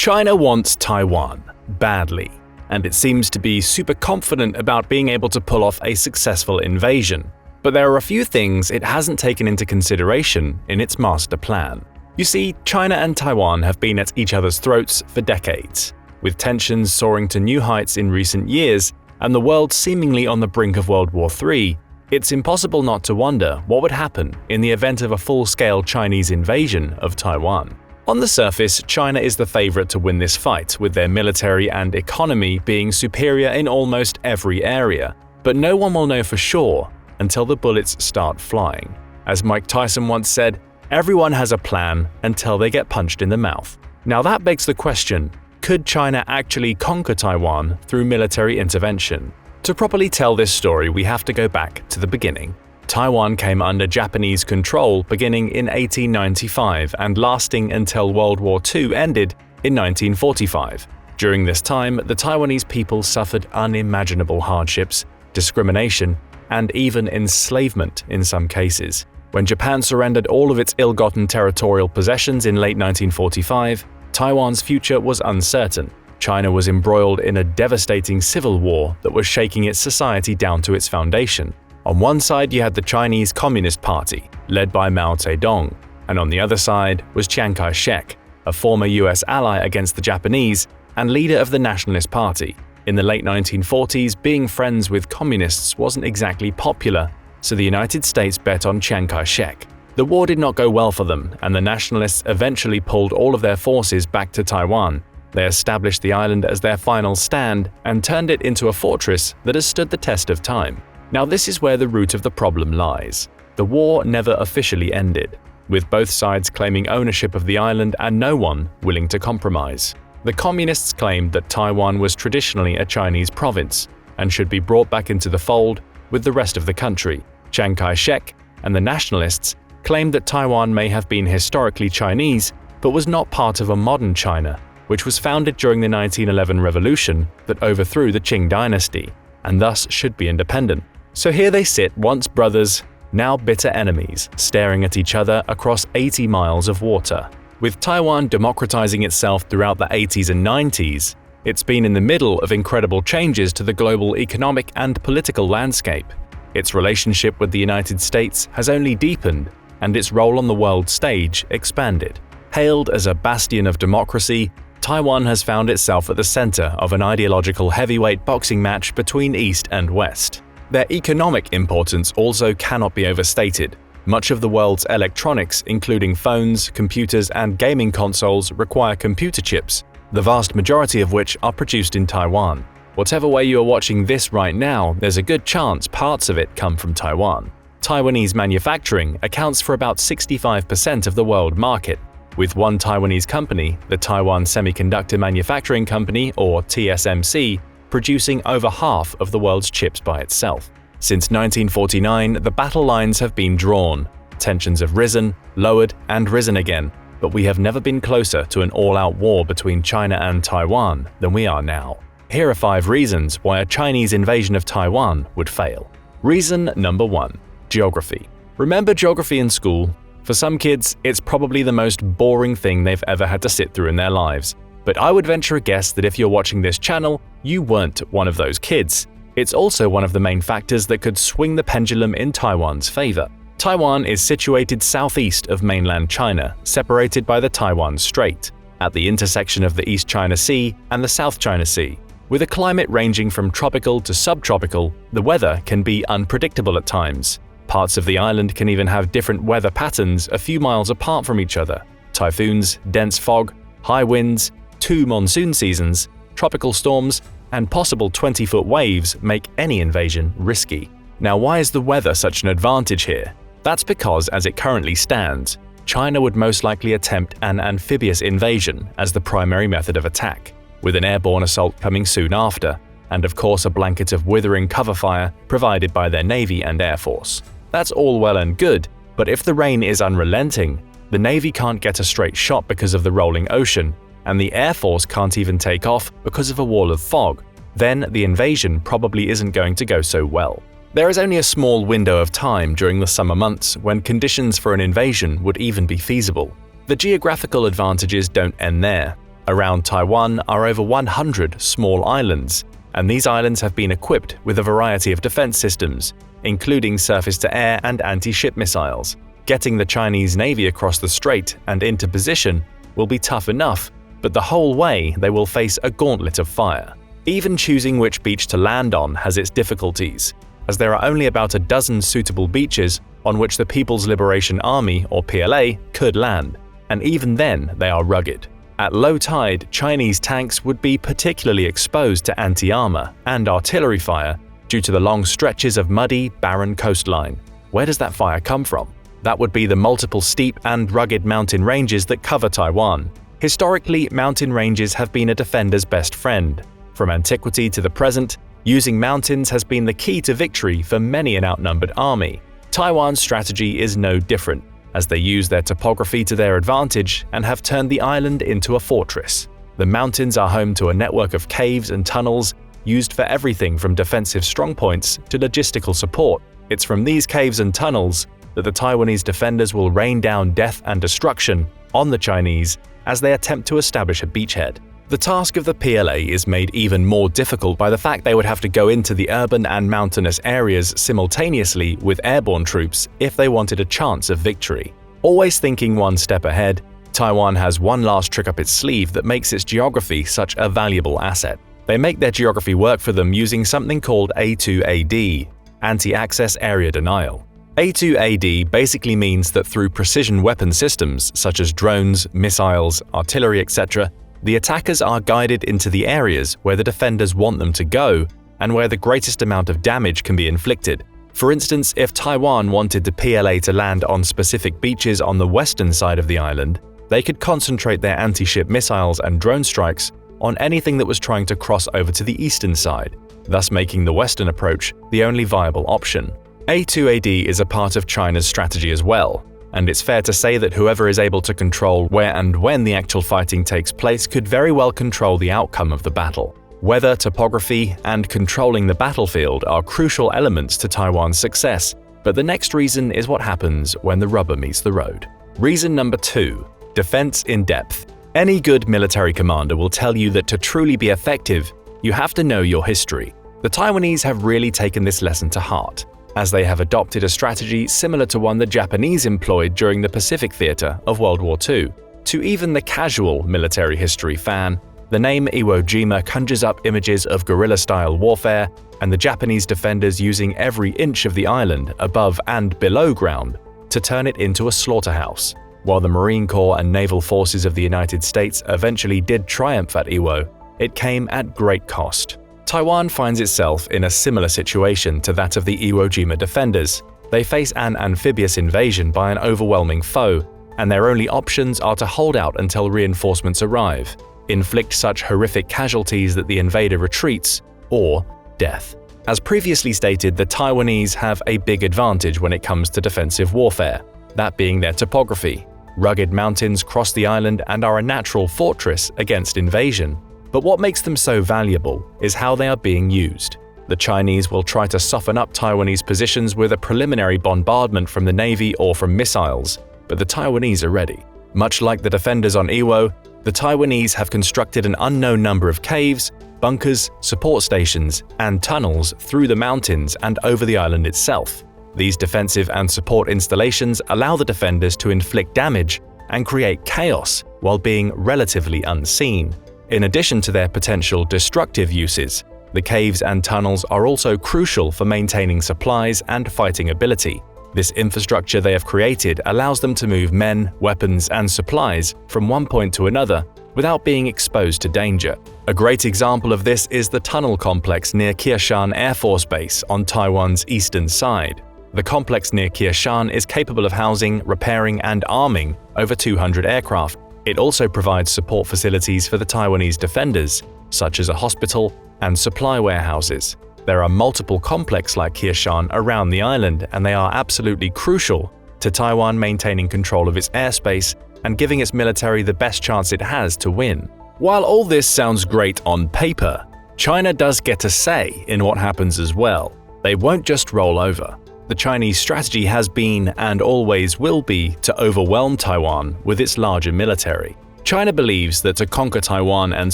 China wants Taiwan badly, and it seems to be super confident about being able to pull off a successful invasion. But there are a few things it hasn't taken into consideration in its master plan. You see, China and Taiwan have been at each other's throats for decades, with tensions soaring to new heights in recent years and the world seemingly on the brink of World War III. It's impossible not to wonder what would happen in the event of a full-scale Chinese invasion of Taiwan. On the surface, China is the favorite to win this fight, with their military and economy being superior in almost every area. But no one will know for sure until the bullets start flying. As Mike Tyson once said, everyone has a plan until they get punched in the mouth. Now that begs the question, could China actually conquer Taiwan through military intervention? To properly tell this story, we have to go back to the beginning. Taiwan came under Japanese control beginning in 1895 and lasting until World War II ended in 1945. During this time, the Taiwanese people suffered unimaginable hardships, discrimination, and even enslavement in some cases. When Japan surrendered all of its ill-gotten territorial possessions in late 1945, Taiwan's future was uncertain. China was embroiled in a devastating civil war that was shaking its society down to its foundation. On one side, you had the Chinese Communist Party, led by Mao Zedong, and on the other side was Chiang Kai-shek, a former US ally against the Japanese and leader of the Nationalist Party. In the late 1940s, being friends with communists wasn't exactly popular, so the United States bet on Chiang Kai-shek. The war did not go well for them, and the nationalists eventually pulled all of their forces back to Taiwan. They established the island as their final stand and turned it into a fortress that has stood the test of time. Now this is where the root of the problem lies. The war never officially ended, with both sides claiming ownership of the island and no one willing to compromise. The communists claimed that Taiwan was traditionally a Chinese province and should be brought back into the fold with the rest of the country. Chiang Kai-shek and the nationalists claimed that Taiwan may have been historically Chinese but was not part of a modern China, which was founded during the 1911 revolution that overthrew the Qing dynasty, and thus should be independent. So here they sit, once brothers, now bitter enemies, staring at each other across 80 miles of water. With Taiwan democratizing itself throughout the 80s and 90s, it's been in the middle of incredible changes to the global economic and political landscape. Its relationship with the United States has only deepened, and its role on the world stage expanded. Hailed as a bastion of democracy, Taiwan has found itself at the center of an ideological heavyweight boxing match between East and West. Their economic importance also cannot be overstated. Much of the world's electronics, including phones, computers, and gaming consoles, require computer chips, the vast majority of which are produced in Taiwan. Whatever way you are watching this right now, there's a good chance parts of it come from Taiwan. Taiwanese manufacturing accounts for about 65% of the world market, with one Taiwanese company, the Taiwan Semiconductor Manufacturing Company, or TSMC, producing over half of the world's chips by itself. Since 1949, the battle lines have been drawn. Tensions have risen, lowered, and risen again, but we have never been closer to an all-out war between China and Taiwan than we are now. Here are 5 reasons why a Chinese invasion of Taiwan would fail. Reason number 1. Geography. Remember geography in school? For some kids, it's probably the most boring thing they've ever had to sit through in their lives. But I would venture a guess that if you're watching this channel, you weren't one of those kids. It's also one of the main factors that could swing the pendulum in Taiwan's favor. Taiwan is situated southeast of mainland China, separated by the Taiwan Strait, at the intersection of the East China Sea and the South China Sea. With a climate ranging from tropical to subtropical, the weather can be unpredictable at times. Parts of the island can even have different weather patterns a few miles apart from each other. Typhoons, dense fog, high winds, 2 monsoon seasons, tropical storms, and possible 20-foot waves make any invasion risky. Now, why is the weather such an advantage here? That's because, as it currently stands, China would most likely attempt an amphibious invasion as the primary method of attack, with an airborne assault coming soon after, and of course a blanket of withering cover fire provided by their Navy and Air Force. That's all well and good, but if the rain is unrelenting, the Navy can't get a straight shot because of the rolling ocean, and the Air Force can't even take off because of a wall of fog, then the invasion probably isn't going to go so well. There is only a small window of time during the summer months when conditions for an invasion would even be feasible. The geographical advantages don't end there. Around Taiwan are over 100 small islands, and these islands have been equipped with a variety of defense systems, including surface-to-air and anti-ship missiles. Getting the Chinese Navy across the strait and into position will be tough enough, but the whole way they will face a gauntlet of fire. Even choosing which beach to land on has its difficulties, as there are only about a dozen suitable beaches on which the People's Liberation Army, or PLA, could land, and even then they are rugged. At low tide, Chinese tanks would be particularly exposed to anti-armor and artillery fire due to the long stretches of muddy, barren coastline. Where does that fire come from? That would be the multiple steep and rugged mountain ranges that cover Taiwan. Historically, mountain ranges have been a defender's best friend. From antiquity to the present, using mountains has been the key to victory for many an outnumbered army. Taiwan's strategy is no different, as they use their topography to their advantage and have turned the island into a fortress. The mountains are home to a network of caves and tunnels used for everything from defensive strongpoints to logistical support. It's from these caves and tunnels that the Taiwanese defenders will rain down death and destruction on the Chinese as they attempt to establish a beachhead. The task of the PLA is made even more difficult by the fact they would have to go into the urban and mountainous areas simultaneously with airborne troops if they wanted a chance of victory. Always thinking one step ahead, Taiwan has one last trick up its sleeve that makes its geography such a valuable asset. They make their geography work for them using something called A2AD, Anti-Access Area Denial. A2AD basically means that through precision weapon systems such as drones, missiles, artillery, etc., the attackers are guided into the areas where the defenders want them to go and where the greatest amount of damage can be inflicted. For instance, if Taiwan wanted the PLA to land on specific beaches on the western side of the island, they could concentrate their anti-ship missiles and drone strikes on anything that was trying to cross over to the eastern side, thus making the western approach the only viable option. A2AD is a part of China's strategy as well, and it's fair to say that whoever is able to control where and when the actual fighting takes place could very well control the outcome of the battle. Weather, topography, and controlling the battlefield are crucial elements to Taiwan's success, but the next reason is what happens when the rubber meets the road. Reason number 2. Defense in depth. Any good military commander will tell you that to truly be effective, you have to know your history. The Taiwanese have really taken this lesson to heart, as they have adopted a strategy similar to one the Japanese employed during the Pacific Theater of World War II. To even the casual military history fan, the name Iwo Jima conjures up images of guerrilla-style warfare and the Japanese defenders using every inch of the island above and below ground to turn it into a slaughterhouse. While the Marine Corps and naval forces of the United States eventually did triumph at Iwo, it came at great cost. Taiwan finds itself in a similar situation to that of the Iwo Jima defenders. They face an amphibious invasion by an overwhelming foe, and their only options are to hold out until reinforcements arrive, inflict such horrific casualties that the invader retreats, or death. As previously stated, the Taiwanese have a big advantage when it comes to defensive warfare, that being their topography. Rugged mountains cross the island and are a natural fortress against invasion. But what makes them so valuable is how they are being used. The Chinese will try to soften up Taiwanese positions with a preliminary bombardment from the Navy or from missiles, but the Taiwanese are ready. Much like the defenders on Iwo, the Taiwanese have constructed an unknown number of caves, bunkers, support stations, and tunnels through the mountains and over the island itself. These defensive and support installations allow the defenders to inflict damage and create chaos while being relatively unseen. In addition to their potential destructive uses, the caves and tunnels are also crucial for maintaining supplies and fighting ability. This infrastructure they have created allows them to move men, weapons, and supplies from one point to another without being exposed to danger. A great example of this is the tunnel complex near Kiashan Air Force Base on Taiwan's eastern side. The complex near Kiashan is capable of housing, repairing, and arming over 200 aircraft. It also provides support facilities for the Taiwanese defenders, such as a hospital and supply warehouses. There are multiple complexes like Kiashan around the island, and they are absolutely crucial to Taiwan maintaining control of its airspace and giving its military the best chance it has to win. While all this sounds great on paper, China does get a say in what happens as well. They won't just roll over. The Chinese strategy has been and always will be to overwhelm Taiwan with its larger military. China believes that to conquer Taiwan and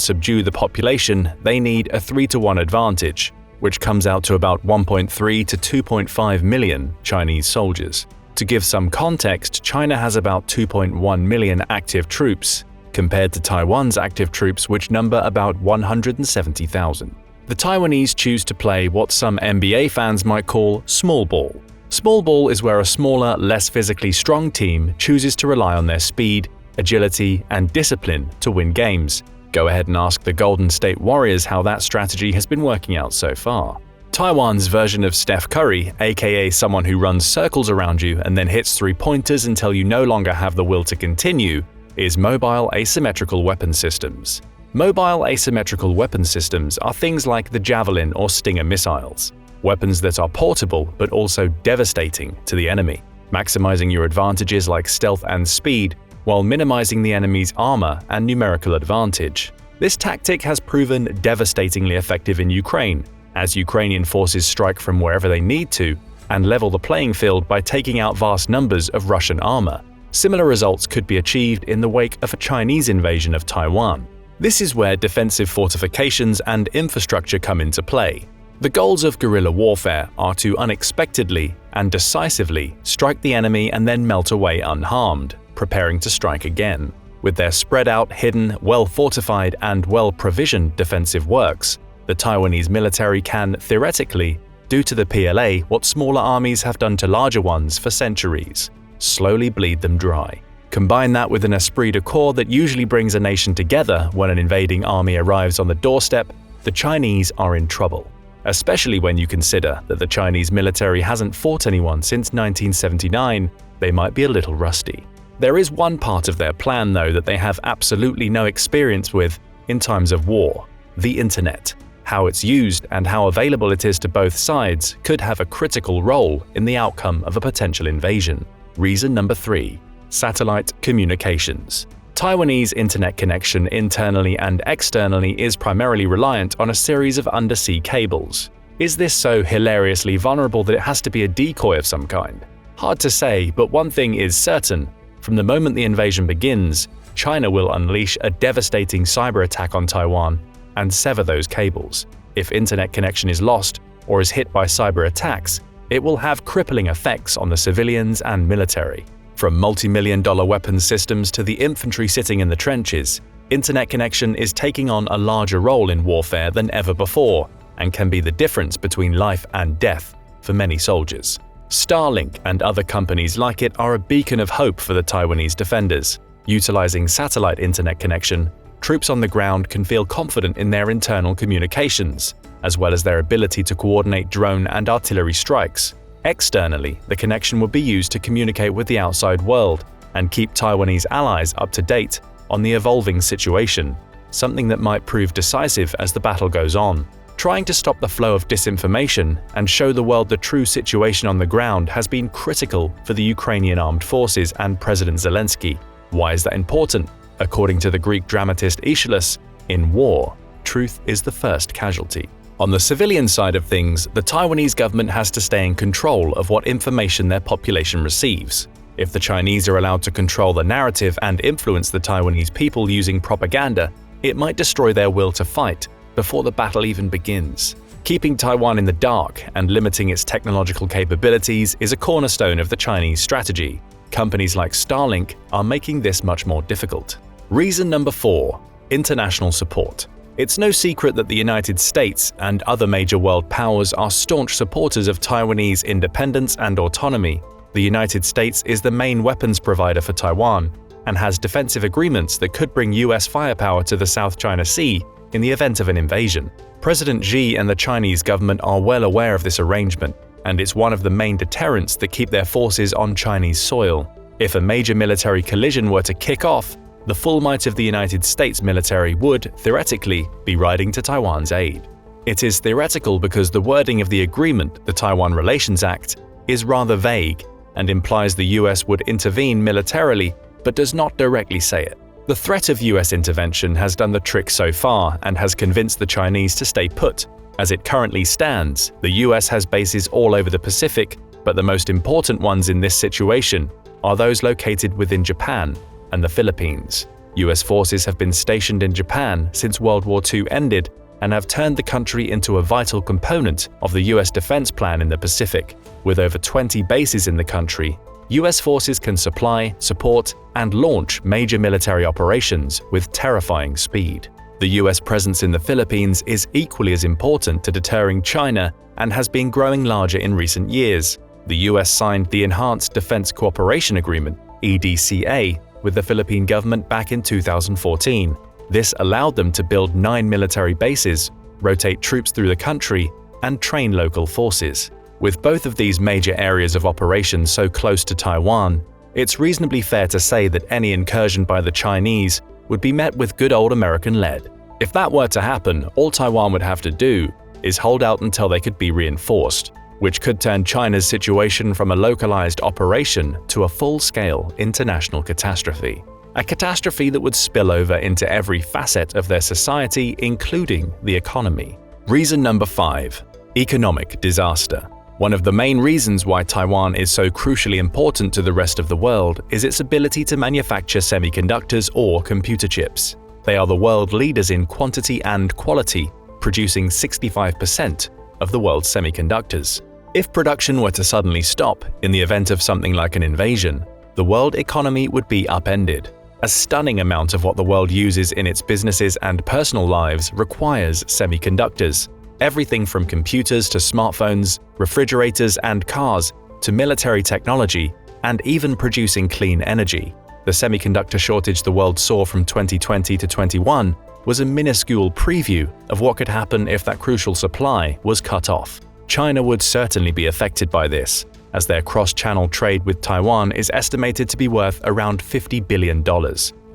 subdue the population, they need a 3-to-1 advantage, which comes out to about 1.3 to 2.5 million Chinese soldiers. To give some context, China has about 2.1 million active troops, compared to Taiwan's active troops, which number about 170,000. The Taiwanese choose to play what some NBA fans might call small ball. Small ball is where a smaller, less physically strong team chooses to rely on their speed, agility, and discipline to win games. Go ahead and ask the Golden State Warriors how that strategy has been working out so far. Taiwan's version of Steph Curry, aka someone who runs circles around you and then hits three-pointers until you no longer have the will to continue, is mobile asymmetrical weapon systems. Mobile asymmetrical weapon systems are things like the Javelin or Stinger missiles, weapons that are portable but also devastating to the enemy, maximizing your advantages like stealth and speed while minimizing the enemy's armor and numerical advantage. This tactic has proven devastatingly effective in Ukraine, as Ukrainian forces strike from wherever they need to and level the playing field by taking out vast numbers of Russian armor. Similar results could be achieved in the wake of a Chinese invasion of Taiwan. This is where defensive fortifications and infrastructure come into play. The goals of guerrilla warfare are to unexpectedly and decisively strike the enemy and then melt away unharmed, preparing to strike again. With their spread-out, hidden, well-fortified, and well-provisioned defensive works, the Taiwanese military can, theoretically, do to the PLA what smaller armies have done to larger ones for centuries: slowly bleed them dry. Combine that with an esprit de corps that usually brings a nation together when an invading army arrives on the doorstep, the Chinese are in trouble. Especially when you consider that the Chinese military hasn't fought anyone since 1979, they might be a little rusty. There is one part of their plan, though, that they have absolutely no experience with in times of war: the internet. How it's used and how available it is to both sides could have a critical role in the outcome of a potential invasion. Reason number 3. Satellite communications. Taiwanese internet connection internally and externally is primarily reliant on a series of undersea cables. Is this so hilariously vulnerable that it has to be a decoy of some kind? Hard to say, but one thing is certain: from the moment the invasion begins, China will unleash a devastating cyber attack on Taiwan and sever those cables. If internet connection is lost or is hit by cyber attacks, it will have crippling effects on the civilians and military. From multi-million-dollar weapons systems to the infantry sitting in the trenches, internet connection is taking on a larger role in warfare than ever before and can be the difference between life and death for many soldiers. Starlink and other companies like it are a beacon of hope for the Taiwanese defenders. Utilizing satellite internet connection, troops on the ground can feel confident in their internal communications, as well as their ability to coordinate drone and artillery strikes. Externally, the connection would be used to communicate with the outside world and keep Taiwanese allies up to date on the evolving situation, something that might prove decisive as the battle goes on. Trying to stop the flow of disinformation and show the world the true situation on the ground has been critical for the Ukrainian armed forces and President Zelensky. Why is that important? According to the Greek dramatist Aeschylus, in war, truth is the first casualty. On the civilian side of things, the Taiwanese government has to stay in control of what information their population receives. If the Chinese are allowed to control the narrative and influence the Taiwanese people using propaganda, it might destroy their will to fight before the battle even begins. Keeping Taiwan in the dark and limiting its technological capabilities is a cornerstone of the Chinese strategy. Companies like Starlink are making this much more difficult. Reason number 4. International support. It's no secret that the United States and other major world powers are staunch supporters of Taiwanese independence and autonomy. The United States is the main weapons provider for Taiwan and has defensive agreements that could bring US firepower to the South China Sea in the event of an invasion. President Xi and the Chinese government are well aware of this arrangement, and it's one of the main deterrents that keep their forces on Chinese soil. If a major military collision were to kick off, the full might of the United States military would, theoretically, be riding to Taiwan's aid. It is theoretical because the wording of the agreement, the Taiwan Relations Act, is rather vague and implies the US would intervene militarily but does not directly say it. The threat of US intervention has done the trick so far and has convinced the Chinese to stay put. As it currently stands, the US has bases all over the Pacific, but the most important ones in this situation are those located within Japan and the Philippines. US forces have been stationed in Japan since World War II ended and have turned the country into a vital component of the US defense plan in the Pacific. With over 20 bases in the country, US forces can supply, support, and launch major military operations with terrifying speed. The US presence in the Philippines is equally as important to deterring China and has been growing larger in recent years. The US signed the Enhanced Defense Cooperation Agreement, EDCA, with the Philippine government back in 2014. This allowed them to build 9 military bases, rotate troops through the country, and train local forces. With both of these major areas of operation so close to Taiwan, it's reasonably fair to say that any incursion by the Chinese would be met with good old American lead. If that were to happen, all Taiwan would have to do is hold out until they could be reinforced, which could turn China's situation from a localized operation to a full-scale international catastrophe. A catastrophe that would spill over into every facet of their society, including the economy. Reason number 5. Economic disaster. One of the main reasons why Taiwan is so crucially important to the rest of the world is its ability to manufacture semiconductors or computer chips. They are the world leaders in quantity and quality, producing 65% of the world's semiconductors. If production were to suddenly stop in the event of something like an invasion, the world economy would be upended. A stunning amount of what the world uses in its businesses and personal lives requires semiconductors. Everything from computers to smartphones, refrigerators and cars, to military technology, and even producing clean energy. The semiconductor shortage the world saw from 2020 to 21 was a minuscule preview of what could happen if that crucial supply was cut off. China would certainly be affected by this, as their cross-channel trade with Taiwan is estimated to be worth around $50 billion,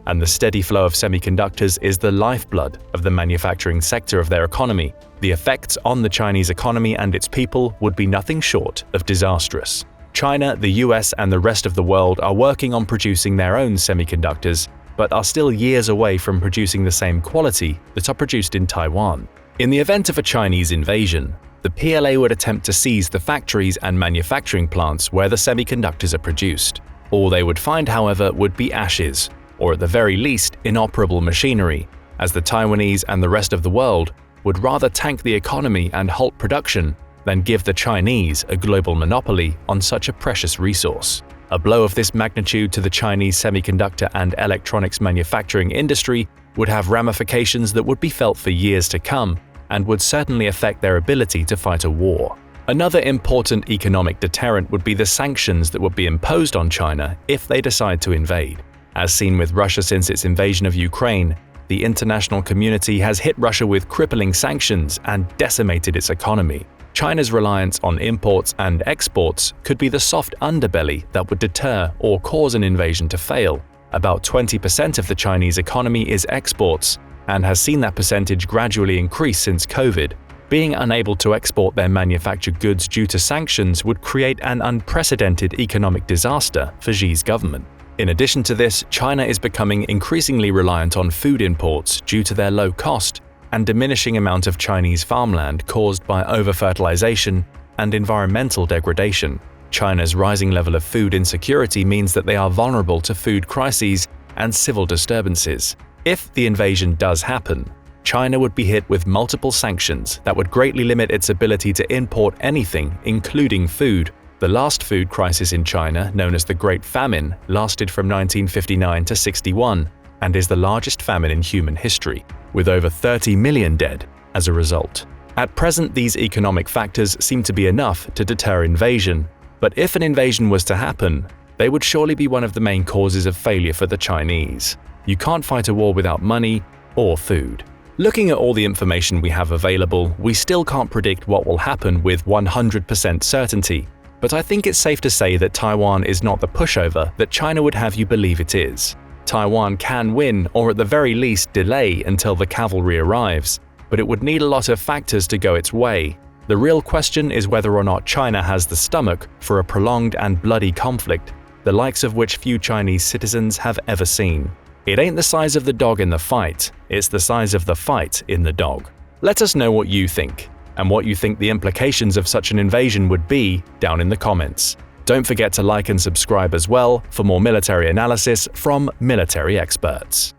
and the steady flow of semiconductors is the lifeblood of the manufacturing sector of their economy. The effects on the Chinese economy and its people would be nothing short of disastrous. China, the US, and the rest of the world are working on producing their own semiconductors, but are still years away from producing the same quality that are produced in Taiwan. In the event of a Chinese invasion, the PLA would attempt to seize the factories and manufacturing plants where the semiconductors are produced. All they would find, however, would be ashes, or at the very least, inoperable machinery, as the Taiwanese and the rest of the world would rather tank the economy and halt production than give the Chinese a global monopoly on such a precious resource. A blow of this magnitude to the Chinese semiconductor and electronics manufacturing industry would have ramifications that would be felt for years to come, and would certainly affect their ability to fight a war. Another important economic deterrent would be the sanctions that would be imposed on China if they decide to invade. As seen with Russia since its invasion of Ukraine, the international community has hit Russia with crippling sanctions and decimated its economy. China's reliance on imports and exports could be the soft underbelly that would deter or cause an invasion to fail. About 20% of the Chinese economy is exports, and has seen that percentage gradually increase since COVID. Being unable to export their manufactured goods due to sanctions would create an unprecedented economic disaster for Xi's government. In addition to this, China is becoming increasingly reliant on food imports due to their low cost and diminishing amount of Chinese farmland caused by over-fertilization and environmental degradation. China's rising level of food insecurity means that they are vulnerable to food crises and civil disturbances. If the invasion does happen, China would be hit with multiple sanctions that would greatly limit its ability to import anything, including food. The last food crisis in China, known as the Great Famine, lasted from 1959 to 61 and is the largest famine in human history, with over 30 million dead as a result. At present, these economic factors seem to be enough to deter invasion, but if an invasion was to happen, they would surely be one of the main causes of failure for the Chinese. You can't fight a war without money or food. Looking at all the information we have available, we still can't predict what will happen with 100% certainty, but I think it's safe to say that Taiwan is not the pushover that China would have you believe it is. Taiwan can win, or at the very least delay until the cavalry arrives, but it would need a lot of factors to go its way. The real question is whether or not China has the stomach for a prolonged and bloody conflict, the likes of which few Chinese citizens have ever seen. It ain't the size of the dog in the fight, it's the size of the fight in the dog. Let us know what you think, and what you think the implications of such an invasion would be down in the comments. Don't forget to like and subscribe as well for more military analysis from military experts.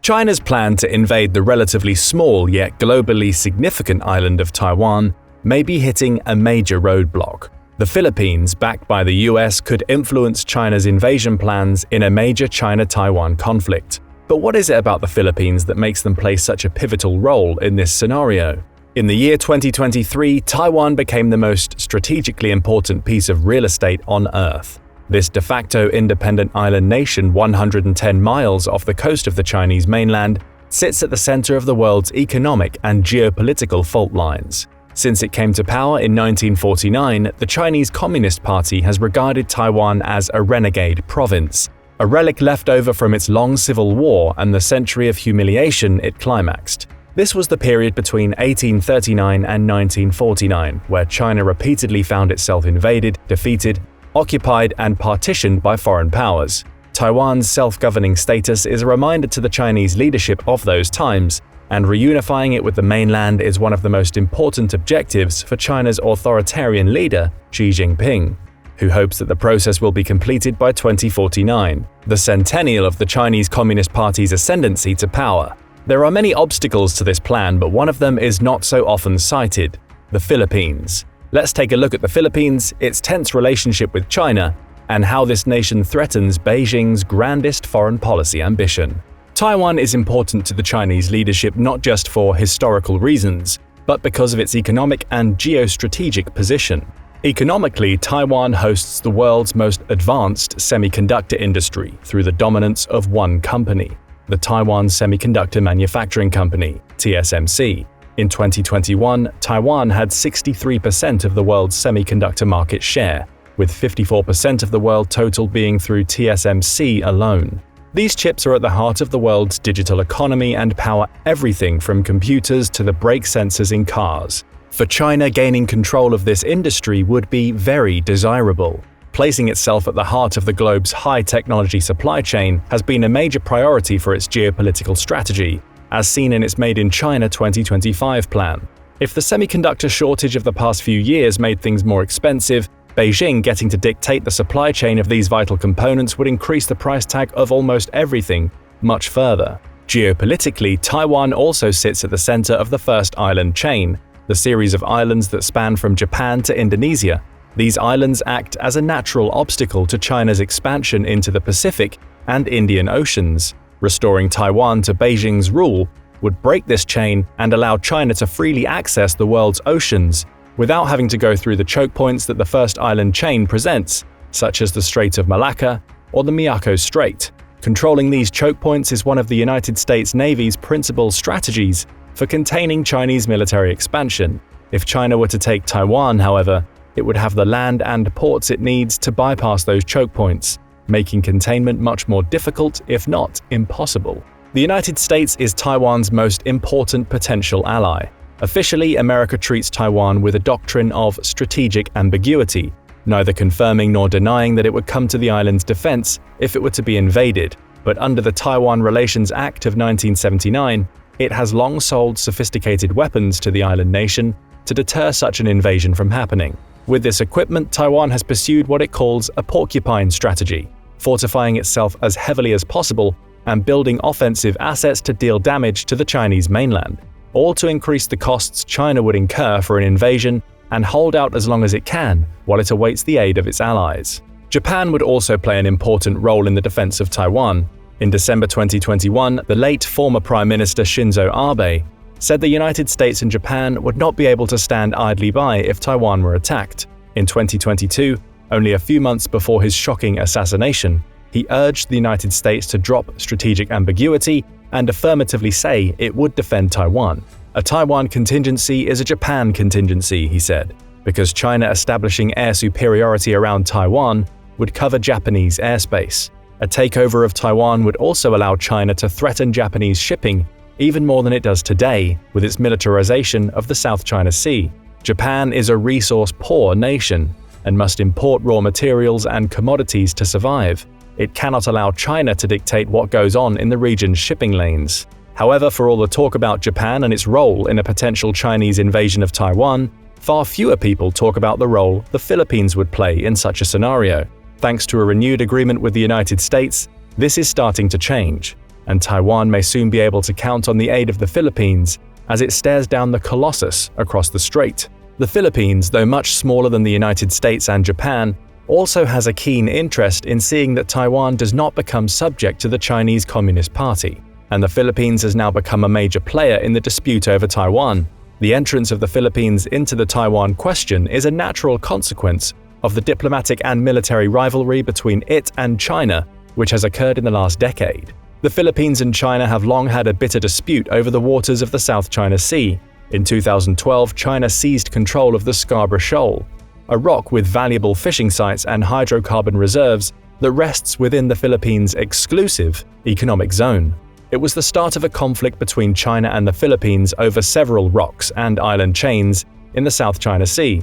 China's plan to invade the relatively small yet globally significant island of Taiwan may be hitting a major roadblock. The Philippines, backed by the US, could influence China's invasion plans in a major China-Taiwan conflict. But what is it about the Philippines that makes them play such a pivotal role in this scenario? In the year 2023, Taiwan became the most strategically important piece of real estate on Earth. This de facto independent island nation 110 miles off the coast of the Chinese mainland sits at the center of the world's economic and geopolitical fault lines. Since it came to power in 1949, the Chinese Communist Party has regarded Taiwan as a renegade province, a relic left over from its long civil war and the century of humiliation it climaxed. This was the period between 1839 and 1949, where China repeatedly found itself invaded, defeated, occupied, and partitioned by foreign powers. Taiwan's self-governing status is a reminder to the Chinese leadership of those times, and reunifying it with the mainland is one of the most important objectives for China's authoritarian leader, Xi Jinping, who hopes that the process will be completed by 2049, the centennial of the Chinese Communist Party's ascendancy to power. There are many obstacles to this plan, but one of them is not so often cited: the Philippines. Let's take a look at the Philippines, its tense relationship with China, and how this nation threatens Beijing's grandest foreign policy ambition. Taiwan is important to the Chinese leadership not just for historical reasons, but because of its economic and geostrategic position. Economically, Taiwan hosts the world's most advanced semiconductor industry through the dominance of one company, the Taiwan Semiconductor Manufacturing Company, TSMC. In 2021, Taiwan had 63% of the world's semiconductor market share, with 54% of the world total being through TSMC alone. These chips are at the heart of the world's digital economy and power everything from computers to the brake sensors in cars. For China, gaining control of this industry would be very desirable. Placing itself at the heart of the globe's high-technology supply chain has been a major priority for its geopolitical strategy, as seen in its Made in China 2025 plan. If the semiconductor shortage of the past few years made things more expensive, Beijing getting to dictate the supply chain of these vital components would increase the price tag of almost everything much further. Geopolitically, Taiwan also sits at the center of the First Island Chain, the series of islands that span from Japan to Indonesia. These islands act as a natural obstacle to China's expansion into the Pacific and Indian Oceans. Restoring Taiwan to Beijing's rule would break this chain and allow China to freely access the world's oceans without having to go through the choke points that the First Island Chain presents, such as the Strait of Malacca or the Miyako Strait. Controlling these choke points is one of the United States Navy's principal strategies for containing Chinese military expansion. If China were to take Taiwan, however, it would have the land and ports it needs to bypass those choke points, making containment much more difficult, if not impossible. The United States is Taiwan's most important potential ally. Officially, America treats Taiwan with a doctrine of strategic ambiguity, neither confirming nor denying that it would come to the island's defense if it were to be invaded. But under the Taiwan Relations Act of 1979, it has long sold sophisticated weapons to the island nation to deter such an invasion from happening. With this equipment, Taiwan has pursued what it calls a porcupine strategy, fortifying itself as heavily as possible and building offensive assets to deal damage to the Chinese mainland, all to increase the costs China would incur for an invasion and hold out as long as it can while it awaits the aid of its allies. Japan would also play an important role in the defense of Taiwan. In December 2021, the late former Prime Minister Shinzo Abe said the United States and Japan would not be able to stand idly by if Taiwan were attacked. In 2022, only a few months before his shocking assassination, he urged the United States to drop strategic ambiguity and affirmatively say it would defend Taiwan. A Taiwan contingency is a Japan contingency, he said, because China establishing air superiority around Taiwan would cover Japanese airspace. A takeover of Taiwan would also allow China to threaten Japanese shipping even more than it does today with its militarization of the South China Sea. Japan is a resource-poor nation and must import raw materials and commodities to survive. It cannot allow China to dictate what goes on in the region's shipping lanes. However, for all the talk about Japan and its role in a potential Chinese invasion of Taiwan, far fewer people talk about the role the Philippines would play in such a scenario. Thanks to a renewed agreement with the United States, this is starting to change. and Taiwan may soon be able to count on the aid of the Philippines as it stares down the colossus across the strait. The Philippines, though much smaller than the United States and Japan, also has a keen interest in seeing that Taiwan does not become subject to the Chinese Communist Party, and the Philippines has now become a major player in the dispute over Taiwan. The entrance of the Philippines into the Taiwan question is a natural consequence of the diplomatic and military rivalry between it and China, which has occurred in the last decade. The Philippines and China have long had a bitter dispute over the waters of the South China Sea. In 2012, China seized control of the Scarborough Shoal, a rock with valuable fishing sites and hydrocarbon reserves that rests within the Philippines' exclusive economic zone. It was the start of a conflict between China and the Philippines over several rocks and island chains in the South China Sea.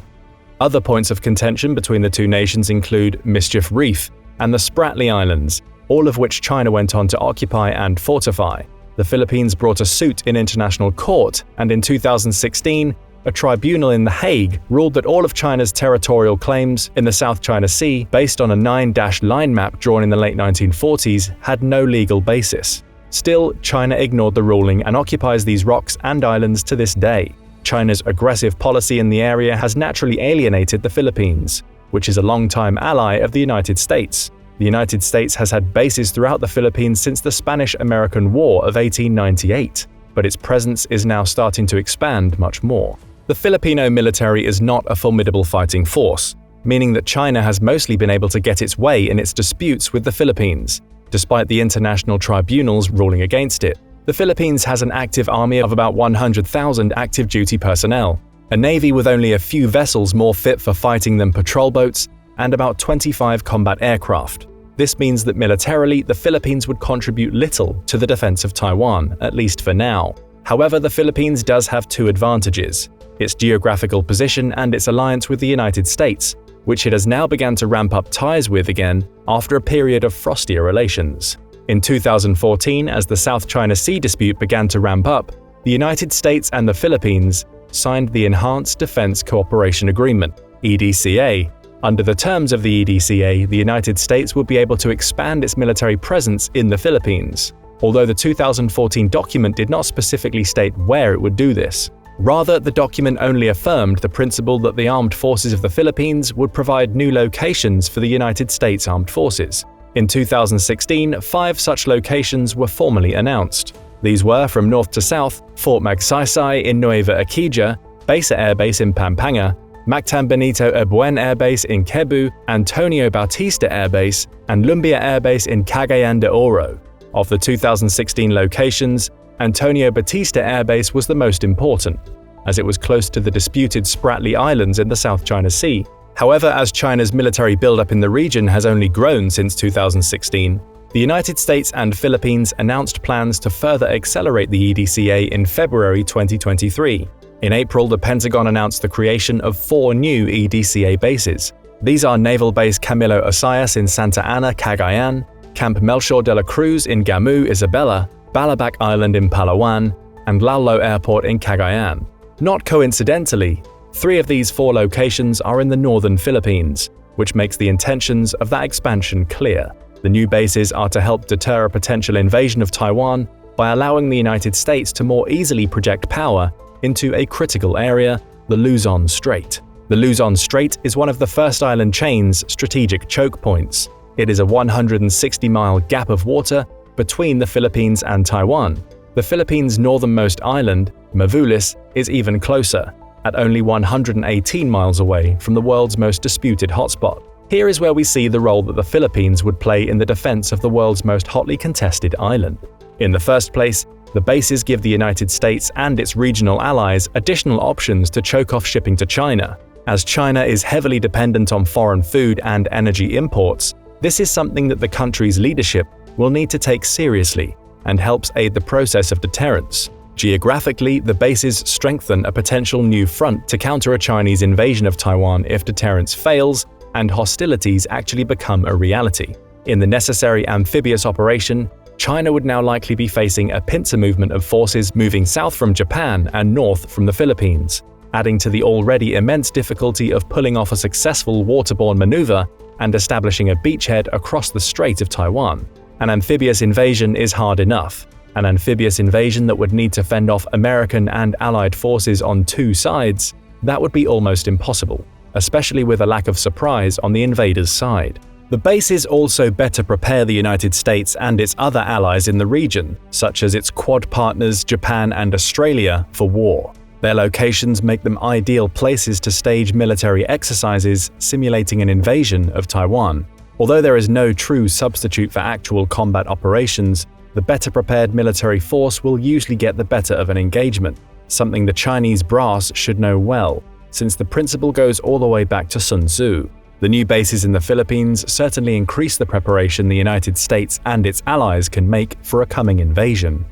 Other points of contention between the two nations include Mischief Reef and the Spratly Islands, all of which China went on to occupy and fortify. The Philippines brought a suit in international court, and in 2016, a tribunal in The Hague ruled that all of China's territorial claims in the South China Sea, based on a 9-line map drawn in the late 1940s, had no legal basis. Still, China ignored the ruling and occupies these rocks and islands to this day. China's aggressive policy in the area has naturally alienated the Philippines, which is a longtime ally of the United States. The United States has had bases throughout the Philippines since the Spanish-American War of 1898, but its presence is now starting to expand much more. The Filipino military is not a formidable fighting force, meaning that China has mostly been able to get its way in its disputes with the Philippines, despite the international tribunals ruling against it. The Philippines has an active army of about 100,000 active duty personnel, a navy with only a few vessels more fit for fighting than patrol boats, and about 25 combat aircraft. This means that militarily, the Philippines would contribute little to the defense of Taiwan, at least for now. However, the Philippines does have two advantages: its geographical position and its alliance with the United States, which it has now begun to ramp up ties with again after a period of frostier relations. In 2014, as the South China Sea dispute began to ramp up, the United States and the Philippines signed the Enhanced Defense Cooperation Agreement, EDCA. Under the terms of the EDCA, the United States would be able to expand its military presence in the Philippines, although the 2014 document did not specifically state where it would do this. Rather, the document only affirmed the principle that the armed forces of the Philippines would provide new locations for the United States Armed Forces. In 2016, 5 such locations were formally announced. These were, from north to south, Fort Magsaysay in Nueva Ecija, Besa Air Base in Pampanga, Mactan Benito Ebuen Air Base in Cebu, Antonio Bautista Air Base, and Lumbia Air Base in Cagayan de Oro. Of the 2016 locations, Antonio Bautista Air Base was the most important, as it was close to the disputed Spratly Islands in the South China Sea. However, as China's military buildup in the region has only grown since 2016, the United States and Philippines announced plans to further accelerate the EDCA in February 2023. In April, the Pentagon announced the creation of 4 new EDCA bases. These are Naval Base Camilo Osayas in Santa Ana, Cagayan, Camp Melchor de la Cruz in Gamu, Isabela, Balabac Island in Palawan, and Laulo Airport in Cagayan. Not coincidentally, 3 of these 4 locations are in the northern Philippines, which makes the intentions of that expansion clear. The new bases are to help deter a potential invasion of Taiwan by allowing the United States to more easily project power into a critical area, the Luzon Strait. The Luzon Strait is one of the first island chain's strategic choke points. It is a 160-mile gap of water between the Philippines and Taiwan. The Philippines' northernmost island, Mavulis, is even closer, at only 118 miles away from the world's most disputed hotspot. Here is where we see the role that the Philippines would play in the defense of the world's most hotly contested island. In the first place, the bases give the United States and its regional allies additional options to choke off shipping to China. As China is heavily dependent on foreign food and energy imports, this is something that the country's leadership will need to take seriously and helps aid the process of deterrence. Geographically, the bases strengthen a potential new front to counter a Chinese invasion of Taiwan if deterrence fails and hostilities actually become a reality. In the necessary amphibious operation, China would now likely be facing a pincer movement of forces moving south from Japan and north from the Philippines, adding to the already immense difficulty of pulling off a successful waterborne maneuver and establishing a beachhead across the Strait of Taiwan. An amphibious invasion is hard enough. An amphibious invasion that would need to fend off American and Allied forces on two sides, that would be almost impossible, especially with a lack of surprise on the invaders' side. The bases also better prepare the United States and its other allies in the region, such as its Quad partners Japan and Australia, for war. Their locations make them ideal places to stage military exercises simulating an invasion of Taiwan. Although there is no true substitute for actual combat operations, the better prepared military force will usually get the better of an engagement, something the Chinese brass should know well, since the principle goes all the way back to Sun Tzu. The new bases in the Philippines certainly increase the preparation the United States and its allies can make for a coming invasion.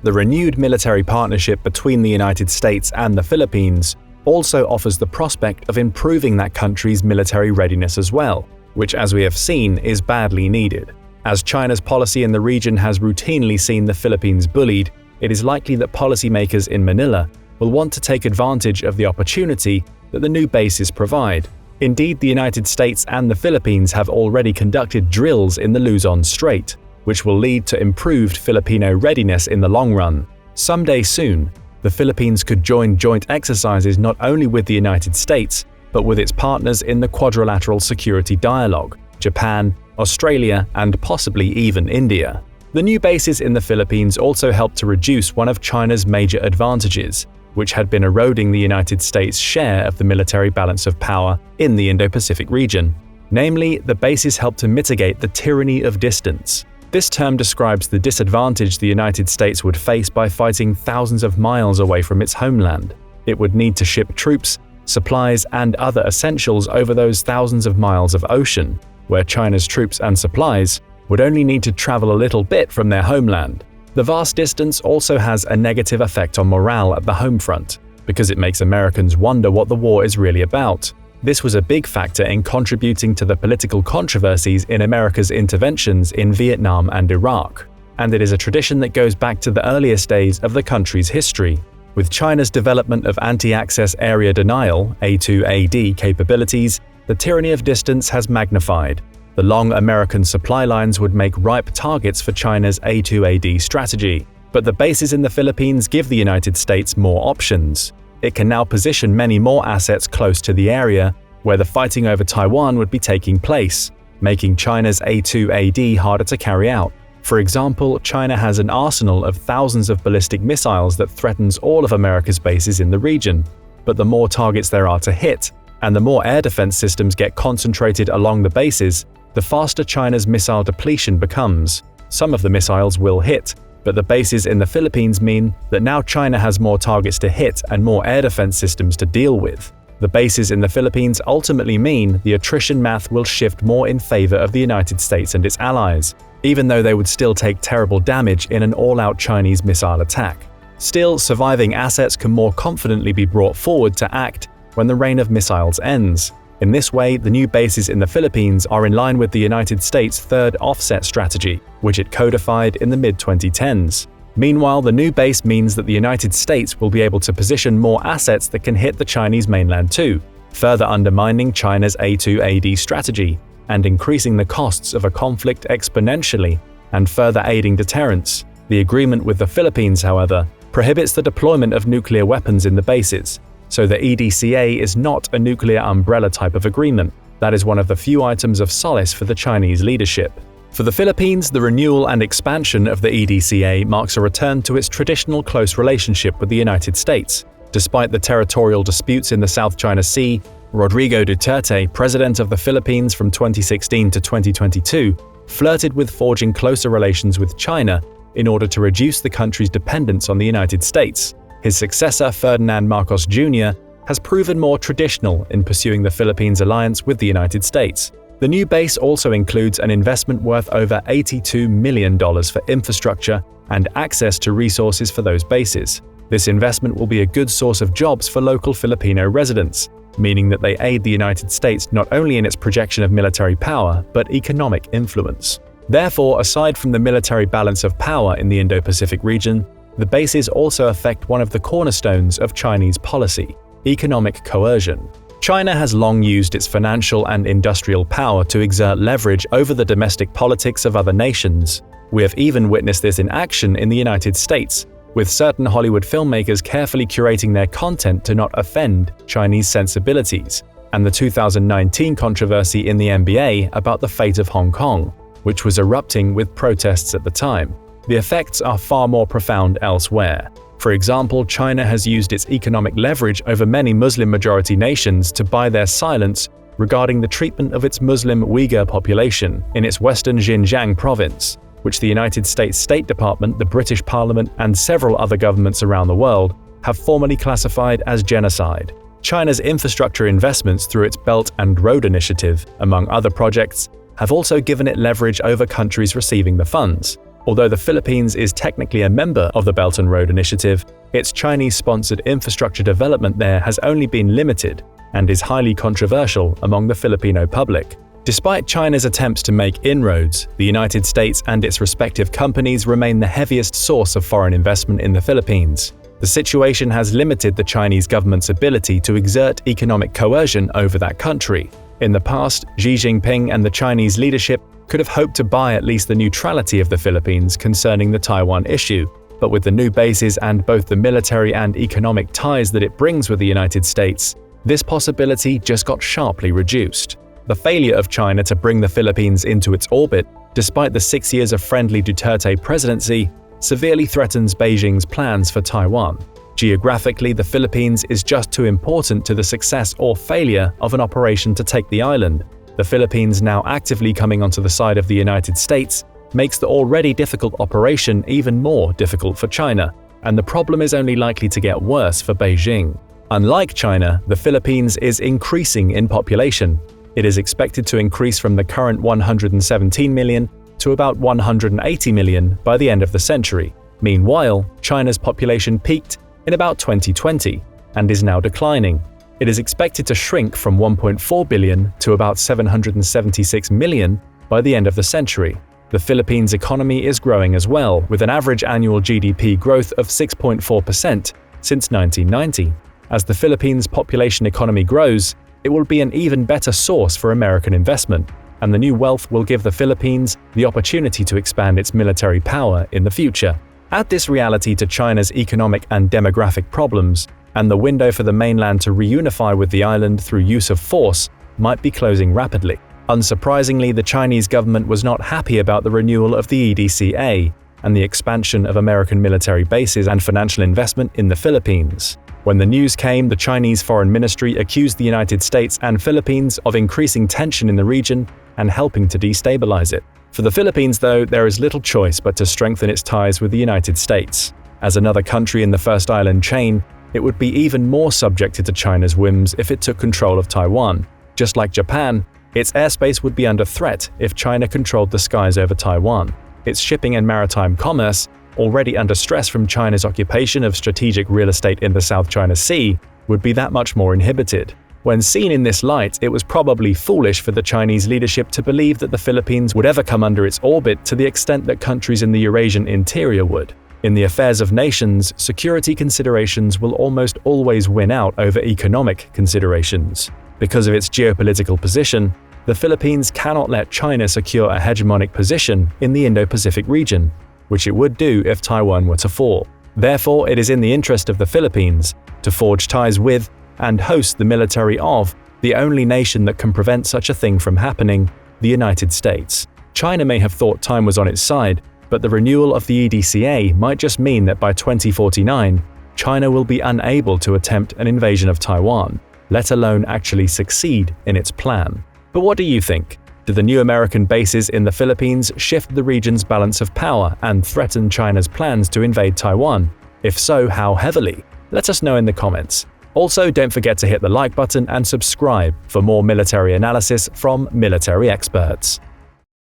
The renewed military partnership between the United States and the Philippines also offers the prospect of improving that country's military readiness as well, which, as we have seen, is badly needed. As China's policy in the region has routinely seen the Philippines bullied, it is likely that policymakers in Manila will want to take advantage of the opportunity that the new bases provide. Indeed, the United States and the Philippines have already conducted drills in the Luzon Strait, which will lead to improved Filipino readiness in the long run. Someday soon, the Philippines could join joint exercises not only with the United States, but with its partners in the Quadrilateral Security Dialogue, Japan, Australia, and possibly even India. The new bases in the Philippines also help to reduce one of China's major advantages, which had been eroding the United States' share of the military balance of power in the Indo-Pacific region. Namely, the bases help to mitigate the tyranny of distance. This term describes the disadvantage the United States would face by fighting thousands of miles away from its homeland. It would need to ship troops, supplies, and other essentials over those thousands of miles of ocean, where China's troops and supplies would only need to travel a little bit from their homeland. The vast distance also has a negative effect on morale at the home front, because it makes Americans wonder what the war is really about. This was a big factor in contributing to the political controversies in America's interventions in Vietnam and Iraq, and it is a tradition that goes back to the earliest days of the country's history. With China's development of anti-access area denial (A2AD) capabilities, the tyranny of distance has magnified. The long American supply lines would make ripe targets for China's A2AD strategy. But the bases in the Philippines give the United States more options. It can now position many more assets close to the area where the fighting over Taiwan would be taking place, making China's A2AD harder to carry out. For example, China has an arsenal of thousands of ballistic missiles that threatens all of America's bases in the region. But the more targets there are to hit, and the more air defense systems get concentrated along the bases, the faster China's missile depletion becomes. Some of the missiles will hit, but the bases in the Philippines mean that now China has more targets to hit and more air defense systems to deal with. The bases in the Philippines ultimately mean the attrition math will shift more in favor of the United States and its allies, even though they would still take terrible damage in an all-out Chinese missile attack. Still, surviving assets can more confidently be brought forward to act when the reign of missiles ends. In this way, the new bases in the Philippines are in line with the United States' third offset strategy, which it codified in the mid-2010s. Meanwhile, the new base means that the United States will be able to position more assets that can hit the Chinese mainland too, further undermining China's A2AD strategy and increasing the costs of a conflict exponentially and further aiding deterrence. The agreement with the Philippines, however, prohibits the deployment of nuclear weapons in the bases, so the EDCA is not a nuclear umbrella type of agreement. That is one of the few items of solace for the Chinese leadership. For the Philippines, the renewal and expansion of the EDCA marks a return to its traditional close relationship with the United States. Despite the territorial disputes in the South China Sea, Rodrigo Duterte, president of the Philippines from 2016 to 2022, flirted with forging closer relations with China in order to reduce the country's dependence on the United States. His successor, Ferdinand Marcos Jr., has proven more traditional in pursuing the Philippines' alliance with the United States. The new base also includes an investment worth over $82 million for infrastructure and access to resources for those bases. This investment will be a good source of jobs for local Filipino residents, meaning that they aid the United States not only in its projection of military power, but economic influence. Therefore, aside from the military balance of power in the Indo-Pacific region, the bases also affect one of the cornerstones of Chinese policy: economic coercion. China has long used its financial and industrial power to exert leverage over the domestic politics of other nations. We have even witnessed this in action in the United States, with certain Hollywood filmmakers carefully curating their content to not offend Chinese sensibilities, and the 2019 controversy in the NBA about the fate of Hong Kong, which was erupting with protests at the time. The effects are far more profound elsewhere. For example, China has used its economic leverage over many Muslim-majority nations to buy their silence regarding the treatment of its Muslim Uyghur population in its western Xinjiang province, which the United States State Department, the British Parliament, and several other governments around the world have formally classified as genocide. China's infrastructure investments through its Belt and Road Initiative, among other projects, have also given it leverage over countries receiving the funds. Although the Philippines is technically a member of the Belt and Road Initiative, its Chinese-sponsored infrastructure development there has only been limited and is highly controversial among the Filipino public. Despite China's attempts to make inroads, the United States and its respective companies remain the heaviest source of foreign investment in the Philippines. The situation has limited the Chinese government's ability to exert economic coercion over that country. In the past, Xi Jinping and the Chinese leadership could have hoped to buy at least the neutrality of the Philippines concerning the Taiwan issue, but with the new bases and both the military and economic ties that it brings with the United States, this possibility just got sharply reduced. The failure of China to bring the Philippines into its orbit, despite the 6 years of friendly Duterte presidency, severely threatens Beijing's plans for Taiwan. Geographically, the Philippines is just too important to the success or failure of an operation to take the island. The Philippines now actively coming onto the side of the United States makes the already difficult operation even more difficult for China, and the problem is only likely to get worse for Beijing. Unlike China, the Philippines is increasing in population. It is expected to increase from the current 117 million to about 180 million by the end of the century. Meanwhile, China's population peaked in about 2020 and is now declining. It is expected to shrink from 1.4 billion to about 776 million by the end of the century. The Philippines' economy is growing as well, with an average annual GDP growth of 6.4% since 1990. As the Philippines' population economy grows, it will be an even better source for American investment, and the new wealth will give the Philippines the opportunity to expand its military power in the future. Add this reality to China's economic and demographic problems, and the window for the mainland to reunify with the island through use of force might be closing rapidly. Unsurprisingly, the Chinese government was not happy about the renewal of the EDCA and the expansion of American military bases and financial investment in the Philippines. When the news came, the Chinese Foreign Ministry accused the United States and Philippines of increasing tension in the region and helping to destabilize it. For the Philippines, though, there is little choice but to strengthen its ties with the United States. As another country in the first island chain, it would be even more subjected to China's whims if it took control of Taiwan. Just like Japan, its airspace would be under threat if China controlled the skies over Taiwan. Its shipping and maritime commerce, already under stress from China's occupation of strategic real estate in the South China Sea, would be that much more inhibited. When seen in this light, it was probably foolish for the Chinese leadership to believe that the Philippines would ever come under its orbit to the extent that countries in the Eurasian interior would. In the affairs of nations, security considerations will almost always win out over economic considerations. Because of its geopolitical position, the Philippines cannot let China secure a hegemonic position in the Indo-Pacific region, which it would do if Taiwan were to fall. Therefore, it is in the interest of the Philippines to forge ties with and host the military of the only nation that can prevent such a thing from happening, the United States. China may have thought time was on its side, but the renewal of the EDCA might just mean that by 2049, China will be unable to attempt an invasion of Taiwan, let alone actually succeed in its plan. But what do you think? Do the new American bases in the Philippines shift the region's balance of power and threaten China's plans to invade Taiwan? If so, how heavily? Let us know in the comments. Also, don't forget to hit the like button and subscribe for more military analysis from military experts.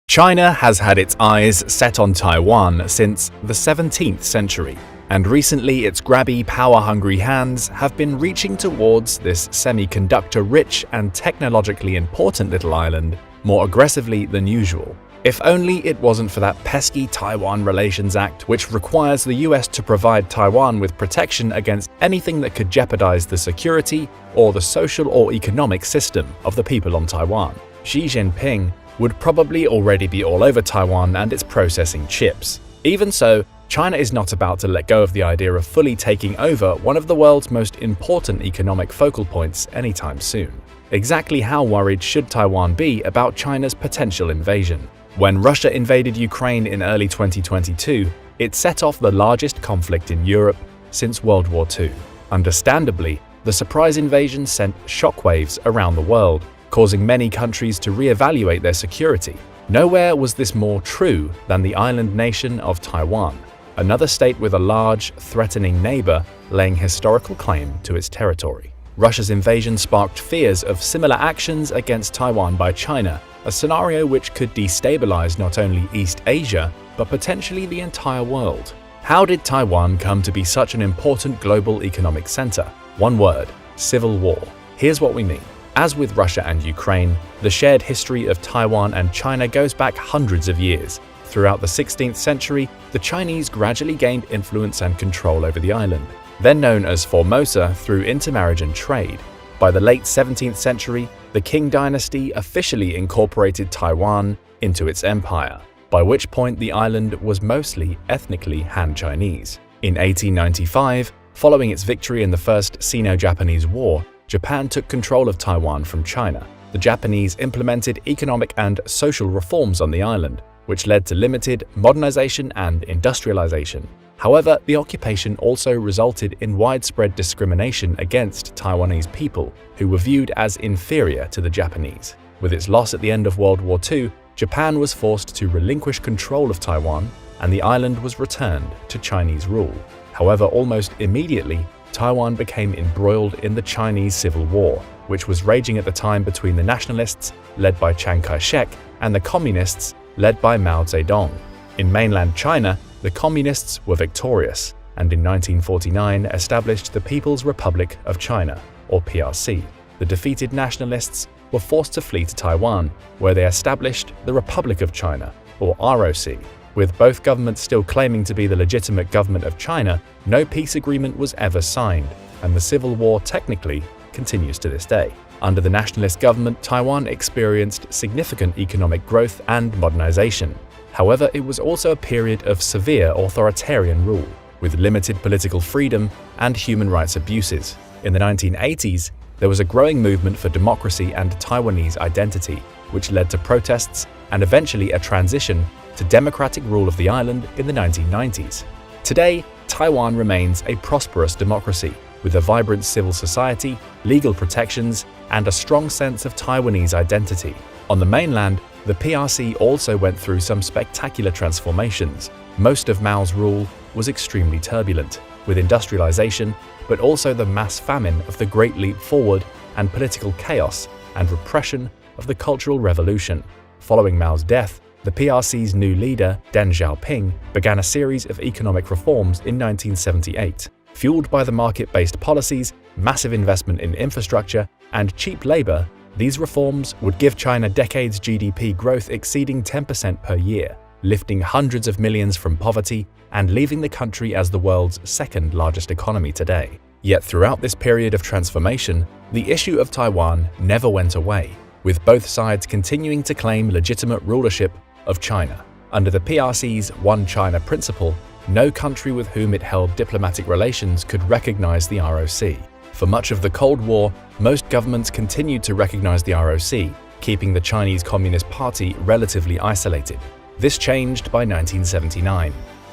China has had its eyes set on Taiwan since the 17th century, and recently its grabby, power-hungry hands have been reaching towards this semiconductor-rich and technologically important little island more aggressively than usual. If only it wasn't for that pesky Taiwan Relations Act, which requires the US to provide Taiwan with protection against anything that could jeopardize the security or the social or economic system of the people on Taiwan. Xi Jinping would probably already be all over Taiwan and its processing chips. Even so, China is not about to let go of the idea of fully taking over one of the world's most important economic focal points anytime soon. Exactly how worried should Taiwan be about China's potential invasion? When Russia invaded Ukraine in early 2022, it set off the largest conflict in Europe since World War II. Understandably, the surprise invasion sent shockwaves around the world, causing many countries to reevaluate their security. Nowhere was this more true than the island nation of Taiwan, another state with a large, threatening neighbor laying historical claim to its territory. Russia's invasion sparked fears of similar actions against Taiwan by China, a scenario which could destabilize not only East Asia, but potentially the entire world. How did Taiwan come to be such an important global economic center? One word: civil war. Here's what we mean. As with Russia and Ukraine, the shared history of Taiwan and China goes back hundreds of years. Throughout the 16th century, the Chinese gradually gained influence and control over the island, then known as Formosa through intermarriage and trade. By the late 17th century, the Qing dynasty officially incorporated Taiwan into its empire, by which point the island was mostly ethnically Han Chinese. In 1895, following its victory in the First Sino-Japanese War, Japan took control of Taiwan from China. The Japanese implemented economic and social reforms on the island, which led to limited modernization and industrialization. However, the occupation also resulted in widespread discrimination against Taiwanese people, who were viewed as inferior to the Japanese. With its loss at the end of World War II, Japan was forced to relinquish control of Taiwan, and the island was returned to Chinese rule. However, almost immediately, Taiwan became embroiled in the Chinese Civil War, which was raging at the time between the nationalists, led by Chiang Kai-shek, and the communists, led by Mao Zedong. In mainland China, the communists were victorious, and in 1949 established the People's Republic of China, or PRC. The defeated nationalists were forced to flee to Taiwan, where they established the Republic of China, or ROC. With both governments still claiming to be the legitimate government of China, no peace agreement was ever signed, and the civil war technically continues to this day. Under the nationalist government, Taiwan experienced significant economic growth and modernization. However, it was also a period of severe authoritarian rule, with limited political freedom and human rights abuses. In the 1980s, there was a growing movement for democracy and Taiwanese identity, which led to protests and eventually a transition to democratic rule of the island in the 1990s. Today, Taiwan remains a prosperous democracy, with a vibrant civil society, legal protections, and a strong sense of Taiwanese identity. On the mainland, the PRC also went through some spectacular transformations. Most of Mao's rule was extremely turbulent, with industrialization, but also the mass famine of the Great Leap Forward and political chaos and repression of the Cultural Revolution. Following Mao's death, the PRC's new leader, Deng Xiaoping, began a series of economic reforms in 1978. Fueled by the market-based policies, massive investment in infrastructure, and cheap labor, these reforms would give China decades GDP growth exceeding 10% per year, lifting hundreds of millions from poverty and leaving the country as the world's second largest economy today. Yet throughout this period of transformation, the issue of Taiwan never went away, with both sides continuing to claim legitimate rulership of China. Under the PRC's One China principle, no country with whom it held diplomatic relations could recognize the ROC. For much of the Cold War, most governments continued to recognize the ROC, keeping the Chinese Communist Party relatively isolated. This changed by 1979,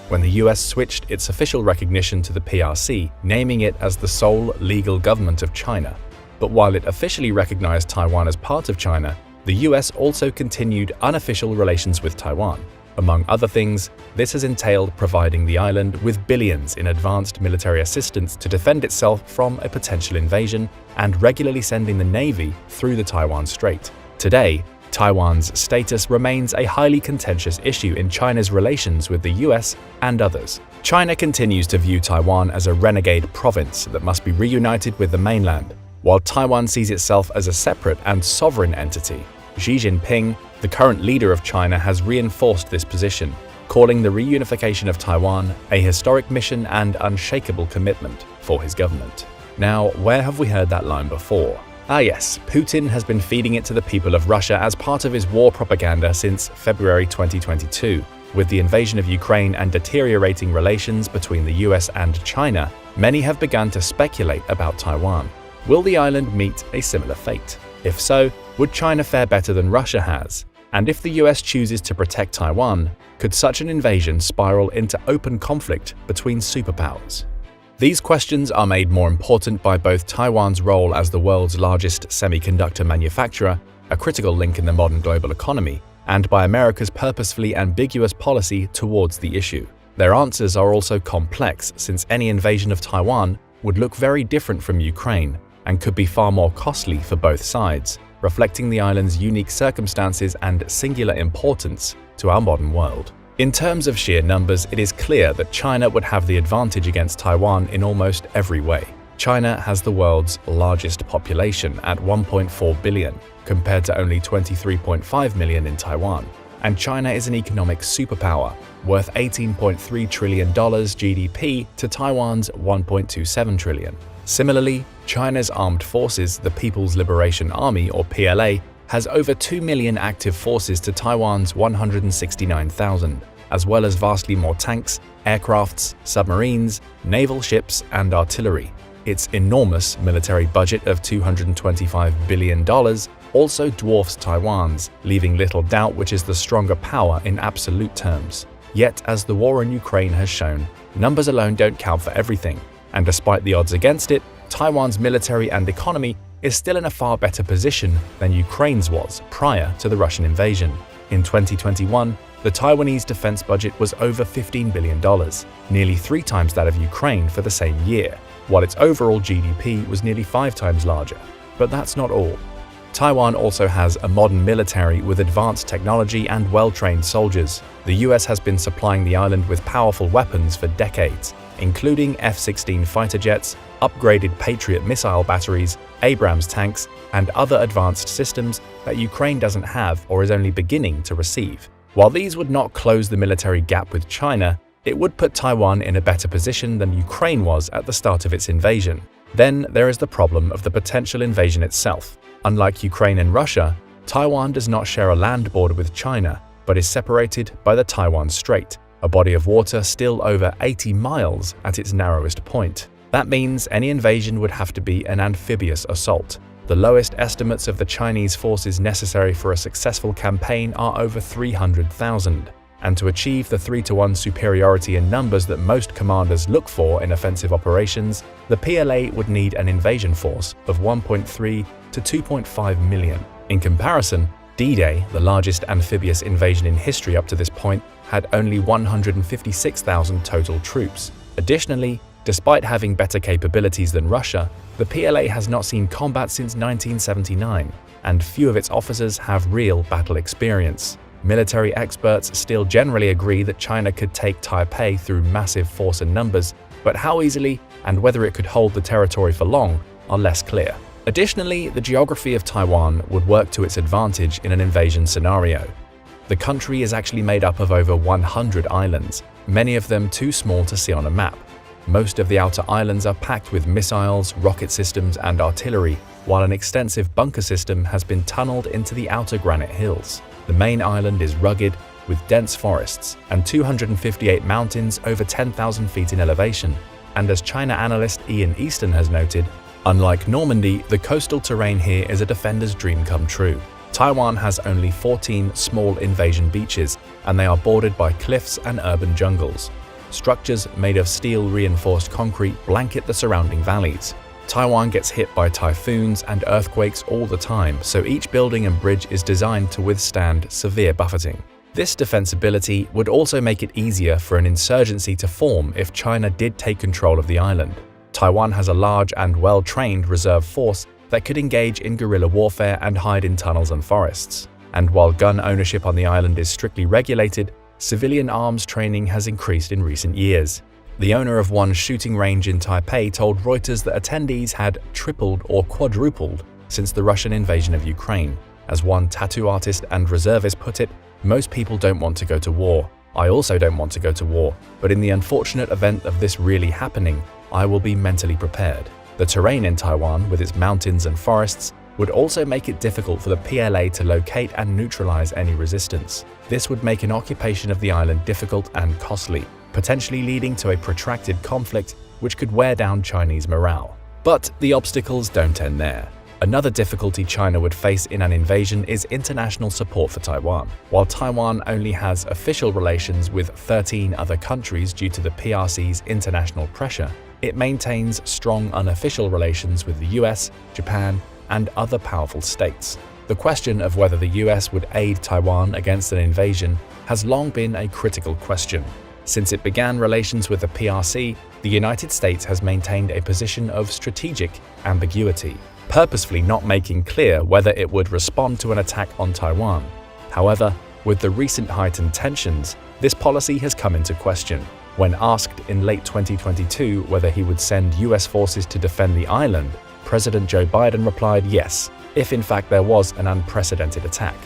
when the US switched its official recognition to the PRC, naming it as the sole legal government of China. But while it officially recognized Taiwan as part of China, the US also continued unofficial relations with Taiwan. Among other things, this has entailed providing the island with billions in advanced military assistance to defend itself from a potential invasion and regularly sending the Navy through the Taiwan Strait. Today, Taiwan's status remains a highly contentious issue in China's relations with the US and others. China continues to view Taiwan as a renegade province that must be reunited with the mainland, while Taiwan sees itself as a separate and sovereign entity. Xi Jinping, the current leader of China, has reinforced this position, calling the reunification of Taiwan a historic mission and unshakable commitment for his government. Now, where have we heard that line before? Ah yes, Putin has been feeding it to the people of Russia as part of his war propaganda since February 2022. With the invasion of Ukraine and deteriorating relations between the US and China, many have begun to speculate about Taiwan. Will the island meet a similar fate? If so, would China fare better than Russia has? And if the US chooses to protect Taiwan, could such an invasion spiral into open conflict between superpowers? These questions are made more important by both Taiwan's role as the world's largest semiconductor manufacturer, a critical link in the modern global economy, and by America's purposefully ambiguous policy towards the issue. Their answers are also complex, since any invasion of Taiwan would look very different from Ukraine and could be far more costly for both sides, reflecting the island's unique circumstances and singular importance to our modern world. In terms of sheer numbers, it is clear that China would have the advantage against Taiwan in almost every way. China has the world's largest population at 1.4 billion, compared to only 23.5 million in Taiwan. And China is an economic superpower, worth $18.3 trillion GDP to Taiwan's $1.27 trillion. Similarly, China's armed forces, the People's Liberation Army or PLA, has over 2 million active forces to Taiwan's 169,000, as well as vastly more tanks, aircrafts, submarines, naval ships, and artillery. Its enormous military budget of $225 billion also dwarfs Taiwan's, leaving little doubt which is the stronger power in absolute terms. Yet, as the war in Ukraine has shown, numbers alone don't count for everything, and despite the odds against it, Taiwan's military and economy is still in a far better position than Ukraine's was prior to the Russian invasion. In 2021, the Taiwanese defense budget was over $15 billion, nearly 3 times that of Ukraine for the same year, while its overall GDP was nearly 5 times larger. But that's not all. Taiwan also has a modern military with advanced technology and well-trained soldiers. The US has been supplying the island with powerful weapons for decades, including F-16 fighter jets, upgraded Patriot missile batteries, Abrams tanks, and other advanced systems that Ukraine doesn't have or is only beginning to receive. While these would not close the military gap with China, it would put Taiwan in a better position than Ukraine was at the start of its invasion. Then there is the problem of the potential invasion itself. Unlike Ukraine and Russia, Taiwan does not share a land border with China, but is separated by the Taiwan Strait, a body of water still over 80 miles at its narrowest point. That means any invasion would have to be an amphibious assault. The lowest estimates of the Chinese forces necessary for a successful campaign are over 300,000. And to achieve the 3-to-1 superiority in numbers that most commanders look for in offensive operations, the PLA would need an invasion force of 1.3 to 2.5 million. In comparison, D-Day, the largest amphibious invasion in history up to this point, had only 156,000 total troops. Additionally, despite having better capabilities than Russia, the PLA has not seen combat since 1979, and few of its officers have real battle experience. Military experts still generally agree that China could take Taipei through massive force and numbers, but how easily and whether it could hold the territory for long are less clear. Additionally, the geography of Taiwan would work to its advantage in an invasion scenario. The country is actually made up of over 100 islands, many of them too small to see on a map. Most of the outer islands are packed with missiles, rocket systems, and artillery, while an extensive bunker system has been tunneled into the outer granite hills. The main island is rugged, with dense forests, and 258 mountains over 10,000 feet in elevation. And as China analyst Ian Easton has noted, unlike Normandy, the coastal terrain here is a defender's dream come true. Taiwan has only 14 small invasion beaches, and they are bordered by cliffs and urban jungles. Structures made of steel-reinforced concrete blanket the surrounding valleys. Taiwan gets hit by typhoons and earthquakes all the time, so each building and bridge is designed to withstand severe buffeting. This defensibility would also make it easier for an insurgency to form if China did take control of the island. Taiwan has a large and well-trained reserve force that could engage in guerrilla warfare and hide in tunnels and forests. And while gun ownership on the island is strictly regulated, civilian arms training has increased in recent years. The owner of one shooting range in Taipei told Reuters that attendees had tripled or quadrupled since the Russian invasion of Ukraine. As one tattoo artist and reservist put it, "Most people don't want to go to war. I also don't want to go to war, but in the unfortunate event of this really happening, I will be mentally prepared." The terrain in Taiwan, with its mountains and forests, would also make it difficult for the PLA to locate and neutralize any resistance. This would make an occupation of the island difficult and costly, potentially leading to a protracted conflict which could wear down Chinese morale. But the obstacles don't end there. Another difficulty China would face in an invasion is international support for Taiwan. While Taiwan only has official relations with 13 other countries due to the PRC's international pressure, it maintains strong unofficial relations with the US, Japan, and other powerful states. The question of whether the US would aid Taiwan against an invasion has long been a critical question. Since it began relations with the PRC, the United States has maintained a position of strategic ambiguity, purposefully not making clear whether it would respond to an attack on Taiwan. However, with the recent heightened tensions, this policy has come into question. When asked in late 2022 whether he would send US forces to defend the island, President Joe Biden replied yes, if in fact there was an unprecedented attack.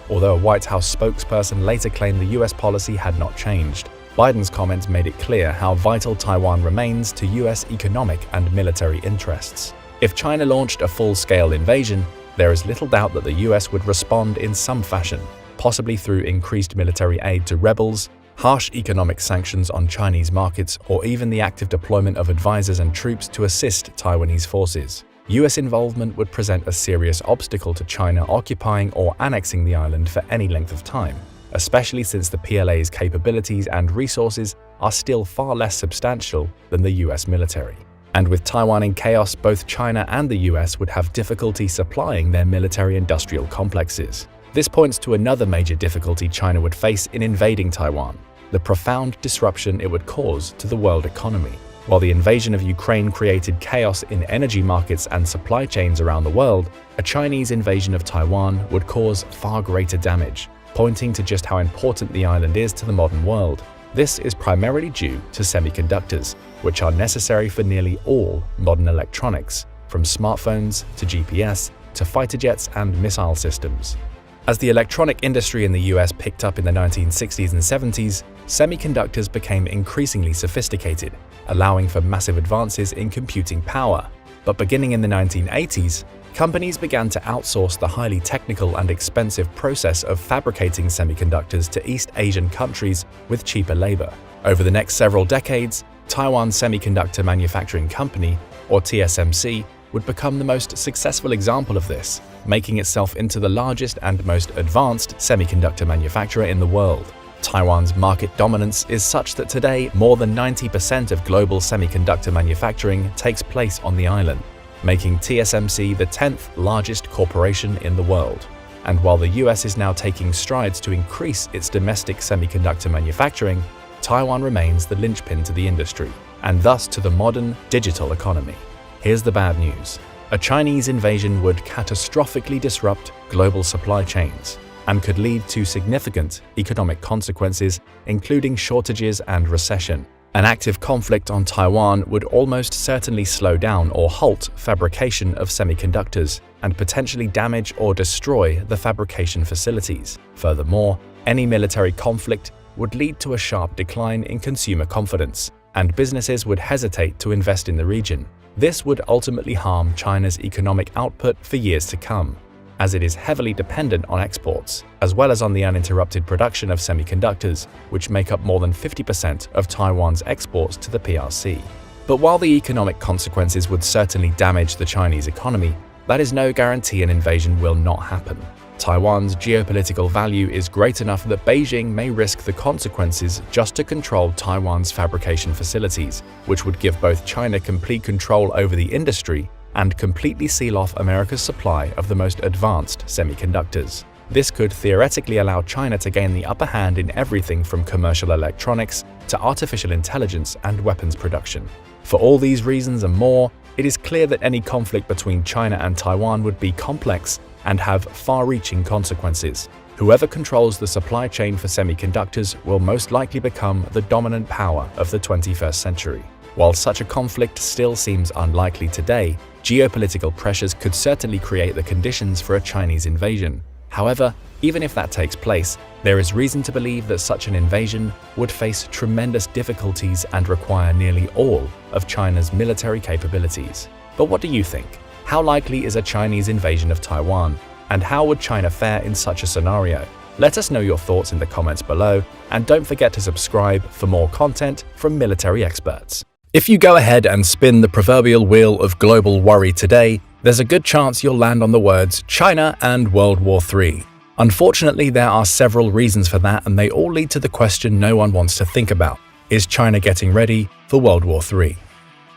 Although a White House spokesperson later claimed the US policy had not changed, Biden's comments made it clear how vital Taiwan remains to US economic and military interests. If China launched a full-scale invasion, there is little doubt that the US would respond in some fashion, possibly through increased military aid to rebels, harsh economic sanctions on Chinese markets, or even the active deployment of advisors and troops to assist Taiwanese forces. US involvement would present a serious obstacle to China occupying or annexing the island for any length of time, especially since the PLA's capabilities and resources are still far less substantial than the US military. And with Taiwan in chaos, both China and the US would have difficulty supplying their military-industrial complexes. This points to another major difficulty China would face in invading Taiwan: the profound disruption it would cause to the world economy. While the invasion of Ukraine created chaos in energy markets and supply chains around the world, a Chinese invasion of Taiwan would cause far greater damage, pointing to just how important the island is to the modern world. This is primarily due to semiconductors, which are necessary for nearly all modern electronics, from smartphones to GPS to fighter jets and missile systems. As the electronic industry in the US picked up in the 1960s and 70s, semiconductors became increasingly sophisticated, allowing for massive advances in computing power. But beginning in the 1980s, companies began to outsource the highly technical and expensive process of fabricating semiconductors to East Asian countries with cheaper labor. Over the next several decades, Taiwan Semiconductor Manufacturing Company, or TSMC, would become the most successful example of this, making itself into the largest and most advanced semiconductor manufacturer in the world. Taiwan's market dominance is such that today more than 90% of global semiconductor manufacturing takes place on the island, making TSMC the 10th largest corporation in the world. And while the US is now taking strides to increase its domestic semiconductor manufacturing, Taiwan remains the linchpin to the industry, and thus to the modern digital economy. Here's the bad news. A Chinese invasion would catastrophically disrupt global supply chains and could lead to significant economic consequences, including shortages and recession. An active conflict on Taiwan would almost certainly slow down or halt fabrication of semiconductors and potentially damage or destroy the fabrication facilities. Furthermore, any military conflict would lead to a sharp decline in consumer confidence, and businesses would hesitate to invest in the region. This would ultimately harm China's economic output for years to come, as it is heavily dependent on exports, as well as on the uninterrupted production of semiconductors, which make up more than 50% of Taiwan's exports to the PRC. But while the economic consequences would certainly damage the Chinese economy, that is no guarantee an invasion will not happen. Taiwan's geopolitical value is great enough that Beijing may risk the consequences just to control Taiwan's fabrication facilities, which would give both China complete control over the industry and completely seal off America's supply of the most advanced semiconductors. This could theoretically allow China to gain the upper hand in everything from commercial electronics to artificial intelligence and weapons production. For all these reasons and more, it is clear that any conflict between China and Taiwan would be complex and have far-reaching consequences. Whoever controls the supply chain for semiconductors will most likely become the dominant power of the 21st century. While such a conflict still seems unlikely today, geopolitical pressures could certainly create the conditions for a Chinese invasion. However, even if that takes place, there is reason to believe that such an invasion would face tremendous difficulties and require nearly all of China's military capabilities. But what do you think? How likely is a Chinese invasion of Taiwan? And how would China fare in such a scenario? Let us know your thoughts in the comments below, and don't forget to subscribe for more content from military experts. If you go ahead and spin the proverbial wheel of global worry today, there's a good chance you'll land on the words China and World War III. Unfortunately, there are several reasons for that, and they all lead to the question no one wants to think about. Is China getting ready for World War III?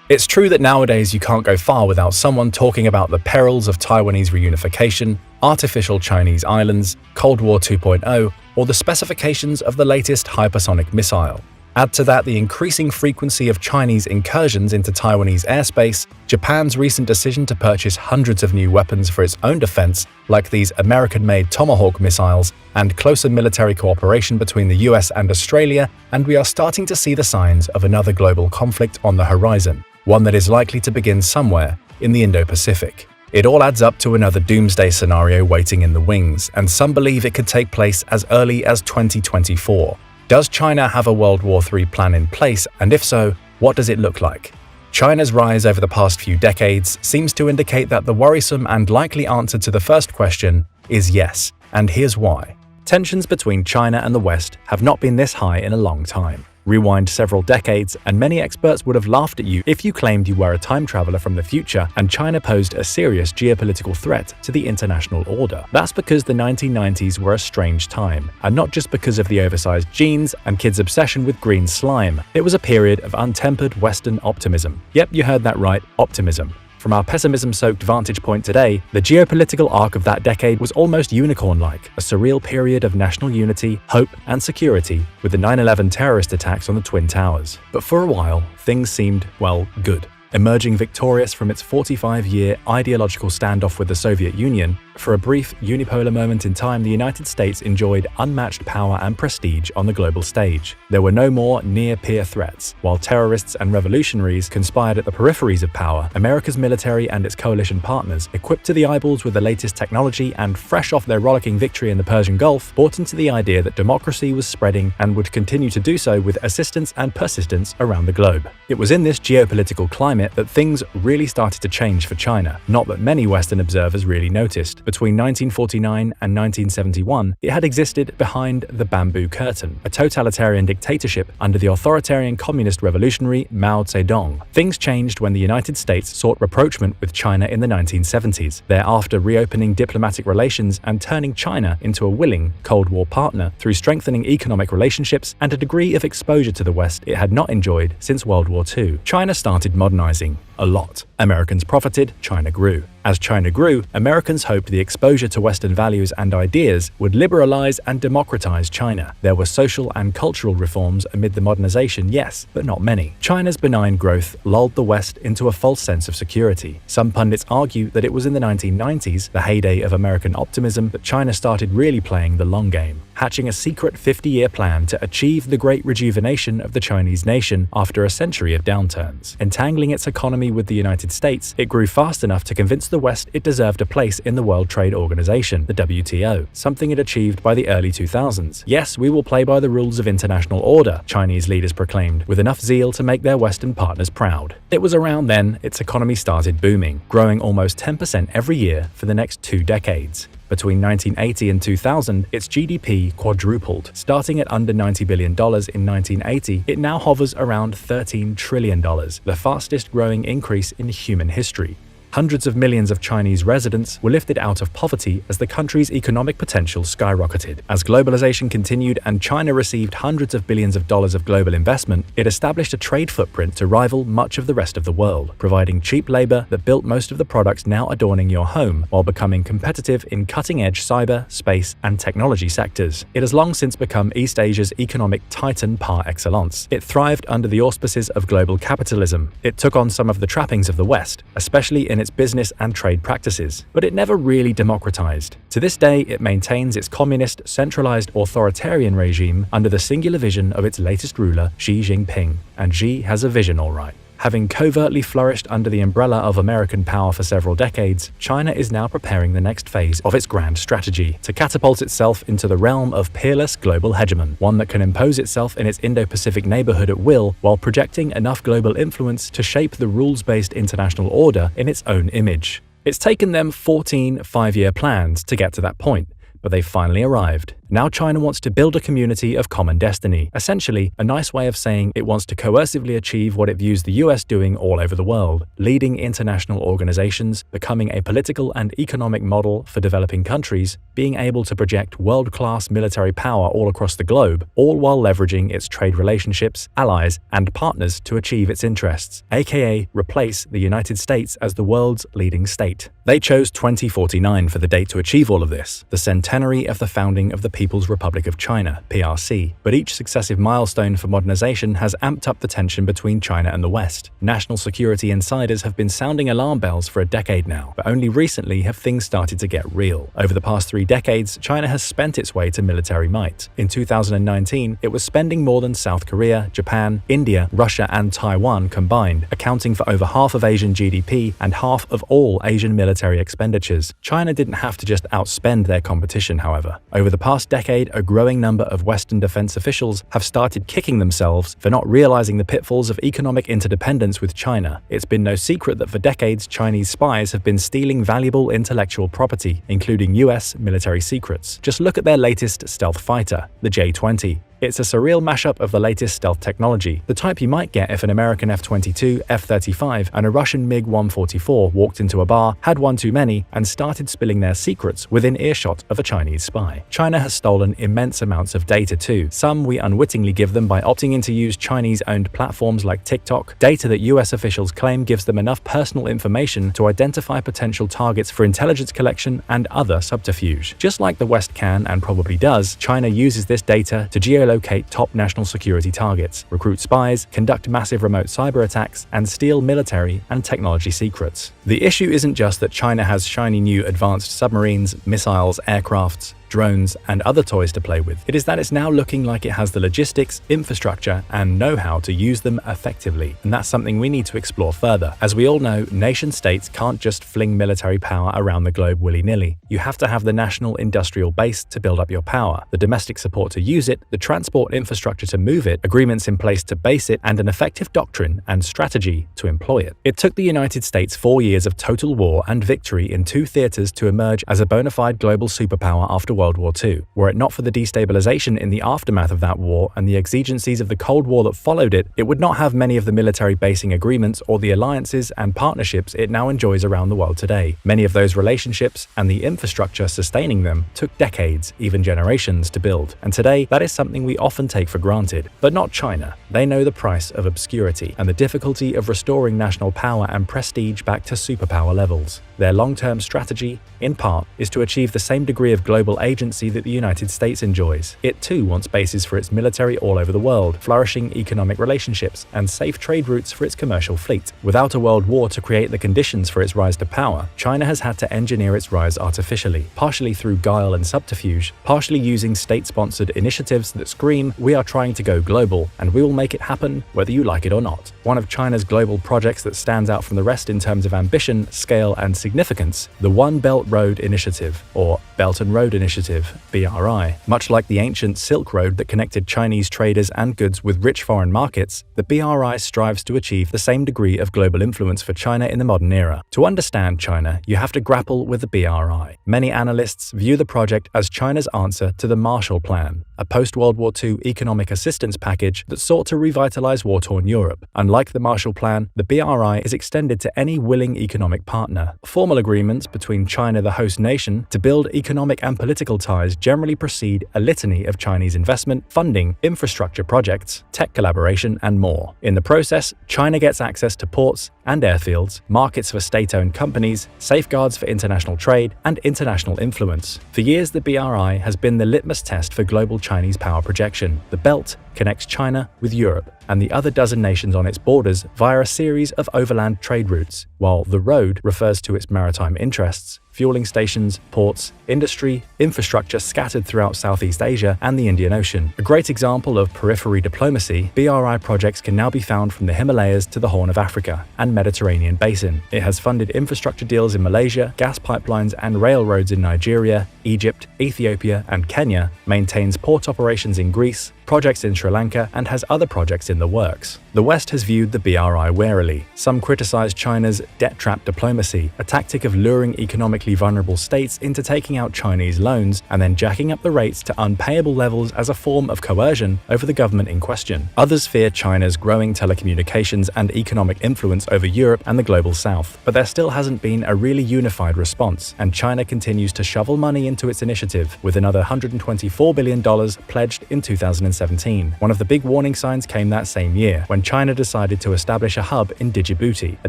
It's true that nowadays you can't go far without someone talking about the perils of Taiwanese reunification, artificial Chinese islands, Cold War 2.0, or the specifications of the latest hypersonic missile. Add to that the increasing frequency of Chinese incursions into Taiwanese airspace, Japan's recent decision to purchase hundreds of new weapons for its own defense, like these American-made Tomahawk missiles, and closer military cooperation between the US and Australia, and we are starting to see the signs of another global conflict on the horizon, one that is likely to begin somewhere in the Indo-Pacific. It all adds up to another doomsday scenario waiting in the wings, and some believe it could take place as early as 2024. Does China have a World War III plan in place, and if so, what does it look like? China's rise over the past few decades seems to indicate that the worrisome and likely answer to the first question is yes, and here's why. Tensions between China and the West have not been this high in a long time. Rewind several decades, and many experts would have laughed at you if you claimed you were a time traveler from the future and China posed a serious geopolitical threat to the international order. That's because the 1990s were a strange time, and not just because of the oversized jeans and kids' obsession with green slime. It was a period of untempered Western optimism. Yep, you heard that right, optimism. From our pessimism-soaked vantage point today, the geopolitical arc of that decade was almost unicorn-like, a surreal period of national unity, hope, and security, with the 9/11 terrorist attacks on the Twin Towers. But for a while, things seemed, well, good. Emerging victorious from its 45-year ideological standoff with the Soviet Union, for a brief unipolar moment in time, the United States enjoyed unmatched power and prestige on the global stage. There were no more near-peer threats. While terrorists and revolutionaries conspired at the peripheries of power, America's military and its coalition partners, equipped to the eyeballs with the latest technology and fresh off their rollicking victory in the Persian Gulf, bought into the idea that democracy was spreading and would continue to do so with assistance and persistence around the globe. It was in this geopolitical climate that things really started to change for China, not that many Western observers really noticed. Between 1949 and 1971, it had existed behind the Bamboo Curtain, a totalitarian dictatorship under the authoritarian communist revolutionary Mao Zedong. Things changed when the United States sought rapprochement with China in the 1970s, thereafter reopening diplomatic relations and turning China into a willing Cold War partner through strengthening economic relationships and a degree of exposure to the West it had not enjoyed since World War II. China started modernizing. A lot. Americans profited, China grew. As China grew, Americans hoped the exposure to Western values and ideas would liberalize and democratize China. There were social and cultural reforms amid the modernization, yes, but not many. China's benign growth lulled the West into a false sense of security. Some pundits argue that it was in the 1990s, the heyday of American optimism, that China started really playing the long game, hatching a secret 50-year plan to achieve the great rejuvenation of the Chinese nation after a century of downturns. Entangling its economy with the United States, it grew fast enough to convince the West it deserved a place in the World Trade Organization, the WTO, something it achieved by the early 2000s. Yes, we will play by the rules of international order, Chinese leaders proclaimed, with enough zeal to make their Western partners proud. It was around then its economy started booming, growing almost 10% every year for the next 2 decades. Between 1980 and 2000, its GDP quadrupled. Starting at under $90 billion in 1980, it now hovers around $13 trillion, the fastest growing increase in human history. Hundreds of millions of Chinese residents were lifted out of poverty as the country's economic potential skyrocketed. As globalization continued and China received hundreds of billions of dollars of global investment, it established a trade footprint to rival much of the rest of the world, providing cheap labor that built most of the products now adorning your home, while becoming competitive in cutting-edge cyber, space, and technology sectors. It has long since become East Asia's economic titan par excellence. It thrived under the auspices of global capitalism. It took on some of the trappings of the West, especially in its business and trade practices, but it never really democratized. To this day, it maintains its communist, centralized authoritarian regime under the singular vision of its latest ruler, Xi Jinping. And Xi has a vision, all right. Having covertly flourished under the umbrella of American power for several decades, China is now preparing the next phase of its grand strategy to catapult itself into the realm of peerless global hegemon, one that can impose itself in its Indo-Pacific neighborhood at will while projecting enough global influence to shape the rules-based international order in its own image. It's taken them 14 five-year plans to get to that point, but they've finally arrived. Now China wants to build a community of common destiny, essentially a nice way of saying it wants to coercively achieve what it views the US doing all over the world, leading international organizations, becoming a political and economic model for developing countries, being able to project world-class military power all across the globe, all while leveraging its trade relationships, allies, and partners to achieve its interests, aka replace the United States as the world's leading state. They chose 2049 for the date to achieve all of this, the centenary of the founding of the People's Republic of China, PRC, but each successive milestone for modernization has amped up the tension between China and the West. National security insiders have been sounding alarm bells for a decade now, but only recently have things started to get real. Over the past 3 decades, China has spent its way to military might. In 2019, it was spending more than South Korea, Japan, India, Russia, and Taiwan combined, accounting for over half of Asian GDP and half of all Asian military expenditures. China didn't have to just outspend their competition, however. Over the past decade, a growing number of Western defense officials have started kicking themselves for not realizing the pitfalls of economic interdependence with China. It's been no secret that for decades, Chinese spies have been stealing valuable intellectual property, including US military secrets. Just look at their latest stealth fighter, the J-20. It's a surreal mashup of the latest stealth technology, the type you might get if an American F-22, F-35, and a Russian MiG-144 walked into a bar, had one too many, and started spilling their secrets within earshot of a Chinese spy. China has stolen immense amounts of data too. Some we unwittingly give them by opting in to use Chinese-owned platforms like TikTok, data that US officials claim gives them enough personal information to identify potential targets for intelligence collection and other subterfuge. Just like the West can and probably does, China uses this data to geolocate top national security targets, recruit spies, conduct massive remote cyber attacks, and steal military and technology secrets. The issue isn't just that China has shiny new advanced submarines, missiles, aircrafts, drones, and other toys to play with. It is that it's now looking like it has the logistics, infrastructure, and know-how to use them effectively. And that's something we need to explore further. As we all know, nation-states can't just fling military power around the globe willy-nilly. You have to have the national industrial base to build up your power, the domestic support to use it, the transport infrastructure to move it, agreements in place to base it, and an effective doctrine and strategy to employ it. It took the United States 4 years of total war and victory in 2 theaters to emerge as a bona fide global superpower after World War II. Were it not for the destabilization in the aftermath of that war and the exigencies of the Cold War that followed it, it would not have many of the military basing agreements or the alliances and partnerships it now enjoys around the world today. Many of those relationships and the infrastructure sustaining them took decades, even generations, to build. And today, that is something we often take for granted. But not China. They know the price of obscurity and the difficulty of restoring national power and prestige back to superpower levels. Their long-term strategy, in part, is to achieve the same degree of global agency that the United States enjoys. It too wants bases for its military all over the world, flourishing economic relationships, and safe trade routes for its commercial fleet. Without a world war to create the conditions for its rise to power, China has had to engineer its rise artificially, partially through guile and subterfuge, partially using state-sponsored initiatives that scream, "We are trying to go global, and we will make it happen whether you like it or not." One of China's global projects that stands out from the rest in terms of ambition, scale, and significance, the One Belt Road Initiative, or Belt and Road Initiative, BRI. Much like the ancient Silk Road that connected Chinese traders and goods with rich foreign markets, the BRI strives to achieve the same degree of global influence for China in the modern era. To understand China, you have to grapple with the BRI. Many analysts view the project as China's answer to the Marshall Plan, a post-World War II economic assistance package that sought to revitalize war-torn Europe. Unlike the Marshall Plan, the BRI is extended to any willing economic partner. Formal agreements between China, the host nation, to build economic and political ties generally precede a litany of Chinese investment, funding, infrastructure projects, tech collaboration, and more. In the process, China gets access to ports and airfields, markets for state-owned companies, safeguards for international trade, and international influence. For years, the BRI has been the litmus test for global Chinese power projection. The belt connects China with Europe and the other dozen nations on its borders via a series of overland trade routes, while the road refers to its maritime interests. fueling stations, ports, industry, infrastructure scattered throughout Southeast Asia and the Indian Ocean. A great example of periphery diplomacy, BRI projects can now be found from the Himalayas to the Horn of Africa and Mediterranean basin. It has funded infrastructure deals in Malaysia, gas pipelines and railroads in Nigeria, Egypt, Ethiopia and Kenya, maintains port operations in Greece, projects in Sri Lanka, and has other projects in the works. The West has viewed the BRI warily. Some criticize China's debt trap diplomacy, a tactic of luring economically vulnerable states into taking out Chinese loans and then jacking up the rates to unpayable levels as a form of coercion over the government in question. Others fear China's growing telecommunications and economic influence over Europe and the global South, but there still hasn't been a really unified response, and China continues to shovel money into its initiative, with another $124 billion pledged in 2017. One of the big warning signs came that same year, when China decided to establish a hub in Djibouti, a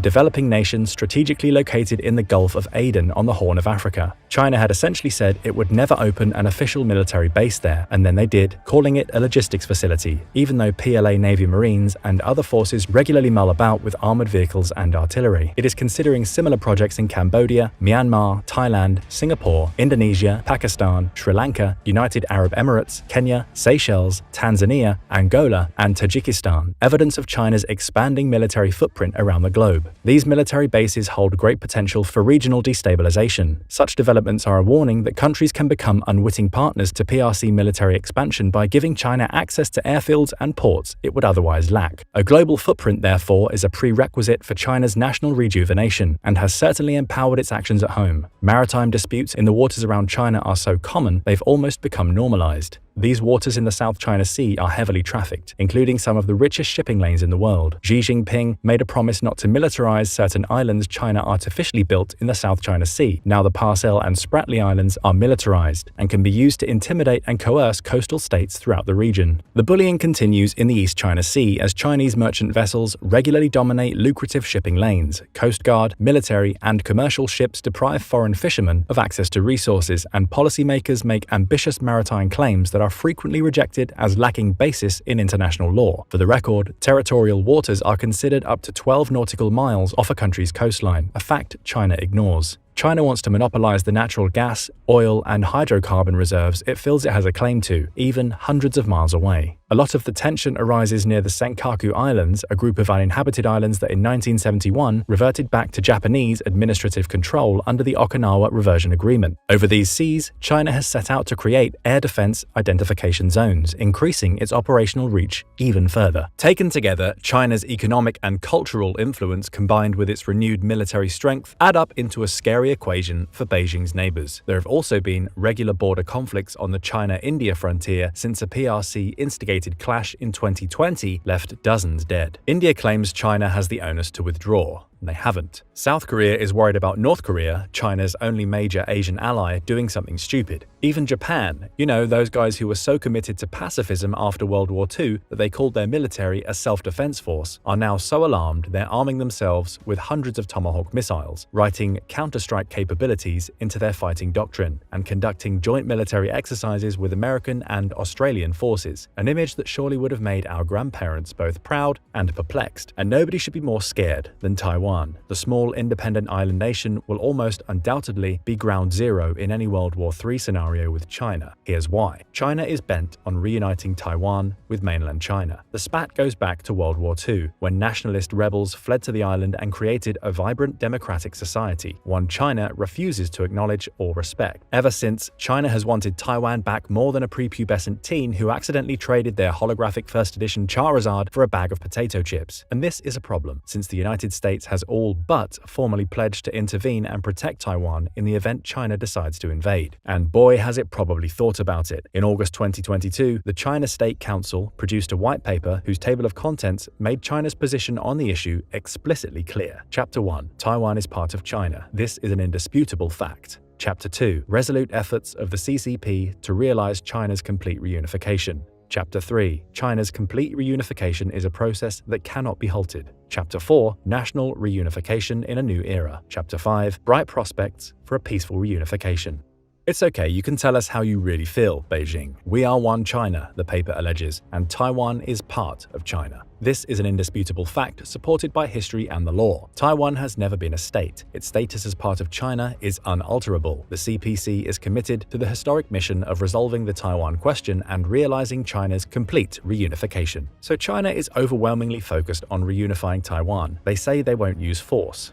developing nation strategically located in the Gulf of Aden on the Horn of Africa. China had essentially said it would never open an official military base there, and then they did, calling it a logistics facility, even though PLA Navy Marines and other forces regularly mull about with armored vehicles and artillery. It is considering similar projects in Cambodia, Myanmar, Thailand, Singapore, Indonesia, Pakistan, Sri Lanka, United Arab Emirates, Kenya, Seychelles, Tanzania, Angola, and Tajikistan, evidence of China's expanding military footprint around the globe. These military bases hold great potential for regional destabilization. Such developments are a warning that countries can become unwitting partners to PRC military expansion by giving China access to airfields and ports it would otherwise lack. A global footprint, therefore, is a prerequisite for China's national rejuvenation and has certainly empowered its actions at home. Maritime disputes in the waters around China are so common they've almost become normalized. These waters in the South China Sea are heavily trafficked, including some of the richest shipping lanes in the world. Xi Jinping made a promise not to militarize certain islands China artificially built in the South China Sea. Now the Parcel and Spratly Islands are militarized and can be used to intimidate and coerce coastal states throughout the region. The bullying continues in the East China Sea as Chinese merchant vessels regularly dominate lucrative shipping lanes. Coast Guard, military, and commercial ships deprive foreign fishermen of access to resources, and policymakers make ambitious maritime claims that are frequently rejected as lacking basis in international law. For the record, territorial waters are considered up to 12 nautical miles off a country's coastline, a fact China ignores. China wants to monopolize the natural gas, oil, and hydrocarbon reserves it feels it has a claim to, even hundreds of miles away. A lot of the tension arises near the Senkaku Islands, a group of uninhabited islands that in 1971 reverted back to Japanese administrative control under the Okinawa Reversion Agreement. Over these seas, China has set out to create air defense identification zones, increasing its operational reach even further. Taken together, China's economic and cultural influence combined with its renewed military strength add up into a scary equation for Beijing's neighbors. There have also been regular border conflicts on the China-India frontier since a PRC-instigated clash in 2020 left dozens dead. India claims China has the onus to withdraw. They haven't. South Korea is worried about North Korea, China's only major Asian ally, doing something stupid. Even Japan, those guys who were so committed to pacifism after World War II that they called their military a self-defense force, are now so alarmed they're arming themselves with hundreds of Tomahawk missiles, writing counter-strike capabilities into their fighting doctrine, and conducting joint military exercises with American and Australian forces, an image that surely would have made our grandparents both proud and perplexed. And nobody should be more scared than Taiwan. The small independent island nation will almost undoubtedly be ground zero in any World War III scenario with China. Here's why. China is bent on reuniting Taiwan with mainland China. The spat goes back to World War II, when nationalist rebels fled to the island and created a vibrant democratic society, one China refuses to acknowledge or respect. Ever since, China has wanted Taiwan back more than a prepubescent teen who accidentally traded their holographic first edition Charizard for a bag of potato chips. And this is a problem, since the United States has all but formally pledged to intervene and protect Taiwan in the event China decides to invade. And boy, has it probably thought about it. In August 2022, the China State Council produced a white paper whose table of contents made China's position on the issue explicitly clear. Chapter 1. Taiwan is part of China. This is an indisputable fact. Chapter 2. Resolute efforts of the CCP to realize China's complete reunification. Chapter 3. China's complete reunification is a process that cannot be halted. Chapter 4. National reunification in a new era. Chapter 5. Bright prospects for a peaceful reunification. It's okay, you can tell us how you really feel, Beijing. We are one China, the paper alleges, and Taiwan is part of China. This is an indisputable fact supported by history and the law. Taiwan has never been a state. Its status as part of China is unalterable. The CPC is committed to the historic mission of resolving the Taiwan question and realizing China's complete reunification. So China is overwhelmingly focused on reunifying Taiwan. They say they won't use force.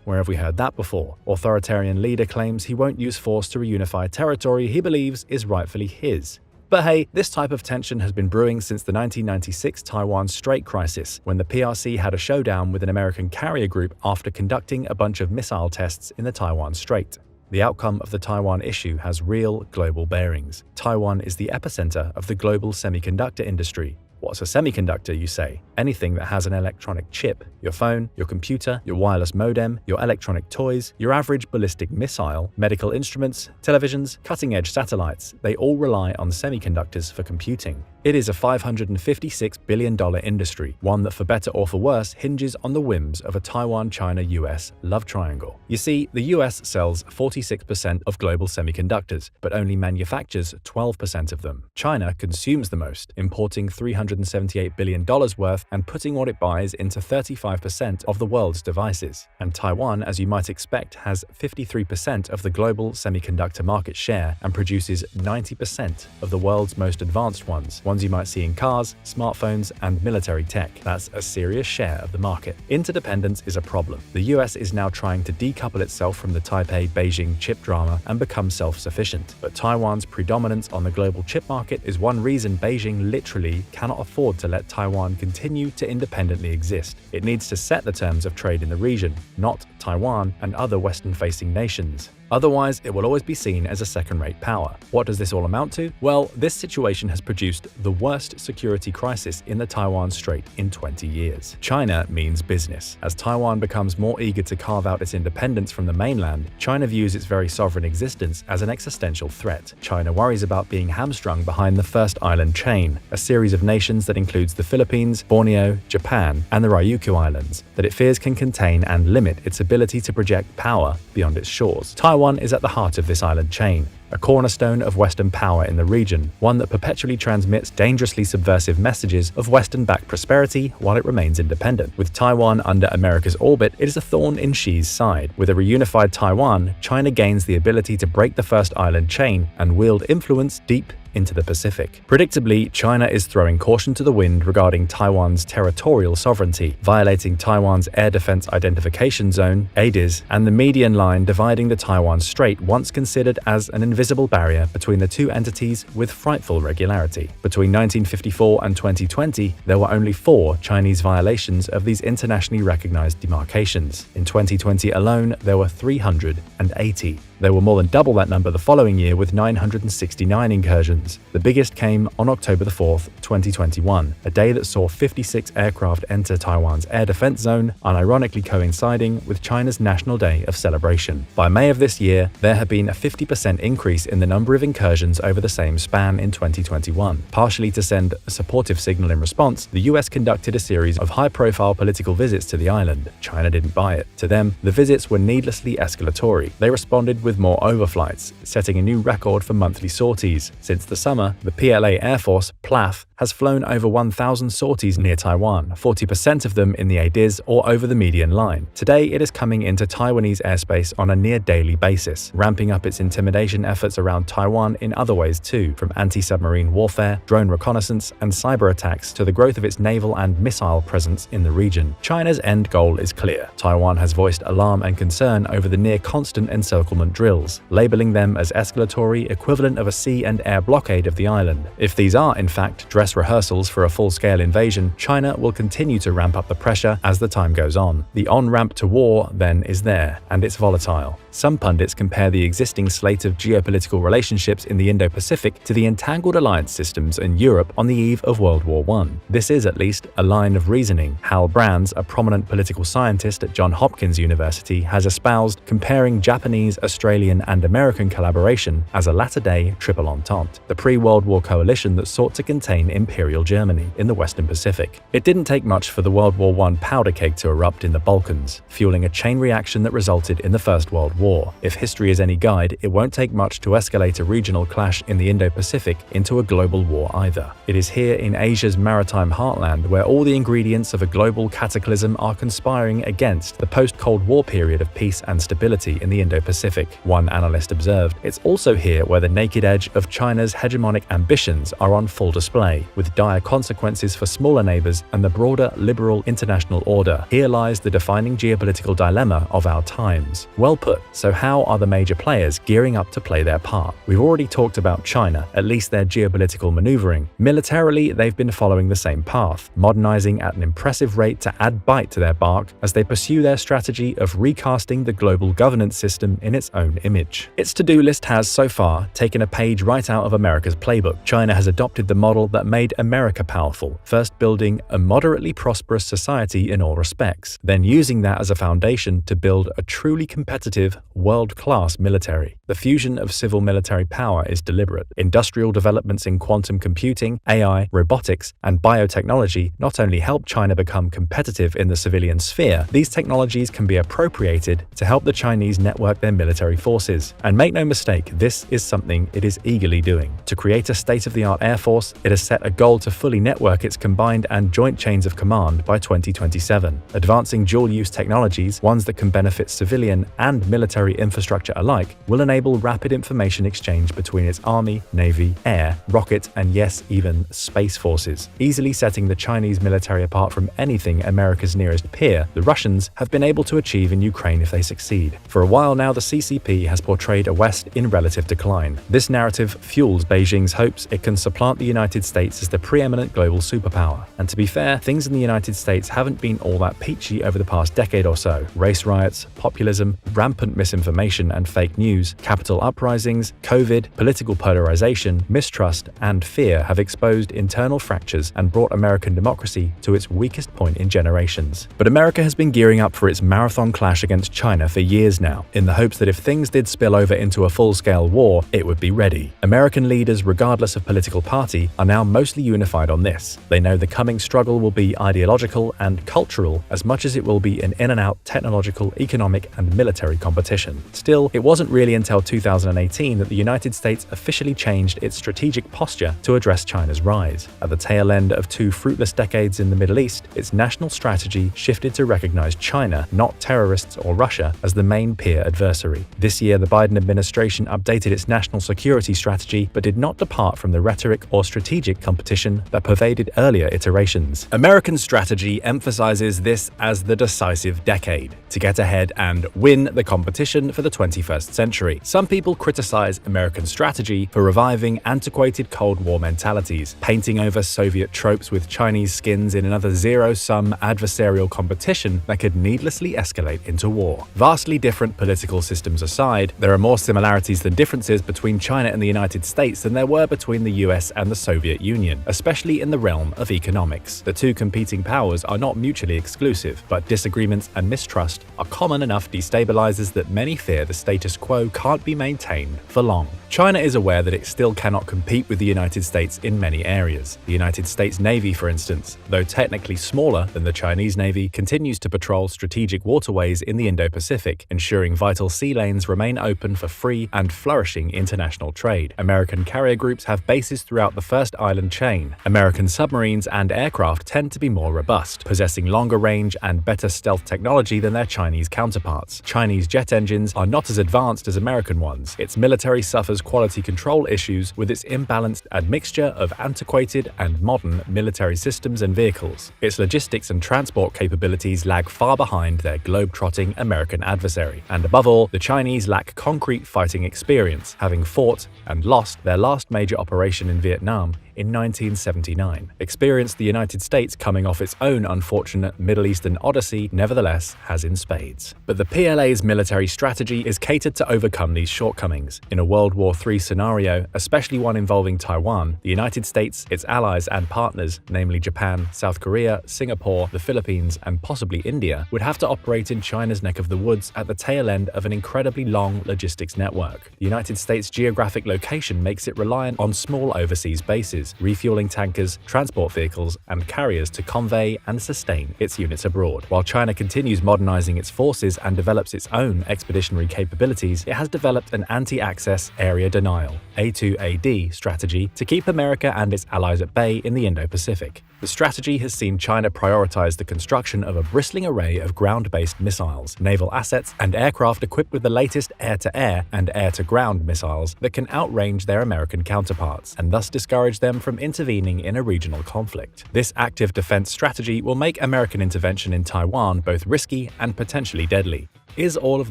Where have we heard that before? Authoritarian leader claims he won't use force to reunify territory he believes is rightfully his. But hey, this type of tension has been brewing since the 1996 Taiwan Strait crisis, when the PRC had a showdown with an American carrier group after conducting a bunch of missile tests in the Taiwan Strait. The outcome of the Taiwan issue has real global bearings. Taiwan is the epicenter of the global semiconductor industry. What's a semiconductor, you say? Anything that has an electronic chip. Your phone, your computer, your wireless modem, your electronic toys, your average ballistic missile, medical instruments, televisions, cutting-edge satellites, they all rely on semiconductors for computing. It is a $556 billion industry, one that for better or for worse hinges on the whims of a Taiwan-China-US love triangle. You see, the US sells 46% of global semiconductors, but only manufactures 12% of them. China consumes the most, importing $378 billion worth and putting what it buys into 35% of the world's devices. And Taiwan, as you might expect, has 53% of the global semiconductor market share and produces 90% of the world's most advanced ones you might see in cars, smartphones, and military tech. That's a serious share of the market. Interdependence is a problem. The US is now trying to decouple itself from the Taipei-Beijing chip drama and become self-sufficient. But Taiwan's predominance on the global chip market is one reason Beijing literally cannot afford to let Taiwan continue to independently exist. It needs to set the terms of trade in the region, not Taiwan and other Western-facing nations. Otherwise, it will always be seen as a second-rate power. What does this all amount to? Well, this situation has produced the worst security crisis in the Taiwan Strait in 20 years. China means business. As Taiwan becomes more eager to carve out its independence from the mainland, China views its very sovereign existence as an existential threat. China worries about being hamstrung behind the first island chain, a series of nations that includes the Philippines, Borneo, Japan, and the Ryukyu Islands, that it fears can contain and limit its ability to project power beyond its shores. Taiwan is at the heart of this island chain, a cornerstone of Western power in the region, one that perpetually transmits dangerously subversive messages of Western-backed prosperity while it remains independent. With Taiwan under America's orbit, it is a thorn in Xi's side. With a reunified Taiwan, China gains the ability to break the first island chain and wield influence deep into the Pacific. Predictably, China is throwing caution to the wind regarding Taiwan's territorial sovereignty, violating Taiwan's Air Defense Identification Zone, ADIZ, and the median line dividing the Taiwan Strait, once considered as an invisible barrier between the two entities with frightful regularity. Between 1954 and 2020, there were only 4 Chinese violations of these internationally recognized demarcations. In 2020 alone, there were 380. There were more than double that number the following year with 969 incursions. The biggest came on October 4th, 2021, a day that saw 56 aircraft enter Taiwan's air defense zone, unironically coinciding with China's National Day of celebration. By May of this year, there had been a 50% increase in the number of incursions over the same span in 2021. Partially to send a supportive signal in response, the US conducted a series of high-profile political visits to the island. China didn't buy it. To them, the visits were needlessly escalatory. They responded with more overflights, setting a new record for monthly sorties. Since the summer, the PLA Air Force, PLAF, has flown over 1,000 sorties near Taiwan, 40% of them in the ADIZ or over the median line. Today, it is coming into Taiwanese airspace on a near-daily basis, ramping up its intimidation efforts around Taiwan in other ways too, from anti-submarine warfare, drone reconnaissance, and cyber attacks to the growth of its naval and missile presence in the region. China's end goal is clear. Taiwan has voiced alarm and concern over the near-constant encirclement drills, labeling them as escalatory, equivalent of a sea and air blockade of the island. If these are, in fact, dress rehearsals for a full-scale invasion, China will continue to ramp up the pressure as the time goes on. The on-ramp to war, then, is there, and it's volatile. Some pundits compare the existing slate of geopolitical relationships in the Indo-Pacific to the entangled alliance systems in Europe on the eve of World War I. This is, at least, a line of reasoning. Hal Brands, a prominent political scientist at Johns Hopkins University, has espoused, comparing Japanese, Australian, Australian and American collaboration as a latter-day Triple Entente, the pre-World War coalition that sought to contain Imperial Germany in the Western Pacific. It didn't take much for the World War I powder keg to erupt in the Balkans, fueling a chain reaction that resulted in the First World War. If history is any guide, it won't take much to escalate a regional clash in the Indo-Pacific into a global war either. It is here in Asia's maritime heartland where all the ingredients of a global cataclysm are conspiring against the post-Cold War period of peace and stability in the Indo-Pacific. One analyst observed, "It's also here where the naked edge of China's hegemonic ambitions are on full display, with dire consequences for smaller neighbors and the broader liberal international order. Here lies the defining geopolitical dilemma of our times." Well put. So how are the major players gearing up to play their part? We've already talked about China, at least their geopolitical maneuvering. Militarily, they've been following the same path, modernizing at an impressive rate to add bite to their bark as they pursue their strategy of recasting the global governance system in its own image. Its to-do list has, so far, taken a page right out of America's playbook. China has adopted the model that made America powerful, first building a moderately prosperous society in all respects, then using that as a foundation to build a truly competitive, world-class military. The fusion of civil-military power is deliberate. Industrial developments in quantum computing, AI, robotics, and biotechnology not only help China become competitive in the civilian sphere, these technologies can be appropriated to help the Chinese network their military forces. And make no mistake, this is something it is eagerly doing. To create a state-of-the-art air force, it has set a goal to fully network its combined and joint chains of command by 2027. Advancing dual-use technologies, ones that can benefit civilian and military infrastructure alike, will enable rapid information exchange between its army, navy, air, rocket, and yes, even space forces. Easily setting the Chinese military apart from anything America's nearest peer, the Russians have been able to achieve in Ukraine if they succeed. For a while now, the CCP has portrayed a West in relative decline. This narrative fuels Beijing's hopes it can supplant the United States as the preeminent global superpower. And to be fair, things in the United States haven't been all that peachy over the past decade or so. Race riots, populism, rampant misinformation and fake news, capital uprisings, COVID, political polarization, mistrust, and fear have exposed internal fractures and brought American democracy to its weakest point in generations. But America has been gearing up for its marathon clash against China for years now, in the hopes that if things did spill over into a full-scale war, it would be ready. American leaders, regardless of political party, are now mostly unified on this. They know the coming struggle will be ideological and cultural as much as it will be an in-and-out technological, economic, and military competition. Still, it wasn't really until 2018 that the United States officially changed its strategic posture to address China's rise. At the tail end of two fruitless decades in the Middle East, its national strategy shifted to recognize China, not terrorists or Russia, as the main peer adversary. This year, the Biden administration updated its national security strategy but did not depart from the rhetoric or strategic competition that pervaded earlier iterations. American strategy emphasizes this as the decisive decade, to get ahead and win the competition for the 21st century. Some people criticize American strategy for reviving antiquated Cold War mentalities, painting over Soviet tropes with Chinese skins in another zero-sum adversarial competition that could needlessly escalate into war. Vastly different political systems aside, there are more similarities than differences between China and the United States than there were between the US and the Soviet Union, especially in the realm of economics. The two competing powers are not mutually exclusive, but disagreements and mistrust are common enough destabilizers that many fear the status quo can't be maintained for long. China is aware that it still cannot compete with the United States in many areas. The United States Navy, for instance, though technically smaller than the Chinese Navy, continues to patrol strategic waterways in the Indo-Pacific, ensuring vital sea lanes remain open for free and flourishing international trade. American carrier groups have bases throughout the first island chain. American submarines and aircraft tend to be more robust, possessing longer range and better stealth technology than their Chinese counterparts. Chinese jet engines are not as advanced as American ones. Its military suffers quality control issues with its imbalanced admixture of antiquated and modern military systems and vehicles. Its logistics and transport capabilities lag far behind their globe-trotting American adversary. And above all, the Chinese lack concrete fighting experience, having fought and lost their last major operation in Vietnam in 1979. Experience the United States coming off its own unfortunate Middle Eastern odyssey nevertheless has in spades. But the PLA's military strategy is catered to overcome these shortcomings. In a World War III scenario, especially one involving Taiwan, the United States, its allies and partners, namely Japan, South Korea, Singapore, the Philippines, and possibly India, would have to operate in China's neck of the woods at the tail end of an incredibly long logistics network. The United States' geographic location makes it reliant on small overseas bases, refueling tankers, transport vehicles, and carriers to convey and sustain its units abroad. While China continues modernizing its forces and develops its own expeditionary capabilities, it has developed an anti-access area denial (A2AD) strategy to keep America and its allies at bay in the Indo-Pacific. The strategy has seen China prioritize the construction of a bristling array of ground-based missiles, naval assets, and aircraft equipped with the latest air-to-air and air-to-ground missiles that can outrange their American counterparts, and thus discourage them from intervening in a regional conflict. This active defense strategy will make American intervention in Taiwan both risky and potentially deadly. Is all of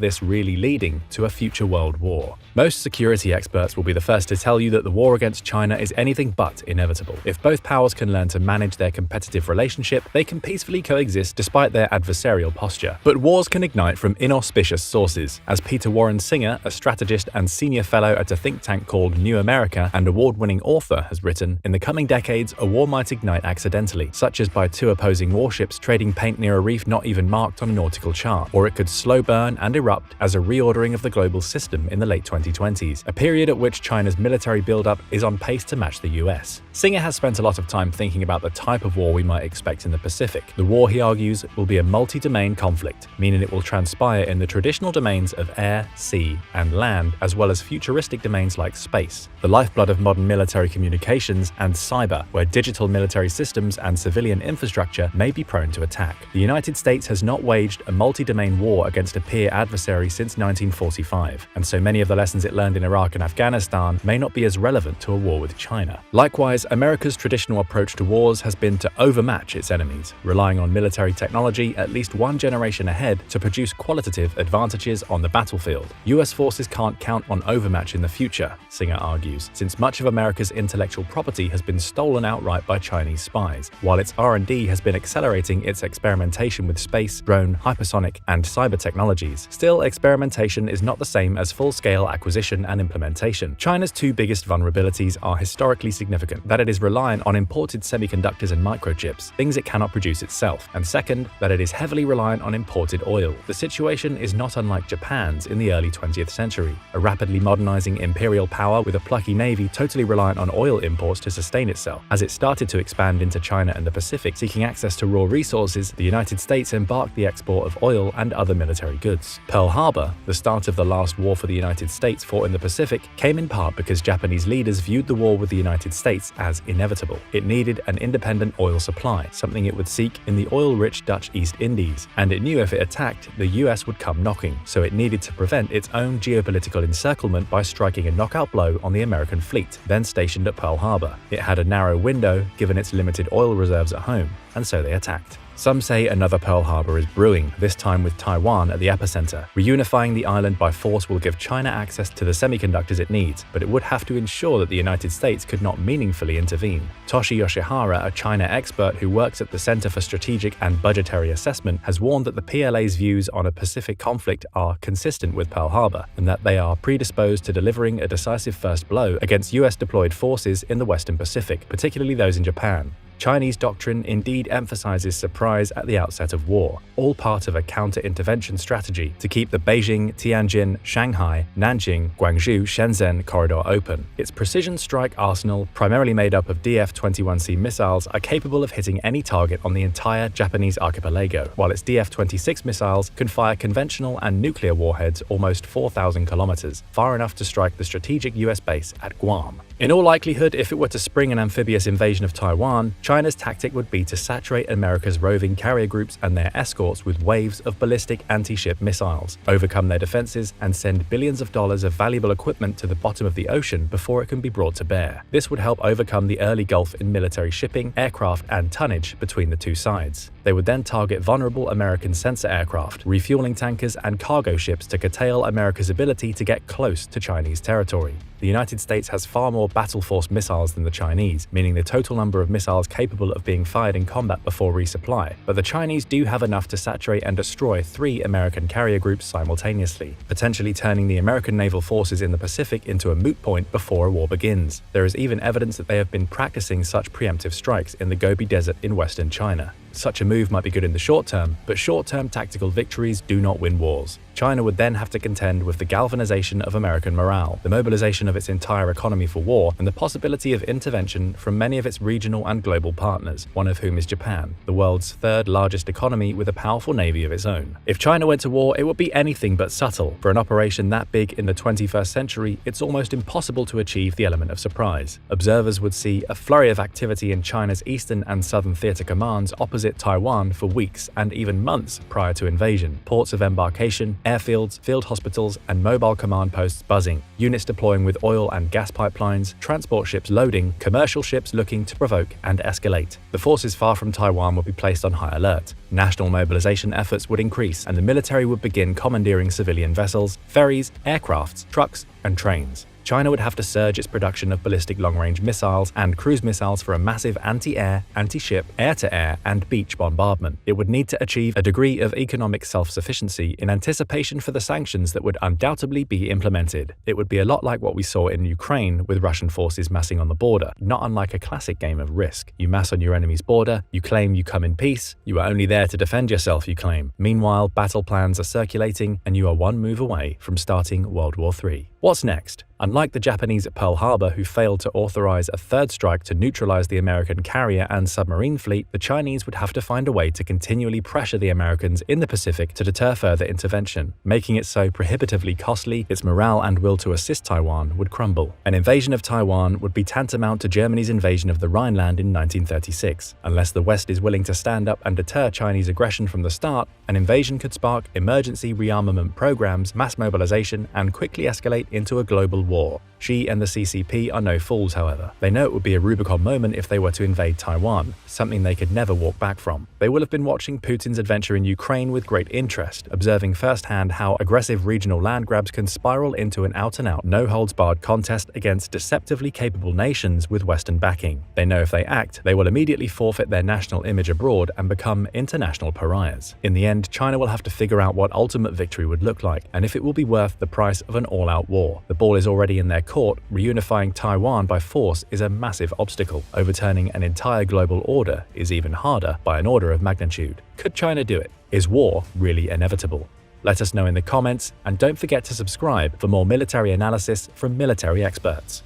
this really leading to a future world war? Most security experts will be the first to tell you that the war against China is anything but inevitable. If both powers can learn to manage their competitive relationship, they can peacefully coexist despite their adversarial posture. But wars can ignite from inauspicious sources. As Peter Warren Singer, a strategist and senior fellow at a think tank called New America and award-winning author, has written, in the coming decades, a war might ignite accidentally, such as by two opposing warships trading paint near a reef not even marked on a nautical chart, or it could slow burn and erupt as a reordering of the global system in the late 2020s, a period at which China's military buildup is on pace to match the US. Singer has spent a lot of time thinking about the type of war we might expect in the Pacific. The war, he argues, will be a multi-domain conflict, meaning it will transpire in the traditional domains of air, sea, and land, as well as futuristic domains like space, the lifeblood of modern military communications, and cyber, where digital military systems and civilian infrastructure may be prone to attack. The United States has not waged a multi-domain war against a peer adversary since 1945, and so many of the lessons it learned in Iraq and Afghanistan may not be as relevant to a war with China. Likewise, America's traditional approach to wars has been to overmatch its enemies, relying on military technology at least one generation ahead to produce qualitative advantages on the battlefield. US forces can't count on overmatch in the future, Singer argues, since much of America's intellectual property has been stolen outright by Chinese spies, while its R&D has been accelerating its experimentation with space, drone, hypersonic, and cyber technologies. Still, experimentation is not the same as full-scale acquisition and implementation. China's two biggest vulnerabilities are historically significant, that it is reliant on imported semiconductors and microchips, things it cannot produce itself, and second, that it is heavily reliant on imported oil. The situation is not unlike Japan's in the early 20th century, a rapidly modernizing imperial power with a plucky navy totally reliant on oil imports to sustain itself. As it started to expand into China and the Pacific, seeking access to raw resources, the United States embarked the export of oil and other military goods. Pearl Harbor, the start of the last war for the United States fought in the Pacific, came in part because Japanese leaders viewed the war with the United States as inevitable. It needed an independent oil supply, something it would seek in the oil-rich Dutch East Indies, and it knew if it attacked, the US would come knocking, so it needed to prevent its own geopolitical encirclement by striking a knockout blow on the American fleet, then stationed at Pearl Harbor. It had a narrow window, given its limited oil reserves at home, and so they attacked. Some say another Pearl Harbor is brewing, this time with Taiwan at the epicenter. Reunifying the island by force will give China access to the semiconductors it needs, but it would have to ensure that the United States could not meaningfully intervene. Toshi Yoshihara, a China expert who works at the Center for Strategic and Budgetary Assessment, has warned that the PLA's views on a Pacific conflict are consistent with Pearl Harbor, and that they are predisposed to delivering a decisive first blow against US deployed forces in the Western Pacific, particularly those in Japan. Chinese doctrine indeed emphasizes surprise at the outset of war, all part of a counter-intervention strategy to keep the Beijing, Tianjin, Shanghai, Nanjing, Guangzhou, Shenzhen corridor open. Its precision strike arsenal, primarily made up of DF-21C missiles, are capable of hitting any target on the entire Japanese archipelago, while its DF-26 missiles can fire conventional and nuclear warheads almost 4,000 kilometers, far enough to strike the strategic US base at Guam. In all likelihood, if it were to spring an amphibious invasion of Taiwan, China's tactic would be to saturate America's roving carrier groups and their escorts with waves of ballistic anti-ship missiles, overcome their defenses, and send billions of dollars of valuable equipment to the bottom of the ocean before it can be brought to bear. This would help overcome the early gulf in military shipping, aircraft, and tonnage between the two sides. They would then target vulnerable American sensor aircraft, refueling tankers, and cargo ships to curtail America's ability to get close to Chinese territory. The United States has far more battle force missiles than the Chinese, meaning the total number of missiles capable of being fired in combat before resupply. But the Chinese do have enough to saturate and destroy 3 American carrier groups simultaneously, potentially turning the American naval forces in the Pacific into a moot point before a war begins. There is even evidence that they have been practicing such preemptive strikes in the Gobi Desert in western China. Such a move might be good in the short term, but short-term tactical victories do not win wars. China would then have to contend with the galvanization of American morale, the mobilization of its entire economy for war, and the possibility of intervention from many of its regional and global partners, one of whom is Japan, the world's 3rd largest economy with a powerful navy of its own. If China went to war, it would be anything but subtle. For an operation that big in the 21st century, it's almost impossible to achieve the element of surprise. Observers would see a flurry of activity in China's eastern and southern theater commands opposite Taiwan for weeks and even months prior to invasion. Ports of embarkation, airfields, field hospitals, and mobile command posts buzzing, units deploying with oil and gas pipelines, transport ships loading, commercial ships looking to provoke and escalate. The forces far from Taiwan would be placed on high alert. National mobilization efforts would increase, and the military would begin commandeering civilian vessels, ferries, aircrafts, trucks, and trains. China would have to surge its production of ballistic long-range missiles and cruise missiles for a massive anti-air, anti-ship, air-to-air, and beach bombardment. It would need to achieve a degree of economic self-sufficiency in anticipation for the sanctions that would undoubtedly be implemented. It would be a lot like what we saw in Ukraine with Russian forces massing on the border, not unlike a classic game of Risk. You mass on your enemy's border, you claim you come in peace, you are only there to defend yourself, you claim. Meanwhile, battle plans are circulating, and you are one move away from starting World War III. What's next? Unlike the Japanese at Pearl Harbor, who failed to authorize a 3rd strike to neutralize the American carrier and submarine fleet, the Chinese would have to find a way to continually pressure the Americans in the Pacific to deter further intervention, making it so prohibitively costly its morale and will to assist Taiwan would crumble. An invasion of Taiwan would be tantamount to Germany's invasion of the Rhineland in 1936. Unless the West is willing to stand up and deter Chinese aggression from the start, an invasion could spark emergency rearmament programs, mass mobilization, and quickly escalate into a global war. Xi and the CCP are no fools, however. They know it would be a Rubicon moment if they were to invade Taiwan, something they could never walk back from. They will have been watching Putin's adventure in Ukraine with great interest, observing firsthand how aggressive regional land grabs can spiral into an out-and-out, no-holds-barred contest against deceptively capable nations with Western backing. They know if they act, they will immediately forfeit their national image abroad and become international pariahs. In the end, China will have to figure out what ultimate victory would look like, and if it will be worth the price of an all-out war. The ball is already in their court. Reunifying Taiwan by force is a massive obstacle. Overturning an entire global order is even harder by an order of magnitude. Could China do it? Is war really inevitable? Let us know in the comments, and don't forget to subscribe for more military analysis from military experts.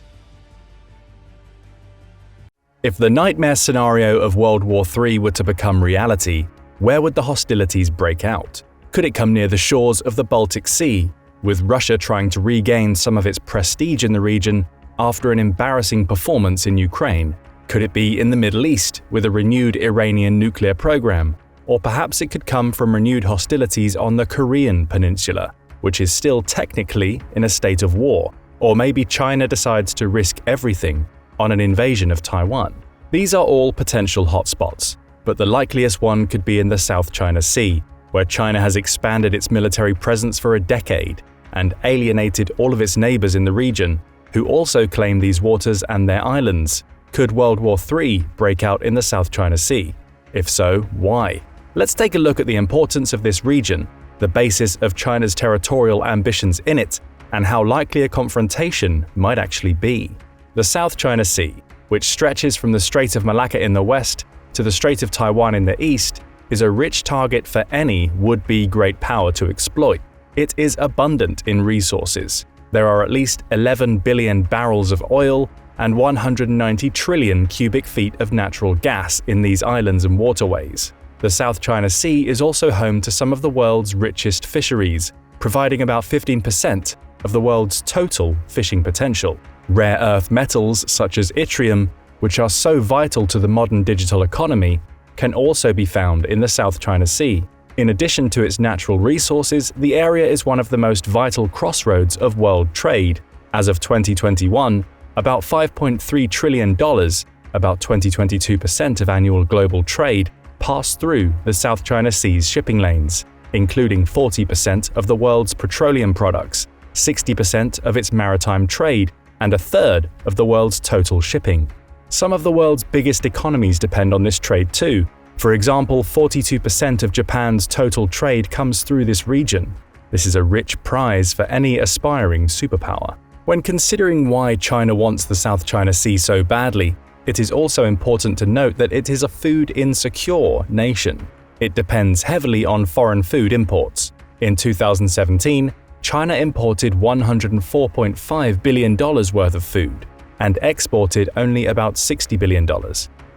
If the nightmare scenario of World War III were to become reality, where would the hostilities break out? Could it come near the shores of the Baltic Sea, with Russia trying to regain some of its prestige in the region after an embarrassing performance in Ukraine? Could it be in the Middle East, with a renewed Iranian nuclear program? Or perhaps it could come from renewed hostilities on the Korean peninsula, which is still technically in a state of war. Or maybe China decides to risk everything on an invasion of Taiwan. These are all potential hotspots, but the likeliest one could be in the South China Sea, where China has expanded its military presence for a decade and alienated all of its neighbors in the region, who also claim these waters and their islands. Could World War III break out in the South China Sea? If so, why? Let's take a look at the importance of this region, the basis of China's territorial ambitions in it, and how likely a confrontation might actually be. The South China Sea, which stretches from the Strait of Malacca in the west to the Strait of Taiwan in the east, is a rich target for any would-be great power to exploit. It is abundant in resources. There are at least 11 billion barrels of oil and 190 trillion cubic feet of natural gas in these islands and waterways. The South China Sea is also home to some of the world's richest fisheries, providing about 15% of the world's total fishing potential. Rare earth metals such as yttrium which are so vital to the modern digital economy, can also be found in the South China Sea. In addition to its natural resources, the area is one of the most vital crossroads of world trade. As of 2021, about $5.3 trillion, about 22% of annual global trade, passed through the South China Sea's shipping lanes, including 40% of the world's petroleum products, 60% of its maritime trade, and a third of the world's total shipping. Some of the world's biggest economies depend on this trade too. For example, 42% of Japan's total trade comes through this region. This is a rich prize for any aspiring superpower. When considering why China wants the South China Sea so badly, it is also important to note that it is a food-insecure nation. It depends heavily on foreign food imports. In 2017, China imported $104.5 billion worth of food and exported only about $60 billion.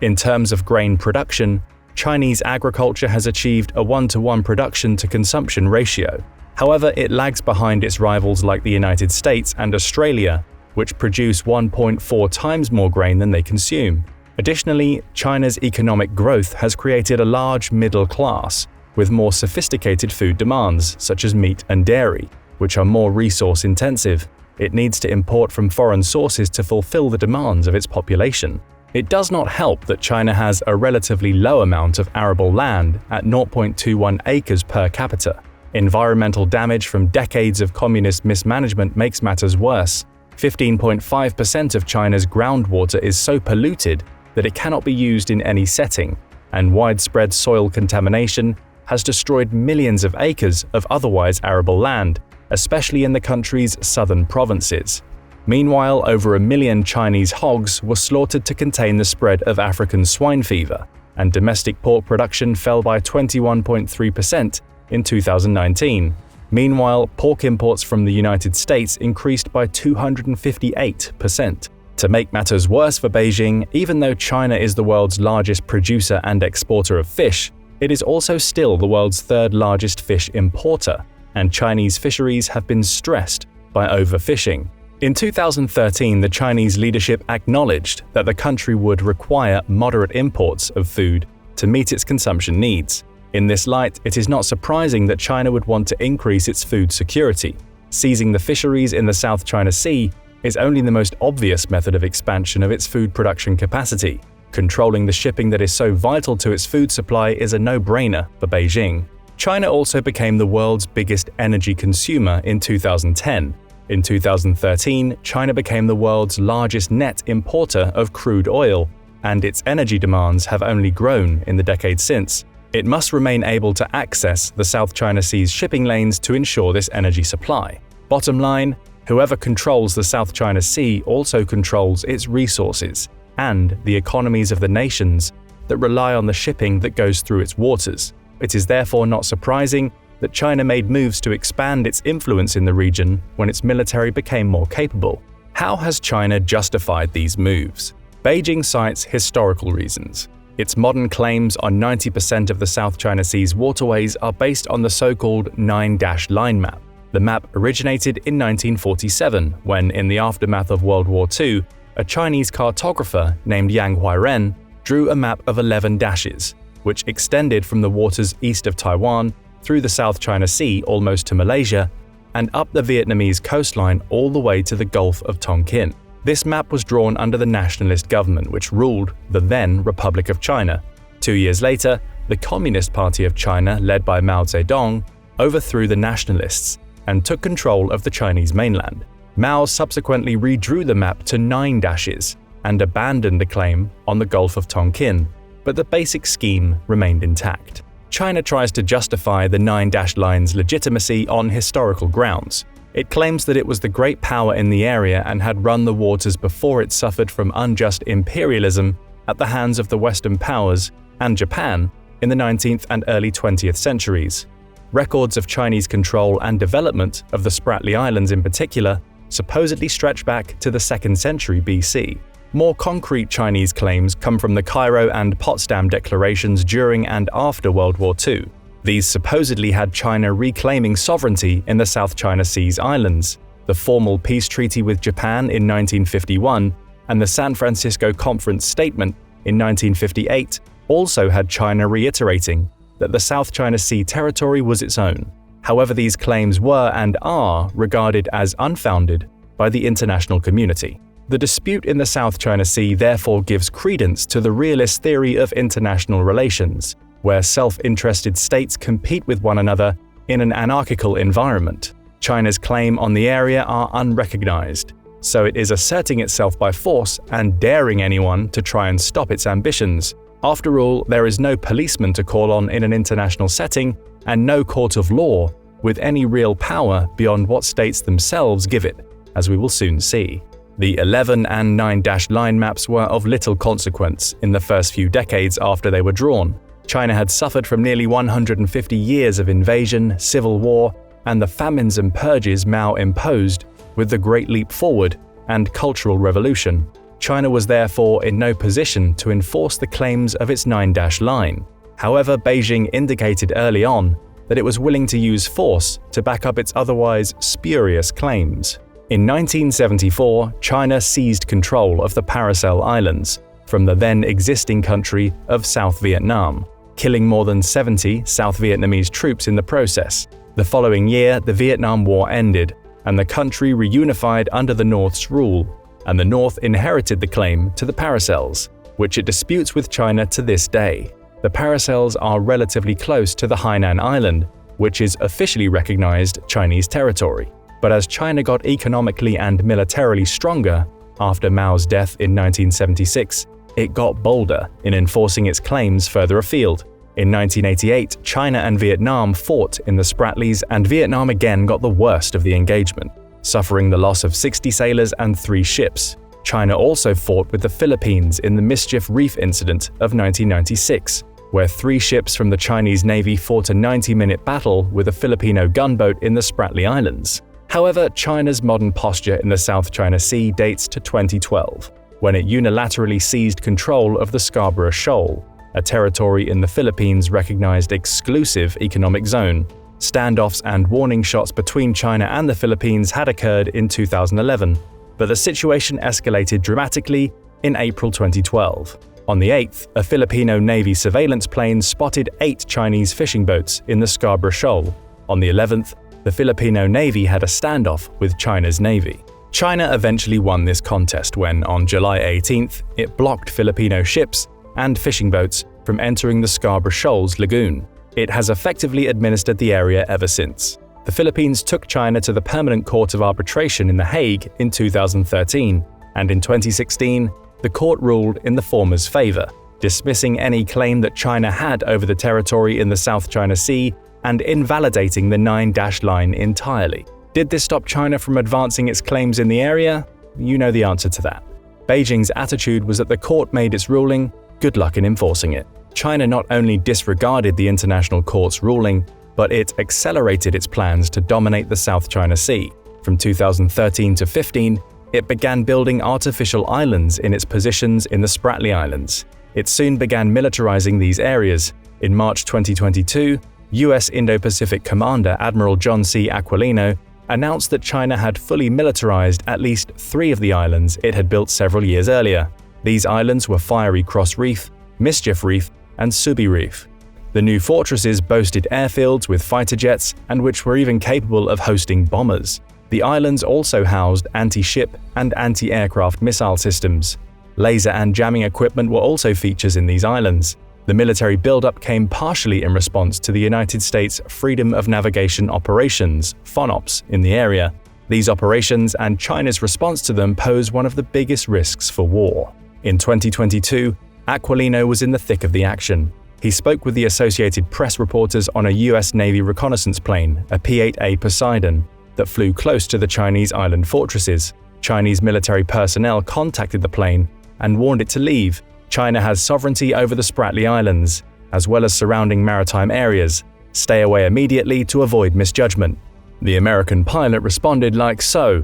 In terms of grain production, Chinese agriculture has achieved a 1-to-1 production to consumption ratio. However, it lags behind its rivals like the United States and Australia, which produce 1.4 times more grain than they consume. Additionally, China's economic growth has created a large middle class, with more sophisticated food demands, such as meat and dairy, which are more resource-intensive. It needs to import from foreign sources to fulfill the demands of its population. It does not help that China has a relatively low amount of arable land at 0.21 acres per capita. Environmental damage from decades of communist mismanagement makes matters worse. 15.5% of China's groundwater is so polluted that it cannot be used in any setting, and widespread soil contamination has destroyed millions of acres of otherwise arable land, especially in the country's southern provinces. Meanwhile, over 1 million Chinese hogs were slaughtered to contain the spread of African swine fever, and domestic pork production fell by 21.3% in 2019. Meanwhile, pork imports from the United States increased by 258%. To make matters worse for Beijing, even though China is the world's largest producer and exporter of fish, it is also still the world's third largest fish importer, and Chinese fisheries have been stressed by overfishing. In 2013, the Chinese leadership acknowledged that the country would require moderate imports of food to meet its consumption needs. In this light, it is not surprising that China would want to increase its food security. Seizing the fisheries in the South China Sea is only the most obvious method of expansion of its food production capacity. Controlling the shipping that is so vital to its food supply is a no-brainer for Beijing. China also became the world's biggest energy consumer in 2010. In 2013, China became the world's largest net importer of crude oil, and its energy demands have only grown in the decade since. It must remain able to access the South China Sea's shipping lanes to ensure this energy supply. Bottom line, whoever controls the South China Sea also controls its resources and the economies of the nations that rely on the shipping that goes through its waters. It is therefore not surprising that China made moves to expand its influence in the region when its military became more capable. How has China justified these moves? Beijing cites historical reasons. Its modern claims on 90% of the South China Sea's waterways are based on the so-called 9-dash line map. The map originated in 1947 when, in the aftermath of World War II, a Chinese cartographer named Yang Huairen drew a map of 11 dashes, which extended from the waters east of Taiwan through the South China Sea almost to Malaysia and up the Vietnamese coastline all the way to the Gulf of Tonkin. This map was drawn under the nationalist government which ruled the then Republic of China. 2 years later, the Communist Party of China, led by Mao Zedong, overthrew the nationalists and took control of the Chinese mainland. Mao subsequently redrew the map to 9 dashes and abandoned the claim on the Gulf of Tonkin, but the basic scheme remained intact. China tries to justify the 9-dash line's legitimacy on historical grounds. It claims that it was the great power in the area and had run the waters before it suffered from unjust imperialism at the hands of the Western powers and Japan in the 19th and early 20th centuries. Records of Chinese control and development of the Spratly Islands in particular supposedly stretch back to the 2nd century BC. More concrete Chinese claims come from the Cairo and Potsdam declarations during and after World War II. These supposedly had China reclaiming sovereignty in the South China Sea's islands. The formal peace treaty with Japan in 1951 and the San Francisco Conference statement in 1958 also had China reiterating that the South China Sea territory was its own. However, these claims were and are regarded as unfounded by the international community. The dispute in the South China Sea therefore gives credence to the realist theory of international relations, where self-interested states compete with one another in an anarchical environment. China's claim on the area are unrecognized, so it is asserting itself by force and daring anyone to try and stop its ambitions. After all, there is no policeman to call on in an international setting and no court of law with any real power beyond what states themselves give it, as we will soon see. The 11 and 9-dash line maps were of little consequence in the first few decades after they were drawn. China had suffered from nearly 150 years of invasion, civil war, and the famines and purges Mao imposed with the Great Leap Forward and Cultural Revolution. China was therefore in no position to enforce the claims of its 9-dash line. However, Beijing indicated early on that it was willing to use force to back up its otherwise spurious claims. In 1974, China seized control of the Paracel Islands from the then existing country of South Vietnam, killing more than 70 South Vietnamese troops in the process. The following year, the Vietnam War ended, and the country reunified under the North's rule, and the North inherited the claim to the Paracels, which it disputes with China to this day. The Paracels are relatively close to the Hainan Island, which is officially recognized Chinese territory. But as China got economically and militarily stronger after Mao's death in 1976, it got bolder in enforcing its claims further afield. In 1988, China and Vietnam fought in the Spratlys, and Vietnam again got the worst of the engagement, suffering the loss of 60 sailors and 3 ships. China also fought with the Philippines in the Mischief Reef incident of 1996, where 3 ships from the Chinese Navy fought a 90-minute battle with a Filipino gunboat in the Spratly Islands. However, China's modern posture in the South China Sea dates to 2012, when it unilaterally seized control of the Scarborough Shoal, a territory in the Philippines recognized exclusive economic zone. Standoffs and warning shots between China and the Philippines had occurred in 2011, but the situation escalated dramatically in April 2012. On the 8th, a Filipino Navy surveillance plane spotted 8 Chinese fishing boats in the Scarborough Shoal. On the 11th, the Filipino Navy had a standoff with China's Navy. China eventually won this contest when, on July 18th, it blocked Filipino ships and fishing boats from entering the Scarborough Shoals lagoon. It has effectively administered the area ever since. The Philippines took China to the Permanent Court of Arbitration in The Hague in 2013, and in 2016, the court ruled in the former's favor, dismissing any claim that China had over the territory in the South China Sea and invalidating the 9-dash line entirely. Did this stop China from advancing its claims in the area? You know the answer to that. Beijing's attitude was that the court made its ruling, good luck in enforcing it. China not only disregarded the international court's ruling, but it accelerated its plans to dominate the South China Sea. From 2013 to 15, it began building artificial islands in its positions in the Spratly Islands. It soon began militarizing these areas. In March 2022, U.S. Indo-Pacific Commander Admiral John C. Aquilino announced that China had fully militarized at least 3 of the islands it had built several years earlier. These islands were Fiery Cross Reef, Mischief Reef, and Subi Reef. The new fortresses boasted airfields with fighter jets and which were even capable of hosting bombers. The islands also housed anti-ship and anti-aircraft missile systems. Laser and jamming equipment were also features in these islands. The military buildup came partially in response to the United States Freedom of Navigation Operations (FONOPs) in the area. These operations and China's response to them pose one of the biggest risks for war. In 2022, Aquilino was in the thick of the action. He spoke with the Associated Press reporters on a U.S. Navy reconnaissance plane, a P-8A Poseidon, that flew close to the Chinese island fortresses. Chinese military personnel contacted the plane and warned it to leave. China has sovereignty over the Spratly Islands, as well as surrounding maritime areas. Stay away immediately to avoid misjudgment. The American pilot responded like so: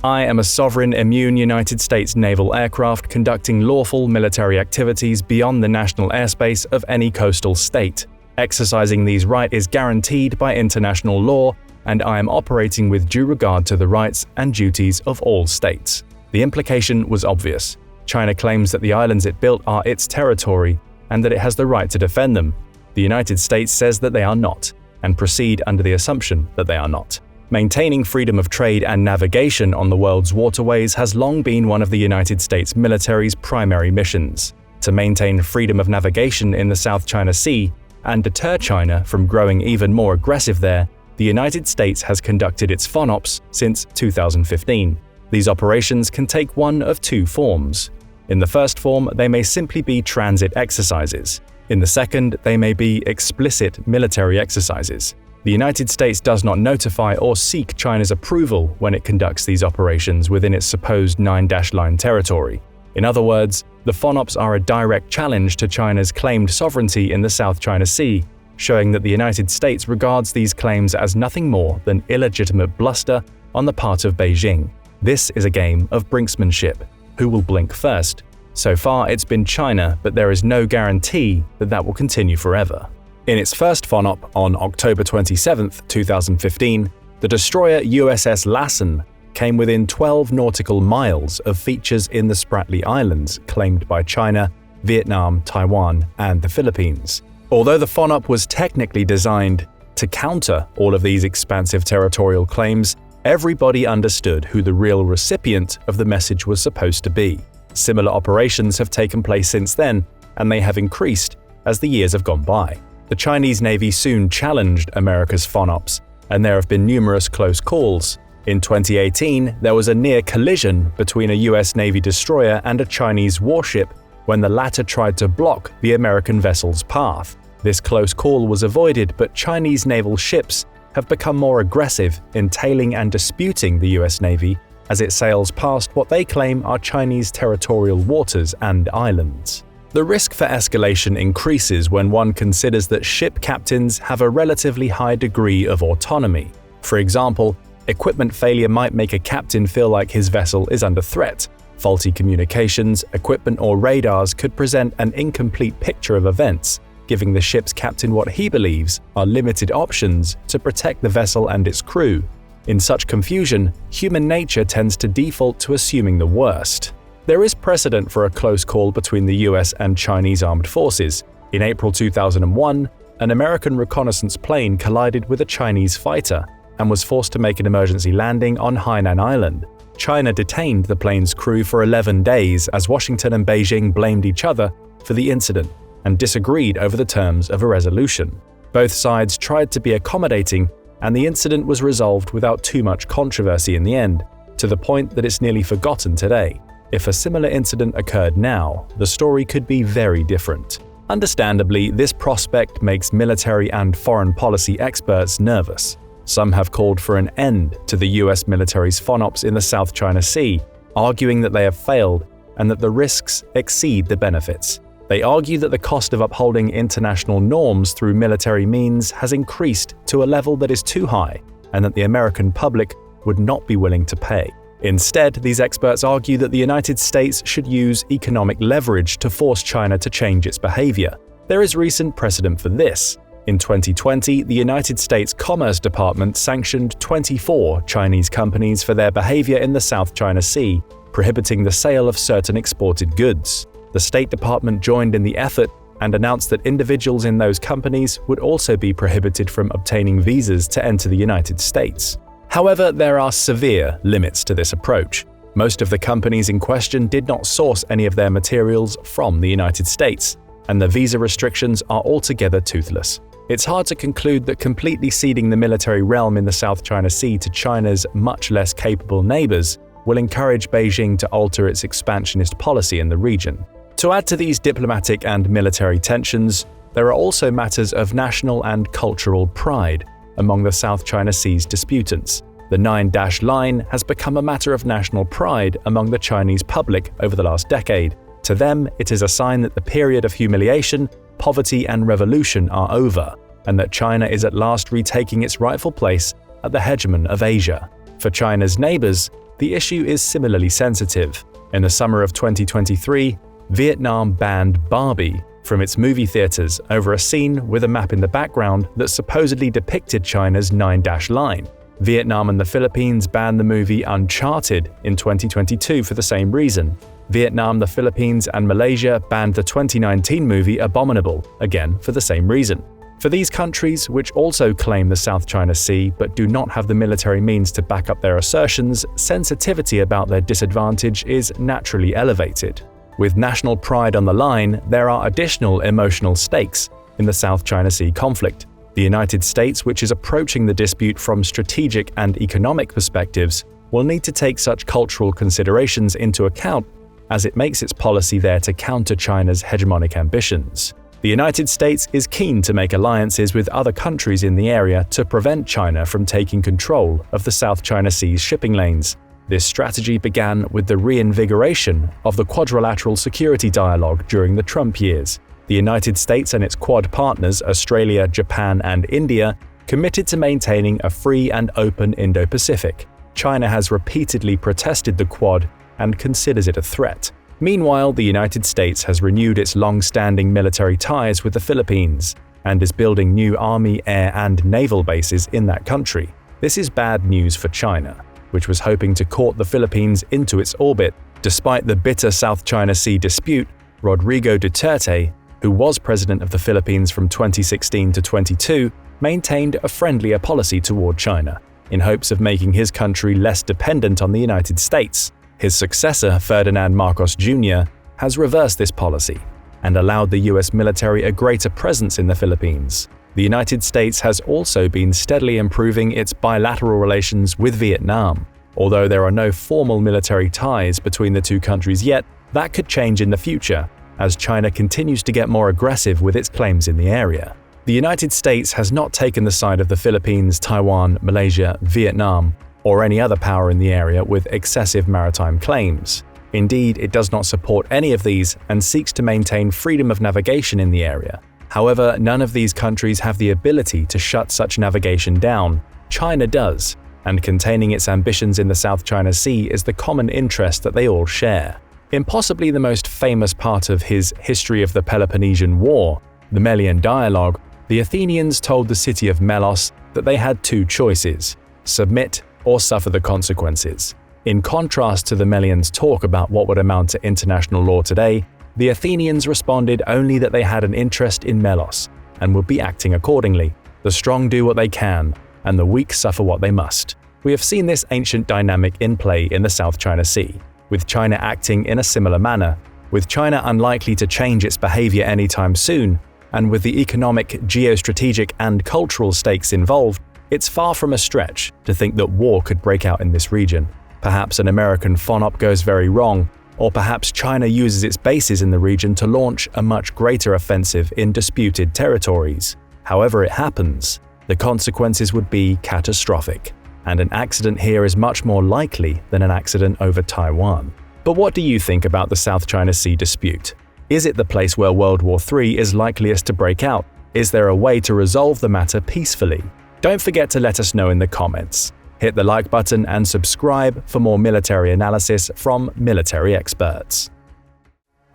"I am a sovereign, immune United States naval aircraft conducting lawful military activities beyond the national airspace of any coastal state. Exercising these rights is guaranteed by international law, and I am operating with due regard to the rights and duties of all states." The implication was obvious. China claims that the islands it built are its territory and that it has the right to defend them. The United States says that they are not, and proceed under the assumption that they are not. Maintaining freedom of trade and navigation on the world's waterways has long been one of the United States military's primary missions. To maintain freedom of navigation in the South China Sea and deter China from growing even more aggressive there, the United States has conducted its FONOPs since 2015. These operations can take one of two forms. In the first form, they may simply be transit exercises. In the second, they may be explicit military exercises. The United States does not notify or seek China's approval when it conducts these operations within its supposed 9-line territory. In other words, the FONOPs are a direct challenge to China's claimed sovereignty in the South China Sea, showing that the United States regards these claims as nothing more than illegitimate bluster on the part of Beijing. This is a game of brinksmanship. Who will blink first? So far, it's been China, but there is no guarantee that that will continue forever. In its first FONOP on October 27, 2015, the destroyer USS Lassen came within 12 nautical miles of features in the Spratly Islands claimed by China, Vietnam, Taiwan, and the Philippines. Although the FONOP was technically designed to counter all of these expansive territorial claims, everybody understood who the real recipient of the message was supposed to be. Similar operations have taken place since then, and they have increased as the years have gone by. The Chinese Navy soon challenged America's FONOPs, and there have been numerous close calls. In 2018, there was a near collision between a US Navy destroyer and a Chinese warship when the latter tried to block the American vessel's path. This close call was avoided, but Chinese naval ships have become more aggressive in tailing and disputing the US Navy as it sails past what they claim are Chinese territorial waters and islands. The risk for escalation increases when one considers that ship captains have a relatively high degree of autonomy. For example, equipment failure might make a captain feel like his vessel is under threat. Faulty communications, equipment, or radars could present an incomplete picture of events, giving the ship's captain what he believes are limited options to protect the vessel and its crew. In such confusion, human nature tends to default to assuming the worst. There is precedent for a close call between the US and Chinese armed forces. In April 2001, an American reconnaissance plane collided with a Chinese fighter and was forced to make an emergency landing on Hainan Island. China detained the plane's crew for 11 days as Washington and Beijing blamed each other for the incident and disagreed over the terms of a resolution. Both sides tried to be accommodating, and the incident was resolved without too much controversy in the end, to the point that it's nearly forgotten today. If a similar incident occurred now, the story could be very different. Understandably, this prospect makes military and foreign policy experts nervous. Some have called for an end to the US military's FONOPs in the South China Sea, arguing that they have failed and that the risks exceed the benefits. They argue that the cost of upholding international norms through military means has increased to a level that is too high and that the American public would not be willing to pay. Instead, these experts argue that the United States should use economic leverage to force China to change its behavior. There is recent precedent for this. In 2020, the United States Commerce Department sanctioned 24 Chinese companies for their behavior in the South China Sea, prohibiting the sale of certain exported goods. The State Department joined in the effort and announced that individuals in those companies would also be prohibited from obtaining visas to enter the United States. However, there are severe limits to this approach. Most of the companies in question did not source any of their materials from the United States, and the visa restrictions are altogether toothless. It's hard to conclude that completely ceding the military realm in the South China Sea to China's much less capable neighbors will encourage Beijing to alter its expansionist policy in the region. To add to these diplomatic and military tensions, there are also matters of national and cultural pride among the South China Sea's disputants. The 9-line has become a matter of national pride among the Chinese public over the last decade. To them, it is a sign that the period of humiliation, poverty, and revolution are over, and that China is at last retaking its rightful place at the hegemon of Asia. For China's neighbors, the issue is similarly sensitive. In the summer of 2023, Vietnam banned Barbie from its movie theaters over a scene with a map in the background that supposedly depicted China's 9-line. Vietnam and the Philippines banned the movie Uncharted in 2022 for the same reason. Vietnam, the Philippines, and Malaysia banned the 2019 movie Abominable, again for the same reason. For these countries, which also claim the South China Sea but do not have the military means to back up their assertions, sensitivity about their disadvantage is naturally elevated. With national pride on the line, there are additional emotional stakes in the South China Sea conflict. The United States, which is approaching the dispute from strategic and economic perspectives, will need to take such cultural considerations into account as it makes its policy there to counter China's hegemonic ambitions. The United States is keen to make alliances with other countries in the area to prevent China from taking control of the South China Sea's shipping lanes. This strategy began with the reinvigoration of the quadrilateral security dialogue during the Trump years. The United States and its Quad partners, Australia, Japan, and India, committed to maintaining a free and open Indo-Pacific. China has repeatedly protested the Quad and considers it a threat. Meanwhile, the United States has renewed its long-standing military ties with the Philippines and is building new army, air, and naval bases in that country. This is bad news for China, which was hoping to court the Philippines into its orbit. Despite the bitter South China Sea dispute, Rodrigo Duterte, who was president of the Philippines from 2016 to 22, maintained a friendlier policy toward China, in hopes of making his country less dependent on the United States. His successor, Ferdinand Marcos Jr., has reversed this policy and allowed the US military a greater presence in the Philippines. The United States has also been steadily improving its bilateral relations with Vietnam. Although there are no formal military ties between the two countries yet, that could change in the future as China continues to get more aggressive with its claims in the area. The United States has not taken the side of the Philippines, Taiwan, Malaysia, Vietnam, or any other power in the area with excessive maritime claims. Indeed, it does not support any of these and seeks to maintain freedom of navigation in the area. However, none of these countries have the ability to shut such navigation down. China does, and containing its ambitions in the South China Sea is the common interest that they all share. In possibly the most famous part of his History of the Peloponnesian War, the Melian Dialogue, the Athenians told the city of Melos that they had two choices: submit or suffer the consequences. In contrast to the Melians' talk about what would amount to international law today, the Athenians responded only that they had an interest in Melos and would be acting accordingly. The strong do what they can, and the weak suffer what they must. We have seen this ancient dynamic in play in the South China Sea, with China acting in a similar manner, with China unlikely to change its behavior anytime soon, and with the economic, geostrategic, and cultural stakes involved, it's far from a stretch to think that war could break out in this region. Perhaps an American FONOP goes very wrong, or perhaps China uses its bases in the region to launch a much greater offensive in disputed territories. However it happens, the consequences would be catastrophic, and an accident here is much more likely than an accident over Taiwan. But what do you think about the South China Sea dispute? Is it the place where World War III is likeliest to break out? Is there a way to resolve the matter peacefully? Don't forget to let us know in the comments. Hit the like button and subscribe for more military analysis from military experts.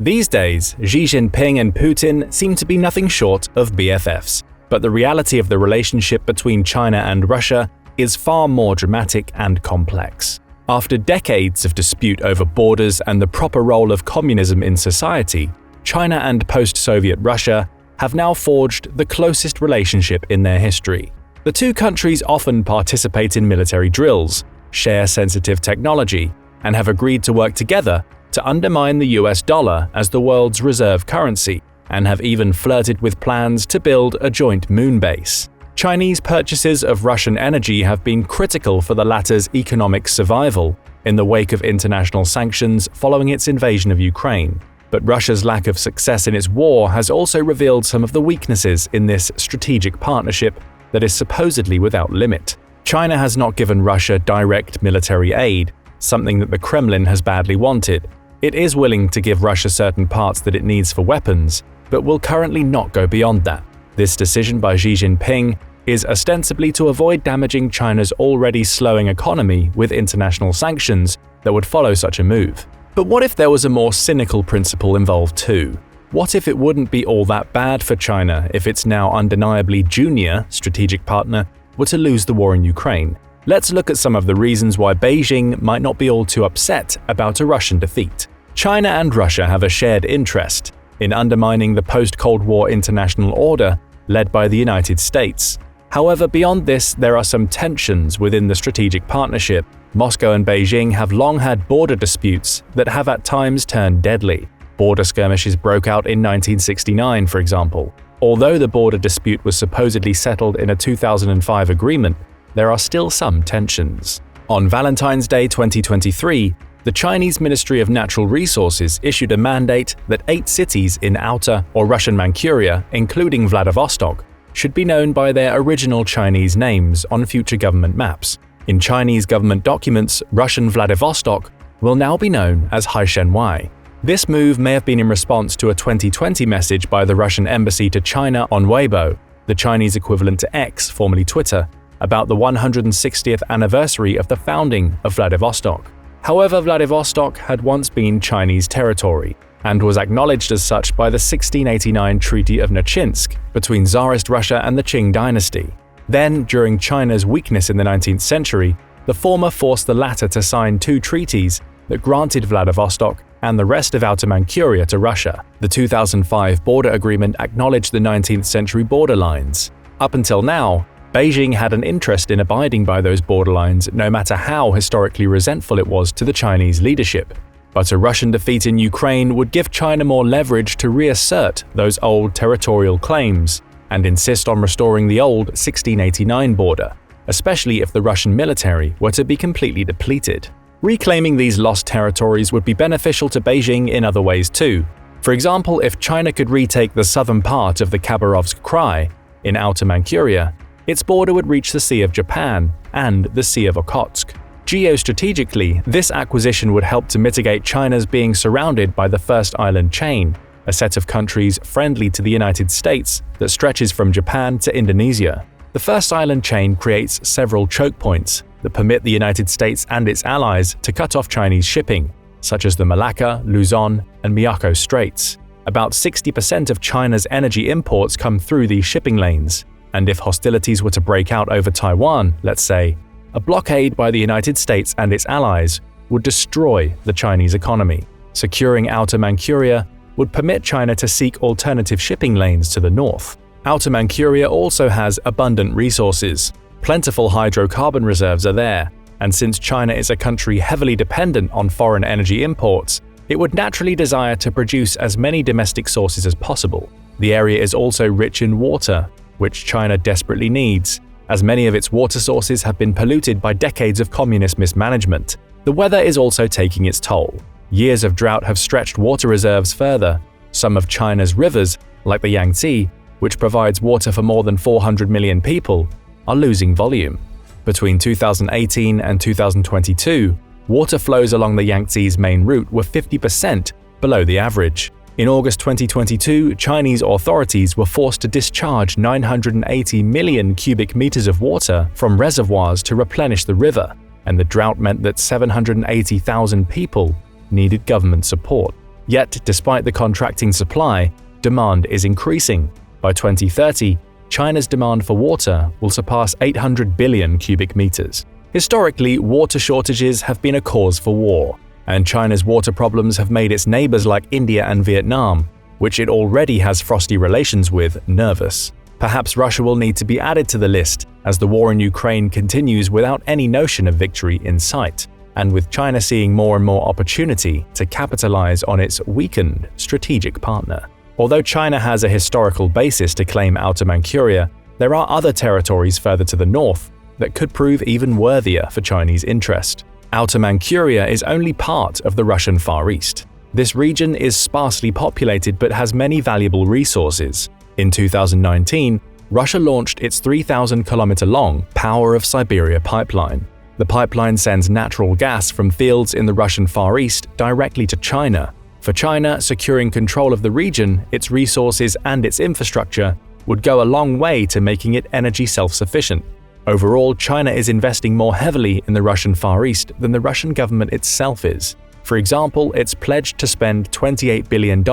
These days, Xi Jinping and Putin seem to be nothing short of BFFs, but the reality of the relationship between China and Russia is far more dramatic and complex. After decades of dispute over borders and the proper role of communism in society, China and post-Soviet Russia have now forged the closest relationship in their history. The two countries often participate in military drills, share sensitive technology, and have agreed to work together to undermine the US dollar as the world's reserve currency, and have even flirted with plans to build a joint moon base. Chinese purchases of Russian energy have been critical for the latter's economic survival in the wake of international sanctions following its invasion of Ukraine. But Russia's lack of success in its war has also revealed some of the weaknesses in this strategic partnership that is supposedly without limit. China has not given Russia direct military aid, something that the Kremlin has badly wanted. It is willing to give Russia certain parts that it needs for weapons, but will currently not go beyond that. This decision by Xi Jinping is ostensibly to avoid damaging China's already slowing economy with international sanctions that would follow such a move. But what if there was a more cynical principle involved too? What if it wouldn't be all that bad for China if its now undeniably junior strategic partner were to lose the war in Ukraine? Let's look at some of the reasons why Beijing might not be all too upset about a Russian defeat. China and Russia have a shared interest in undermining the post-Cold War international order led by the United States. However, beyond this, there are some tensions within the strategic partnership. Moscow and Beijing have long had border disputes that have at times turned deadly. Border skirmishes broke out in 1969, for example. Although the border dispute was supposedly settled in a 2005 agreement, there are still some tensions. On Valentine's Day 2023, the Chinese Ministry of Natural Resources issued a mandate that 8 cities in Outer or Russian Manchuria, including Vladivostok, should be known by their original Chinese names on future government maps. In Chinese government documents, Russian Vladivostok will now be known as Haishenwai. This move may have been in response to a 2020 message by the Russian embassy to China on Weibo, the Chinese equivalent to X, formerly Twitter, about the 160th anniversary of the founding of Vladivostok. However, Vladivostok had once been Chinese territory and was acknowledged as such by the 1689 Treaty of Nachinsk between Tsarist Russia and the Qing dynasty. Then, during China's weakness in the 19th century, the former forced the latter to sign 2 treaties that granted Vladivostok and the rest of Outer Manchuria to Russia. The 2005 border agreement acknowledged the 19th century borderlines. Up until now, Beijing had an interest in abiding by those borderlines no matter how historically resentful it was to the Chinese leadership. But a Russian defeat in Ukraine would give China more leverage to reassert those old territorial claims and insist on restoring the old 1689 border, especially if the Russian military were to be completely depleted. Reclaiming these lost territories would be beneficial to Beijing in other ways too. For example, if China could retake the southern part of the Khabarovsk Krai in Outer Manchuria, its border would reach the Sea of Japan and the Sea of Okhotsk. Geostrategically, this acquisition would help to mitigate China's being surrounded by the First Island Chain, a set of countries friendly to the United States that stretches from Japan to Indonesia. The First Island Chain creates several choke points that permit the United States and its allies to cut off Chinese shipping, such as the Malacca, Luzon, and Miyako Straits. About 60% of China's energy imports come through these shipping lanes, and if hostilities were to break out over Taiwan, let's say, a blockade by the United States and its allies would destroy the Chinese economy. Securing Outer Manchuria would permit China to seek alternative shipping lanes to the north. Outer Manchuria also has abundant resources. Plentiful hydrocarbon reserves are there, and since China is a country heavily dependent on foreign energy imports, it would naturally desire to produce as many domestic sources as possible. The area is also rich in water, which China desperately needs, as many of its water sources have been polluted by decades of communist mismanagement. The weather is also taking its toll. Years of drought have stretched water reserves further. Some of China's rivers, like the Yangtze, which provides water for more than 400 million people, are losing volume. Between 2018 and 2022, water flows along the Yangtze's main route were 50% below the average. In August 2022, Chinese authorities were forced to discharge 980 million cubic meters of water from reservoirs to replenish the river, and the drought meant that 780,000 people needed government support. Yet, despite the contracting supply, demand is increasing. By 2030, China's demand for water will surpass 800 billion cubic meters. Historically, water shortages have been a cause for war, and China's water problems have made its neighbors like India and Vietnam, which it already has frosty relations with, nervous. Perhaps Russia will need to be added to the list as the war in Ukraine continues without any notion of victory in sight, and with China seeing more and more opportunity to capitalize on its weakened strategic partner. Although China has a historical basis to claim Outer Manchuria, there are other territories further to the north that could prove even worthier for Chinese interest. Outer Manchuria is only part of the Russian Far East. This region is sparsely populated but has many valuable resources. In 2019, Russia launched its 3,000-kilometer-long Power of Siberia pipeline. The pipeline sends natural gas from fields in the Russian Far East directly to China. For China, securing control of the region, its resources, and its infrastructure would go a long way to making it energy self-sufficient. Overall, China is investing more heavily in the Russian Far East than the Russian government itself is. For example, it's pledged to spend $28 billion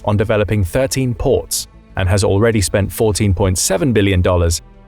on developing 13 ports and has already spent $14.7 billion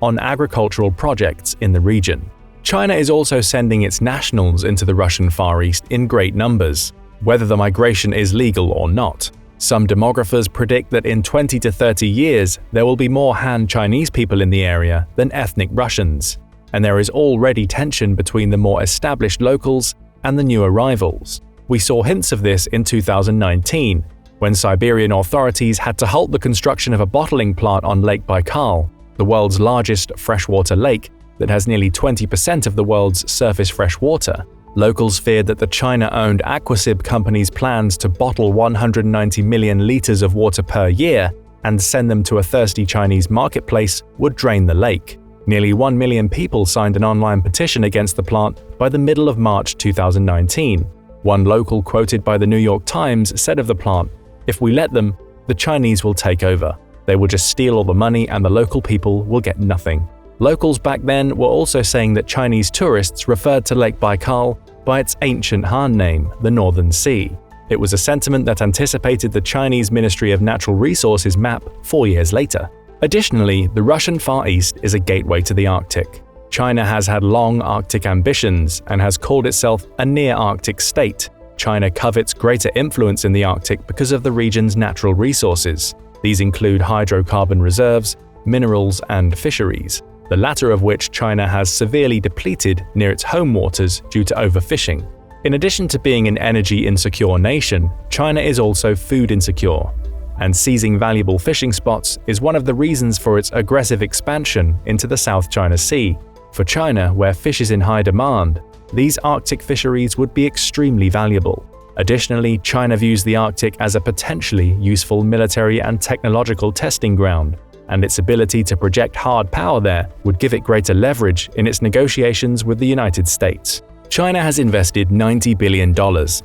on agricultural projects in the region. China is also sending its nationals into the Russian Far East in great numbers. whether the migration is legal or not. Some demographers predict that in 20 to 30 years, there will be more Han Chinese people in the area than ethnic Russians, and there is already tension between the more established locals and the new arrivals. We saw hints of this in 2019, when Siberian authorities had to halt the construction of a bottling plant on Lake Baikal, the world's largest freshwater lake that has nearly 20% of the world's surface fresh water. Locals feared that the China-owned Aquasib company's plans to bottle 190 million liters of water per year and send them to a thirsty Chinese marketplace would drain the lake. Nearly 1 million people signed an online petition against the plant by the middle of March 2019. One local quoted by the New York Times said of the plant, "If we let them, the Chinese will take over. They will just steal all the money and the local people will get nothing." Locals back then were also saying that Chinese tourists referred to Lake Baikal by its ancient Han name, the Northern Sea. It was a sentiment that anticipated the Chinese Ministry of Natural Resources map 4 years later. Additionally, the Russian Far East is a gateway to the Arctic. China has had long Arctic ambitions and has called itself a near-Arctic state. China covets greater influence in the Arctic because of the region's natural resources. These include hydrocarbon reserves, minerals, and fisheries, the latter of which China has severely depleted near its home waters due to overfishing. In addition to being an energy-insecure nation, China is also food insecure, and seizing valuable fishing spots is one of the reasons for its aggressive expansion into the South China Sea. For China, where fish is in high demand, these Arctic fisheries would be extremely valuable. Additionally, China views the Arctic as a potentially useful military and technological testing ground, and its ability to project hard power there would give it greater leverage in its negotiations with the United States. China has invested $90 billion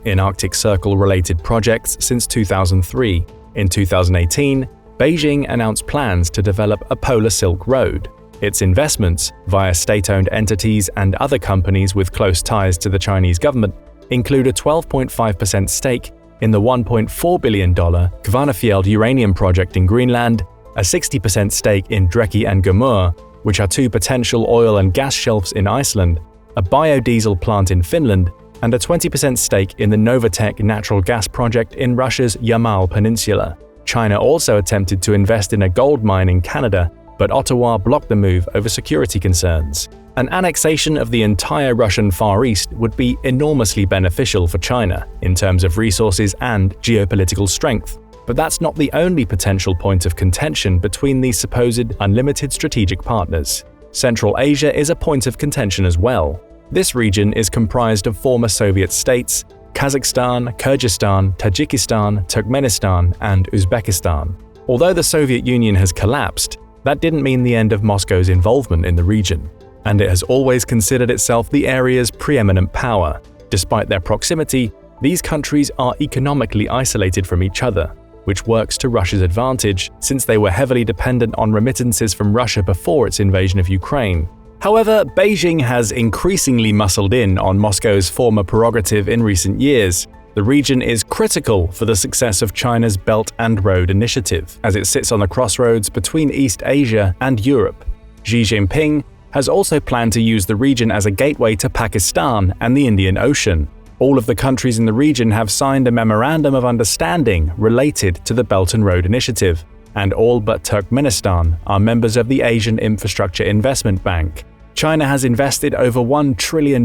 in Arctic Circle-related projects since 2003. In 2018, Beijing announced plans to develop a Polar Silk Road. Its investments, via state-owned entities and other companies with close ties to the Chinese government, include a 12.5% stake in the $1.4 billion Kvanefjeld uranium project in Greenland, a 60% stake in Dreki and Gomur, which are two potential oil and gas shelves in Iceland, a biodiesel plant in Finland, and a 20% stake in the Novatek natural gas project in Russia's Yamal Peninsula. China also attempted to invest in a gold mine in Canada, but Ottawa blocked the move over security concerns. An annexation of the entire Russian Far East would be enormously beneficial for China in terms of resources and geopolitical strength. But that's not the only potential point of contention between these supposed unlimited strategic partners. Central Asia is a point of contention as well. This region is comprised of former Soviet states, Kazakhstan, Kyrgyzstan, Tajikistan, Turkmenistan, and Uzbekistan. Although the Soviet Union has collapsed, that didn't mean the end of Moscow's involvement in the region, and it has always considered itself the area's preeminent power. Despite their proximity, these countries are economically isolated from each other, which works to Russia's advantage since they were heavily dependent on remittances from Russia before its invasion of Ukraine. However, Beijing has increasingly muscled in on Moscow's former prerogative in recent years. The region is critical for the success of China's Belt and Road Initiative, as it sits on the crossroads between East Asia and Europe. Xi Jinping has also planned to use the region as a gateway to Pakistan and the Indian Ocean. All of the countries in the region have signed a memorandum of understanding related to the Belt and Road Initiative, and all but Turkmenistan are members of the Asian Infrastructure Investment Bank. China has invested over $1 trillion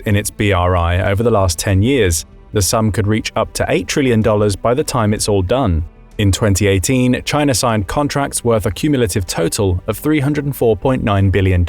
in its BRI over the last 10 years. The sum could reach up to $8 trillion by the time it's all done. In 2018, China signed contracts worth a cumulative total of $304.9 billion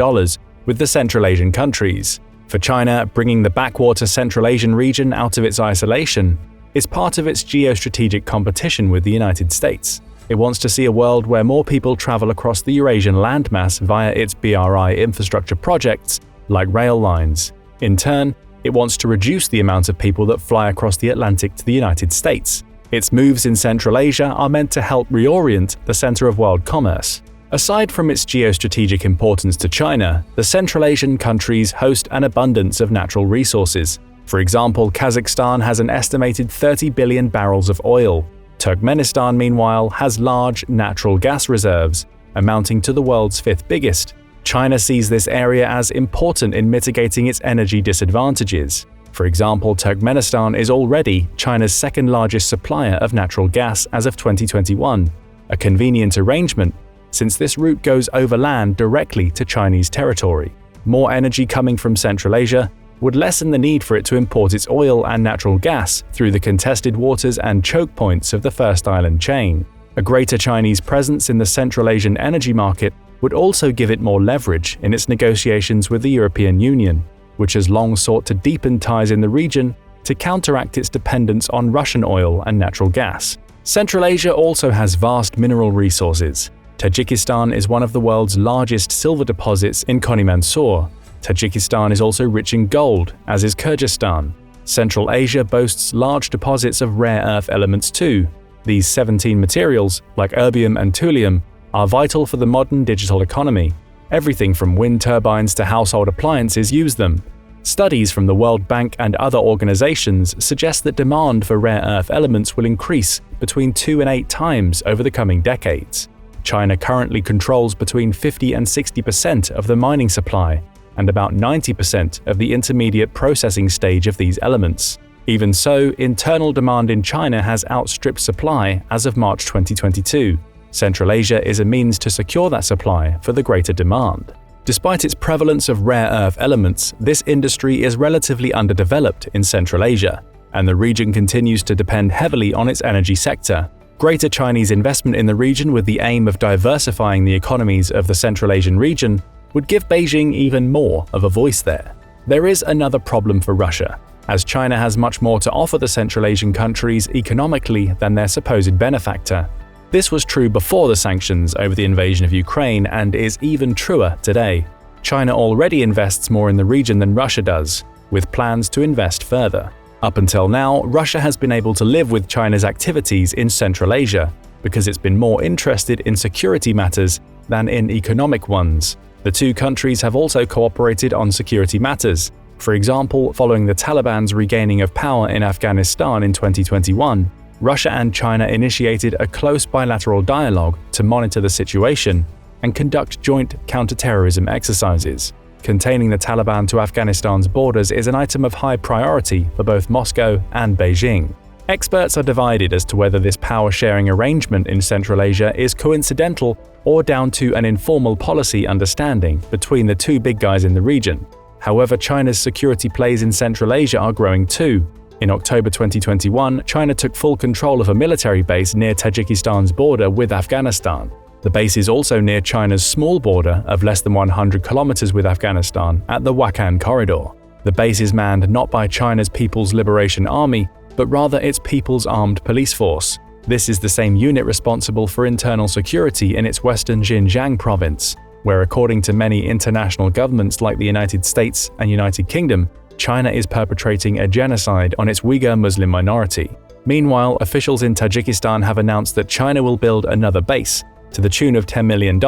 with the Central Asian countries. For China, bringing the backwater Central Asian region out of its isolation is part of its geostrategic competition with the United States. It wants to see a world where more people travel across the Eurasian landmass via its BRI infrastructure projects, like rail lines. In turn, it wants to reduce the amount of people that fly across the Atlantic to the United States. Its moves in Central Asia are meant to help reorient the center of world commerce. Aside from its geostrategic importance to China, the Central Asian countries host an abundance of natural resources. For example, Kazakhstan has an estimated 30 billion barrels of oil. Turkmenistan, meanwhile, has large natural gas reserves, amounting to the world's fifth biggest. China sees this area as important in mitigating its energy disadvantages. For example, Turkmenistan is already China's second-largest supplier of natural gas as of 2021, a convenient arrangement since this route goes overland directly to Chinese territory. More energy coming from Central Asia would lessen the need for it to import its oil and natural gas through the contested waters and choke points of the First Island chain. A greater Chinese presence in the Central Asian energy market would also give it more leverage in its negotiations with the European Union, which has long sought to deepen ties in the region to counteract its dependence on Russian oil and natural gas. Central Asia also has vast mineral resources. Tajikistan is one of the world's largest silver deposits in Koni-Mansour. Tajikistan is also rich in gold, as is Kyrgyzstan. Central Asia boasts large deposits of rare earth elements too. These 17 materials, like erbium and thulium, are vital for the modern digital economy. Everything from wind turbines to household appliances use them. Studies from the World Bank and other organizations suggest that demand for rare earth elements will increase between 2 and 8 times over the coming decades. China currently controls between 50 and 60% of the mining supply, and about 90% of the intermediate processing stage of these elements. Even so, internal demand in China has outstripped supply as of March 2022. Central Asia is a means to secure that supply for the greater demand. Despite its prevalence of rare earth elements, this industry is relatively underdeveloped in Central Asia, and the region continues to depend heavily on its energy sector. Greater Chinese investment in the region with the aim of diversifying the economies of the Central Asian region would give Beijing even more of a voice there. There is another problem for Russia, as China has much more to offer the Central Asian countries economically than their supposed benefactor. This was true before the sanctions over the invasion of Ukraine and is even truer today. China already invests more in the region than Russia does, with plans to invest further. Up until now, Russia has been able to live with China's activities in Central Asia because it's been more interested in security matters than in economic ones. The two countries have also cooperated on security matters. For example, following the Taliban's regaining of power in Afghanistan in 2021, Russia and China initiated a close bilateral dialogue to monitor the situation and conduct joint counterterrorism exercises. Containing the Taliban to Afghanistan's borders is an item of high priority for both Moscow and Beijing. Experts are divided as to whether this power-sharing arrangement in Central Asia is coincidental or down to an informal policy understanding between the two big guys in the region. However, China's security plays in Central Asia are growing too. In October 2021, China took full control of a military base near Tajikistan's border with Afghanistan. The base is also near China's small border of less than 100 kilometers with Afghanistan at the Wakhan corridor. The base is manned not by China's People's Liberation Army, but rather its People's Armed Police Force. This is the same unit responsible for internal security in its western Xinjiang province, where according to many international governments like the United States and United Kingdom, China is perpetrating a genocide on its Uyghur Muslim minority. Meanwhile, officials in Tajikistan have announced that China will build another base, to the tune of $10 million,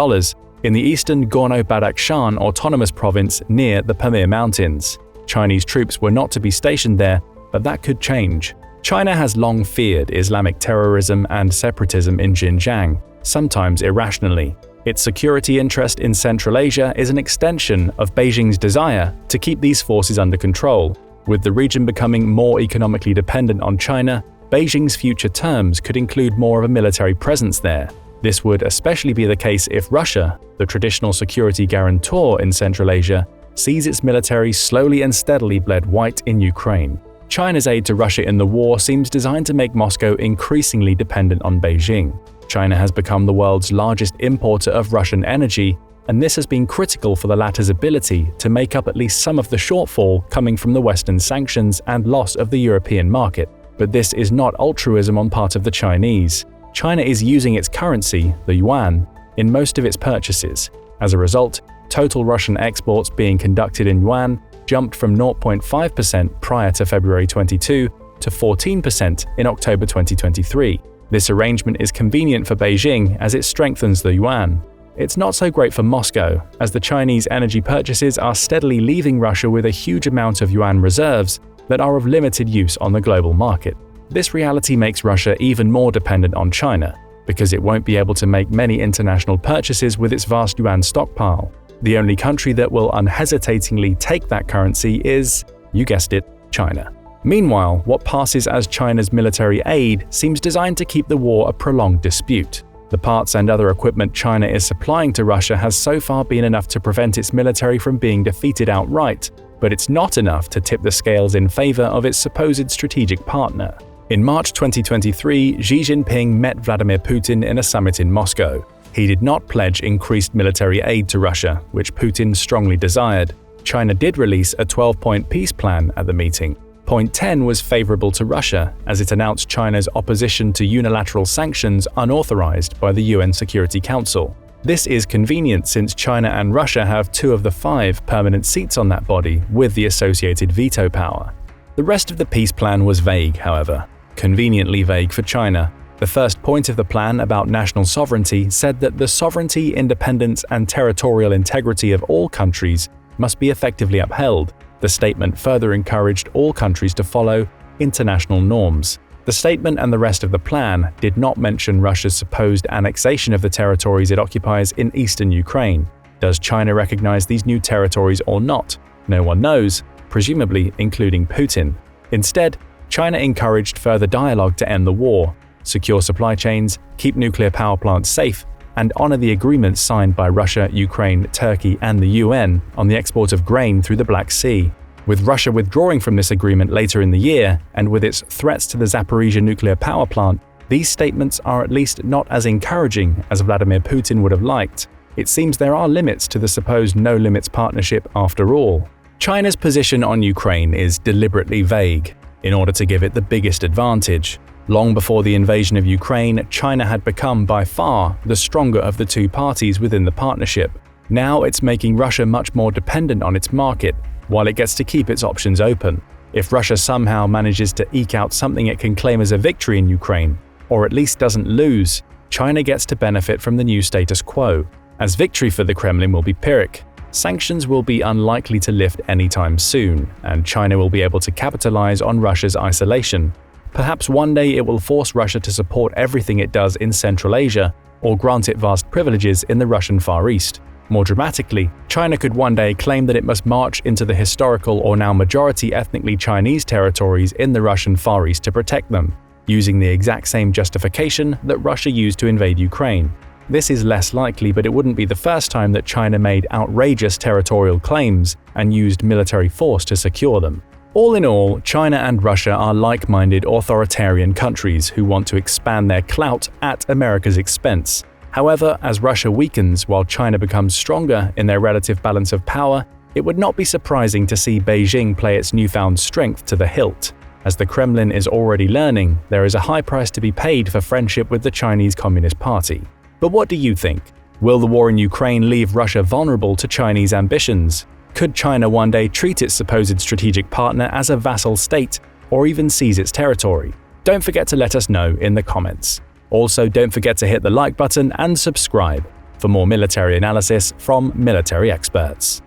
in the eastern Gorno-Badakhshan Autonomous Province near the Pamir Mountains. Chinese troops were not to be stationed there, but that could change. China has long feared Islamic terrorism and separatism in Xinjiang, sometimes irrationally. Its security interest in Central Asia is an extension of Beijing's desire to keep these forces under control. With the region becoming more economically dependent on China, Beijing's future terms could include more of a military presence there. This would especially be the case if Russia, the traditional security guarantor in Central Asia, sees its military slowly and steadily bled white in Ukraine. China's aid to Russia in the war seems designed to make Moscow increasingly dependent on Beijing. China has become the world's largest importer of Russian energy, and this has been critical for the latter's ability to make up at least some of the shortfall coming from the Western sanctions and loss of the European market. But this is not altruism on part of the Chinese. China is using its currency, the yuan, in most of its purchases. As a result, total Russian exports being conducted in yuan jumped from 0.5% prior to February 22 to 14% in October 2023. This arrangement is convenient for Beijing as it strengthens the yuan. It's not so great for Moscow, as the Chinese energy purchases are steadily leaving Russia with a huge amount of yuan reserves that are of limited use on the global market. This reality makes Russia even more dependent on China, because it won't be able to make many international purchases with its vast yuan stockpile. The only country that will unhesitatingly take that currency is, you guessed it, China. Meanwhile, what passes as China's military aid seems designed to keep the war a prolonged dispute. The parts and other equipment China is supplying to Russia has so far been enough to prevent its military from being defeated outright, but it's not enough to tip the scales in favor of its supposed strategic partner. In March 2023, Xi Jinping met Vladimir Putin in a summit in Moscow. He did not pledge increased military aid to Russia, which Putin strongly desired. China did release a 12-point peace plan at the meeting. Point 10 was favorable to Russia, as it announced China's opposition to unilateral sanctions unauthorized by the UN Security Council. This is convenient since China and Russia have 2 of the 5 permanent seats on that body with the associated veto power. The rest of the peace plan was vague, however. Conveniently vague for China. The first point of the plan about national sovereignty said that the sovereignty, independence, and territorial integrity of all countries must be effectively upheld. The statement further encouraged all countries to follow international norms. The statement and the rest of the plan did not mention Russia's supposed annexation of the territories it occupies in eastern Ukraine. Does China recognize these new territories or not? No one knows, presumably including Putin. Instead, China encouraged further dialogue to end the war, secure supply chains, keep nuclear power plants safe, and honor the agreements signed by Russia, Ukraine, Turkey, and the UN on the export of grain through the Black Sea. With Russia withdrawing from this agreement later in the year, and with its threats to the Zaporizhzhia nuclear power plant, these statements are at least not as encouraging as Vladimir Putin would have liked. It seems there are limits to the supposed no-limits partnership after all. China's position on Ukraine is deliberately vague, in order to give it the biggest advantage. Long before the invasion of Ukraine, China had become by far the stronger of the 2 parties within the partnership. Now it's making Russia much more dependent on its market, while it gets to keep its options open. If Russia somehow manages to eke out something it can claim as a victory in Ukraine, or at least doesn't lose, China gets to benefit from the new status quo, as victory for the Kremlin will be Pyrrhic. Sanctions will be unlikely to lift anytime soon, and China will be able to capitalize on Russia's isolation. Perhaps one day it will force Russia to support everything it does in Central Asia, or grant it vast privileges in the Russian Far East. More dramatically, China could one day claim that it must march into the historical or now majority ethnically Chinese territories in the Russian Far East to protect them, using the exact same justification that Russia used to invade Ukraine. This is less likely, but it wouldn't be the first time that China made outrageous territorial claims and used military force to secure them. All in all, China and Russia are like-minded authoritarian countries who want to expand their clout at America's expense. However, as Russia weakens while China becomes stronger in their relative balance of power, it would not be surprising to see Beijing play its newfound strength to the hilt. As the Kremlin is already learning, there is a high price to be paid for friendship with the Chinese Communist Party. But what do you think? Will the war in Ukraine leave Russia vulnerable to Chinese ambitions? Could China one day treat its supposed strategic partner as a vassal state, or even seize its territory? Don't forget to let us know in the comments. Also, don't forget to hit the like button and subscribe for more military analysis from military experts.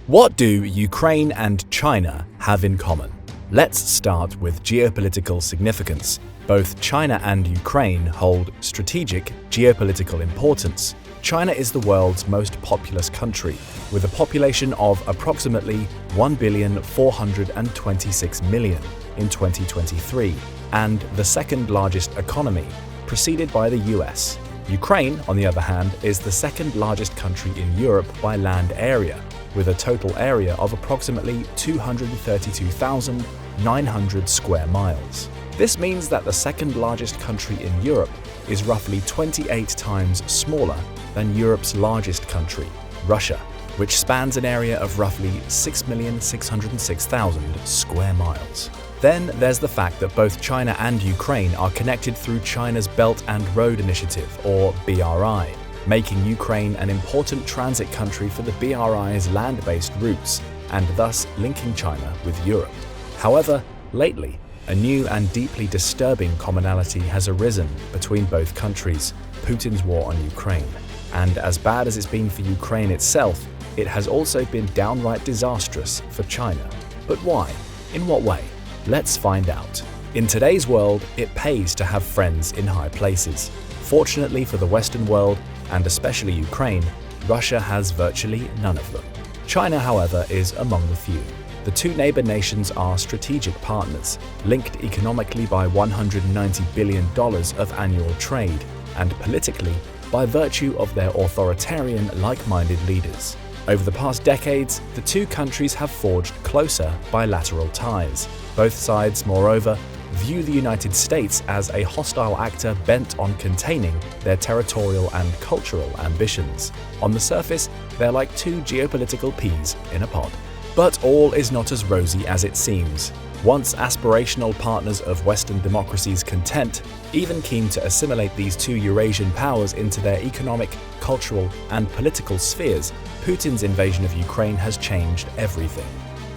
What do Ukraine and China have in common? Let's start with geopolitical significance. Both China and Ukraine hold strategic geopolitical importance. China is the world's most populous country, with a population of approximately 1,426,000,000 in 2023, and the second largest economy, preceded by the US. Ukraine, on the other hand, is the second largest country in Europe by land area, with a total area of approximately 232,900 square miles. This means that the second largest country in Europe is roughly 28 times smaller than Europe's largest country, Russia, which spans an area of roughly 6,606,000 square miles. Then there's the fact that both China and Ukraine are connected through China's Belt and Road Initiative, or BRI, making Ukraine an important transit country for the BRI's land-based routes, and thus linking China with Europe. However, lately, a new and deeply disturbing commonality has arisen between both countries: Putin's war on Ukraine. And as bad as it's been for Ukraine itself, it has also been downright disastrous for China. But why? In what way? Let's find out. In today's world, it pays to have friends in high places. Fortunately for the Western world, and especially Ukraine, Russia has virtually none of them. China, however, is among the few. The two neighbor nations are strategic partners, linked economically by $190 billion of annual trade, and politically by virtue of their authoritarian, like-minded leaders. Over the past decades, the two countries have forged closer bilateral ties. Both sides, moreover, view the United States as a hostile actor bent on containing their territorial and cultural ambitions. On the surface, they're like two geopolitical peas in a pod. But all is not as rosy as it seems. Once aspirational partners of Western democracies content, even keen to assimilate these two Eurasian powers into their economic, cultural, and political spheres, Putin's invasion of Ukraine has changed everything.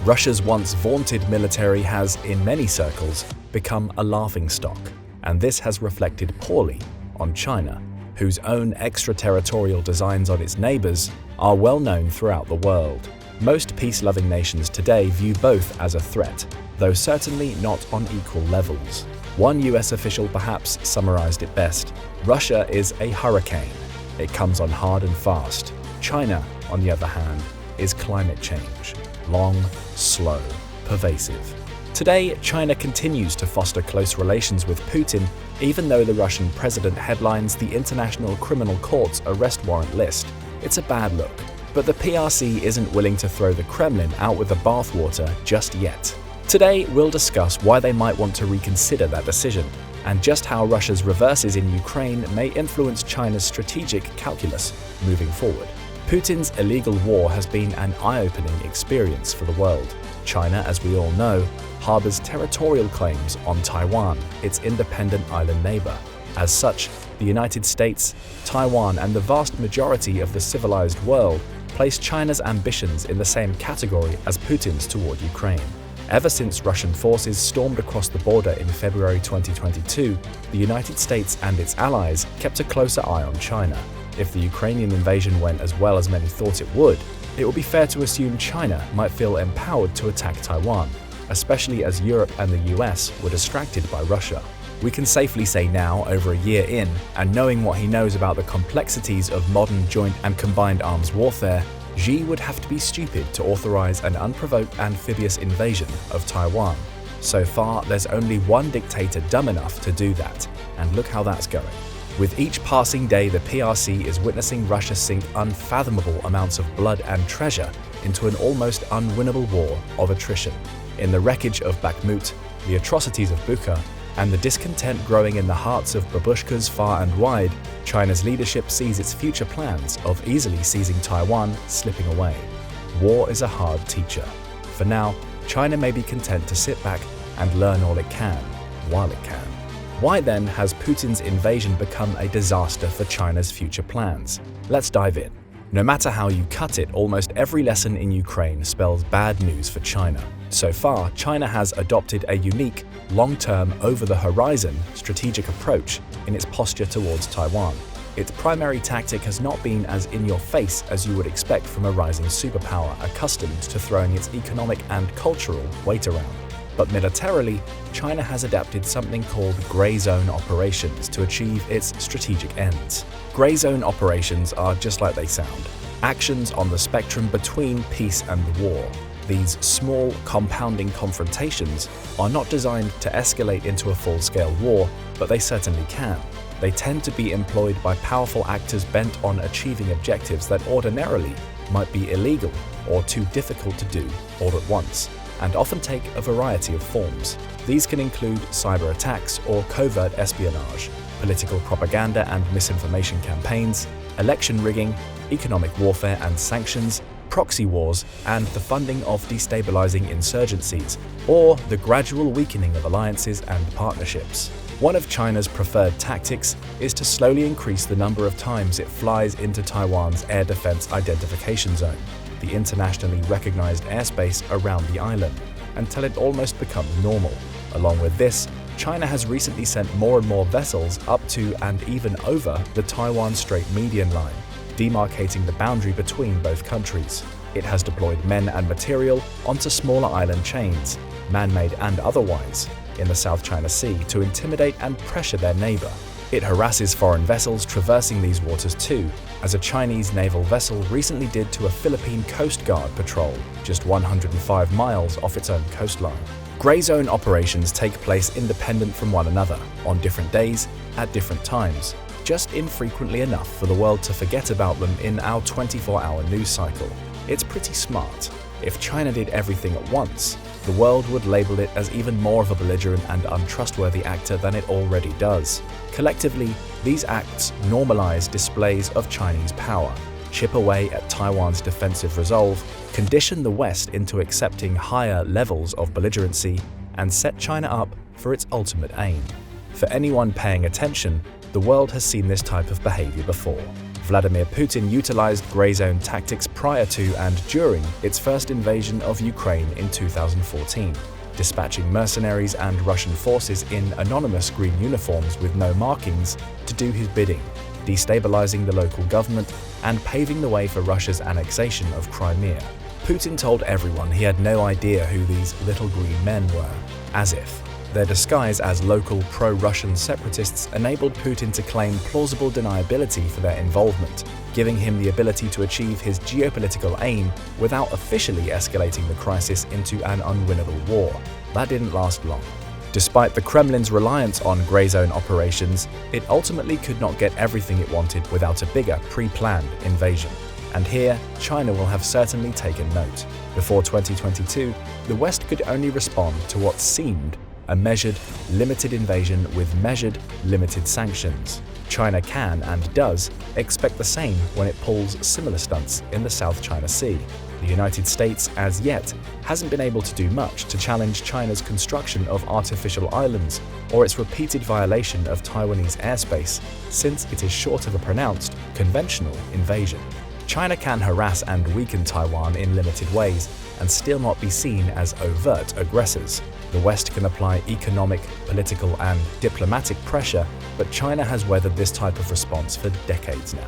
Russia's once vaunted military has, in many circles, become a laughingstock, and this has reflected poorly on China, whose own extraterritorial designs on its neighbors are well known throughout the world. Most peace-loving nations today view both as a threat, though certainly not on equal levels. One US official perhaps summarized it best: Russia is a hurricane. It comes on hard and fast. China, on the other hand, is climate change. Long, slow, pervasive. Today, China continues to foster close relations with Putin, even though the Russian president headlines the International Criminal Court's arrest warrant list. It's a bad look. But the PRC isn't willing to throw the Kremlin out with the bathwater just yet. Today, we'll discuss why they might want to reconsider that decision, and just how Russia's reverses in Ukraine may influence China's strategic calculus moving forward. Putin's illegal war has been an eye-opening experience for the world. China, as we all know, harbors territorial claims on Taiwan, its independent island neighbor. As such, the United States, Taiwan, and the vast majority of the civilized world place China's ambitions in the same category as Putin's toward Ukraine. Ever since Russian forces stormed across the border in February 2022, the United States and its allies kept a closer eye on China. If the Ukrainian invasion went as well as many thought it would be fair to assume China might feel empowered to attack Taiwan, especially as Europe and the US were distracted by Russia. We can safely say now, over a year in, and knowing what he knows about the complexities of modern joint and combined arms warfare, Xi would have to be stupid to authorize an unprovoked amphibious invasion of Taiwan. So far, there's only one dictator dumb enough to do that, and look how that's going. With each passing day, the PRC is witnessing Russia sink unfathomable amounts of blood and treasure into an almost unwinnable war of attrition. In the wreckage of Bakhmut, the atrocities of Bucha, and the discontent growing in the hearts of babushkas far and wide, China's leadership sees its future plans of easily seizing Taiwan slipping away. War is a hard teacher. For now, China may be content to sit back and learn all it can, while it can. Why then has Putin's invasion become a disaster for China's future plans? Let's dive in. No matter how you cut it, almost every lesson in Ukraine spells bad news for China. So far, China has adopted a unique, long-term, over-the-horizon strategic approach in its posture towards Taiwan. Its primary tactic has not been as in-your-face as you would expect from a rising superpower accustomed to throwing its economic and cultural weight around. But militarily, China has adapted something called gray zone operations to achieve its strategic ends. Gray zone operations are just like they sound, actions on the spectrum between peace and war. These small, compounding confrontations are not designed to escalate into a full-scale war, but they certainly can. They tend to be employed by powerful actors bent on achieving objectives that ordinarily might be illegal or too difficult to do all at once, and often take a variety of forms. These can include cyber attacks or covert espionage, political propaganda and misinformation campaigns, election rigging, economic warfare and sanctions, proxy wars, and the funding of destabilizing insurgencies, or the gradual weakening of alliances and partnerships. One of China's preferred tactics is to slowly increase the number of times it flies into Taiwan's Air Defense Identification Zone, the internationally recognized airspace around the island, until it almost becomes normal. Along with this, China has recently sent more and more vessels up to and even over the Taiwan Strait median line, demarcating the boundary between both countries. It has deployed men and material onto smaller island chains, man-made and otherwise, in the South China Sea to intimidate and pressure their neighbor. It harasses foreign vessels traversing these waters too, as a Chinese naval vessel recently did to a Philippine Coast Guard patrol just 105 miles off its own coastline. Grey zone operations take place independent from one another, on different days, at different times, just infrequently enough for the world to forget about them in our 24-hour news cycle. It's pretty smart. If China did everything at once, the world would label it as even more of a belligerent and untrustworthy actor than it already does. Collectively, these acts normalize displays of Chinese power, chip away at Taiwan's defensive resolve, condition the West into accepting higher levels of belligerency, and set China up for its ultimate aim. For anyone paying attention, the world has seen this type of behavior before. Vladimir Putin utilized grey zone tactics prior to and during its first invasion of Ukraine in 2014, dispatching mercenaries and Russian forces in anonymous green uniforms with no markings to do his bidding, destabilizing the local government and paving the way for Russia's annexation of Crimea. Putin told everyone he had no idea who these little green men were, as if. Their disguise as local pro-Russian separatists enabled Putin to claim plausible deniability for their involvement, giving him the ability to achieve his geopolitical aim without officially escalating the crisis into an unwinnable war. That didn't last long. Despite the Kremlin's reliance on grey zone operations, it ultimately could not get everything it wanted without a bigger, pre-planned invasion. And here, China will have certainly taken note. Before 2022, the West could only respond to what seemed a measured, limited invasion with measured, limited sanctions. China can and does expect the same when it pulls similar stunts in the South China Sea. The United States, as yet, hasn't been able to do much to challenge China's construction of artificial islands or its repeated violation of Taiwanese airspace, since it is short of a pronounced, conventional invasion. China can harass and weaken Taiwan in limited ways and still not be seen as overt aggressors. The West can apply economic, political, and diplomatic pressure, but China has weathered this type of response for decades now.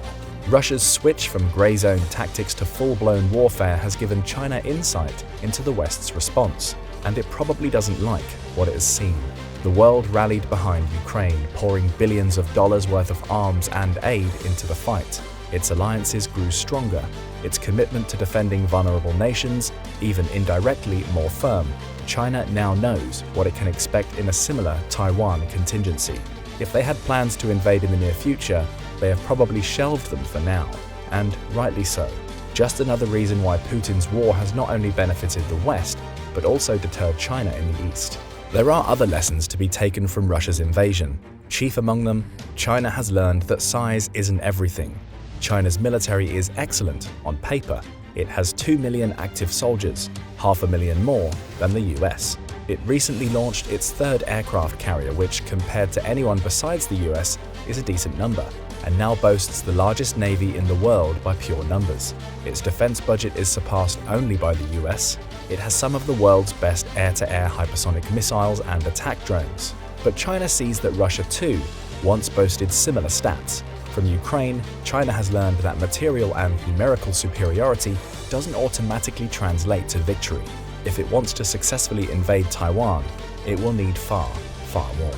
Russia's switch from grey zone tactics to full-blown warfare has given China insight into the West's response, and it probably doesn't like what it has seen. The world rallied behind Ukraine, pouring billions of dollars worth of arms and aid into the fight. Its alliances grew stronger, its commitment to defending vulnerable nations, even indirectly, more firm. China now knows what it can expect in a similar Taiwan contingency. If they had plans to invade in the near future, they have probably shelved them for now, and rightly so. Just another reason why Putin's war has not only benefited the West, but also deterred China in the East. There are other lessons to be taken from Russia's invasion. Chief among them, China has learned that size isn't everything. China's military is excellent on paper. It has 2 million active soldiers, 500,000 more than the US. It recently launched its third aircraft carrier, which, compared to anyone besides the US, is a decent number, and now boasts the largest navy in the world by pure numbers. Its defense budget is surpassed only by the US. It has some of the world's best air-to-air hypersonic missiles and attack drones. But China sees that Russia too once boasted similar stats. From Ukraine, China has learned that material and numerical superiority doesn't automatically translate to victory. If it wants to successfully invade Taiwan, it will need far, far more.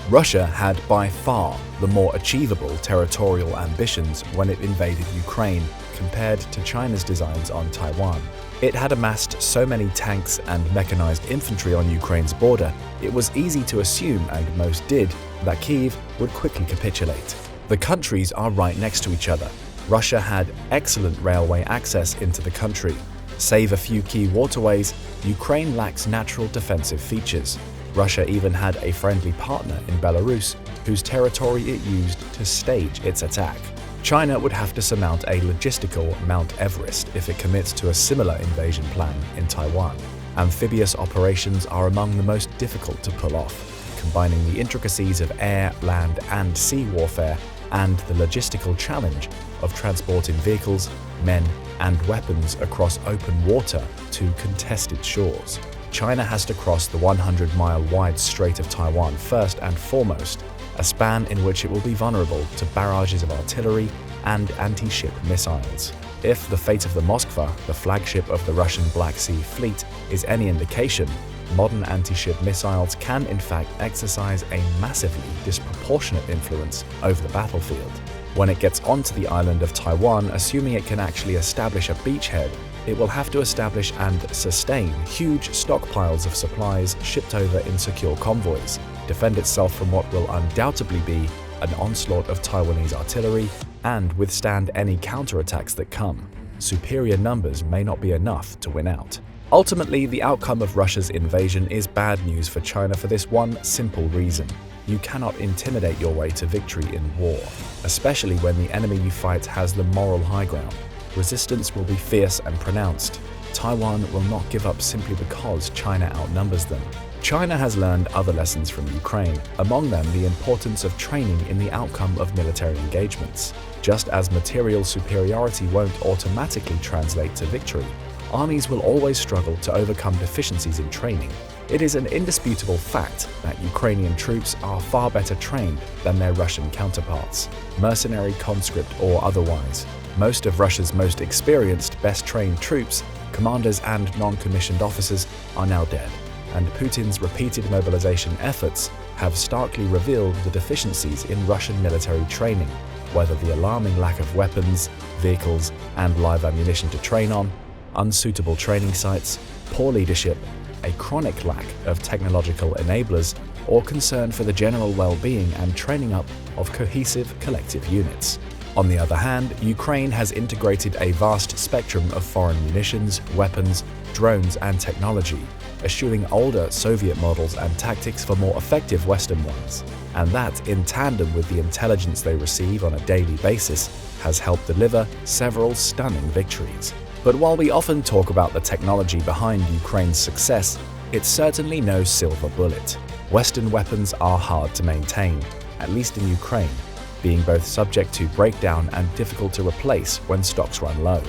Russia had by far the more achievable territorial ambitions when it invaded Ukraine compared to China's designs on Taiwan. It had amassed so many tanks and mechanized infantry on Ukraine's border, it was easy to assume, and most did, that Kyiv would quickly capitulate. The countries are right next to each other. Russia had excellent railway access into the country. Save a few key waterways, Ukraine lacks natural defensive features. Russia even had a friendly partner in Belarus, whose territory it used to stage its attack. China would have to surmount a logistical Mount Everest if it commits to a similar invasion plan in Taiwan. Amphibious operations are among the most difficult to pull off, combining the intricacies of air, land, and sea warfare and the logistical challenge of transporting vehicles, men, and weapons across open water to contested shores. China has to cross the 100-mile-wide Strait of Taiwan first and foremost, a span in which it will be vulnerable to barrages of artillery and anti-ship missiles. If the fate of the Moskva, the flagship of the Russian Black Sea Fleet, is any indication, Modern anti-ship missiles can in fact exercise a massively disproportionate influence over the battlefield. When it gets onto the island of Taiwan, assuming it can actually establish a beachhead, it will have to establish and sustain huge stockpiles of supplies shipped over in secure convoys, defend itself from what will undoubtedly be an onslaught of Taiwanese artillery, and withstand any counterattacks that come. Superior numbers may not be enough to win out. Ultimately, the outcome of Russia's invasion is bad news for China for this one simple reason. You cannot intimidate your way to victory in war, especially when the enemy you fight has the moral high ground. Resistance will be fierce and pronounced. Taiwan will not give up simply because China outnumbers them. China has learned other lessons from Ukraine, among them the importance of training in the outcome of military engagements. Just as material superiority won't automatically translate to victory, armies will always struggle to overcome deficiencies in training. It is an indisputable fact that Ukrainian troops are far better trained than their Russian counterparts, mercenary, conscript, or otherwise. Most of Russia's most experienced, best-trained troops, commanders and non-commissioned officers are now dead, and Putin's repeated mobilization efforts have starkly revealed the deficiencies in Russian military training, whether the alarming lack of weapons, vehicles, and live ammunition to train on, unsuitable training sites, poor leadership, a chronic lack of technological enablers, or concern for the general well-being and training up of cohesive collective units. On the other hand, Ukraine has integrated a vast spectrum of foreign munitions, weapons, drones, and technology, eschewing older Soviet models and tactics for more effective Western ones. And that, in tandem with the intelligence they receive on a daily basis, has helped deliver several stunning victories. But while we often talk about the technology behind Ukraine's success, it's certainly no silver bullet. Western weapons are hard to maintain, at least in Ukraine, being both subject to breakdown and difficult to replace when stocks run low.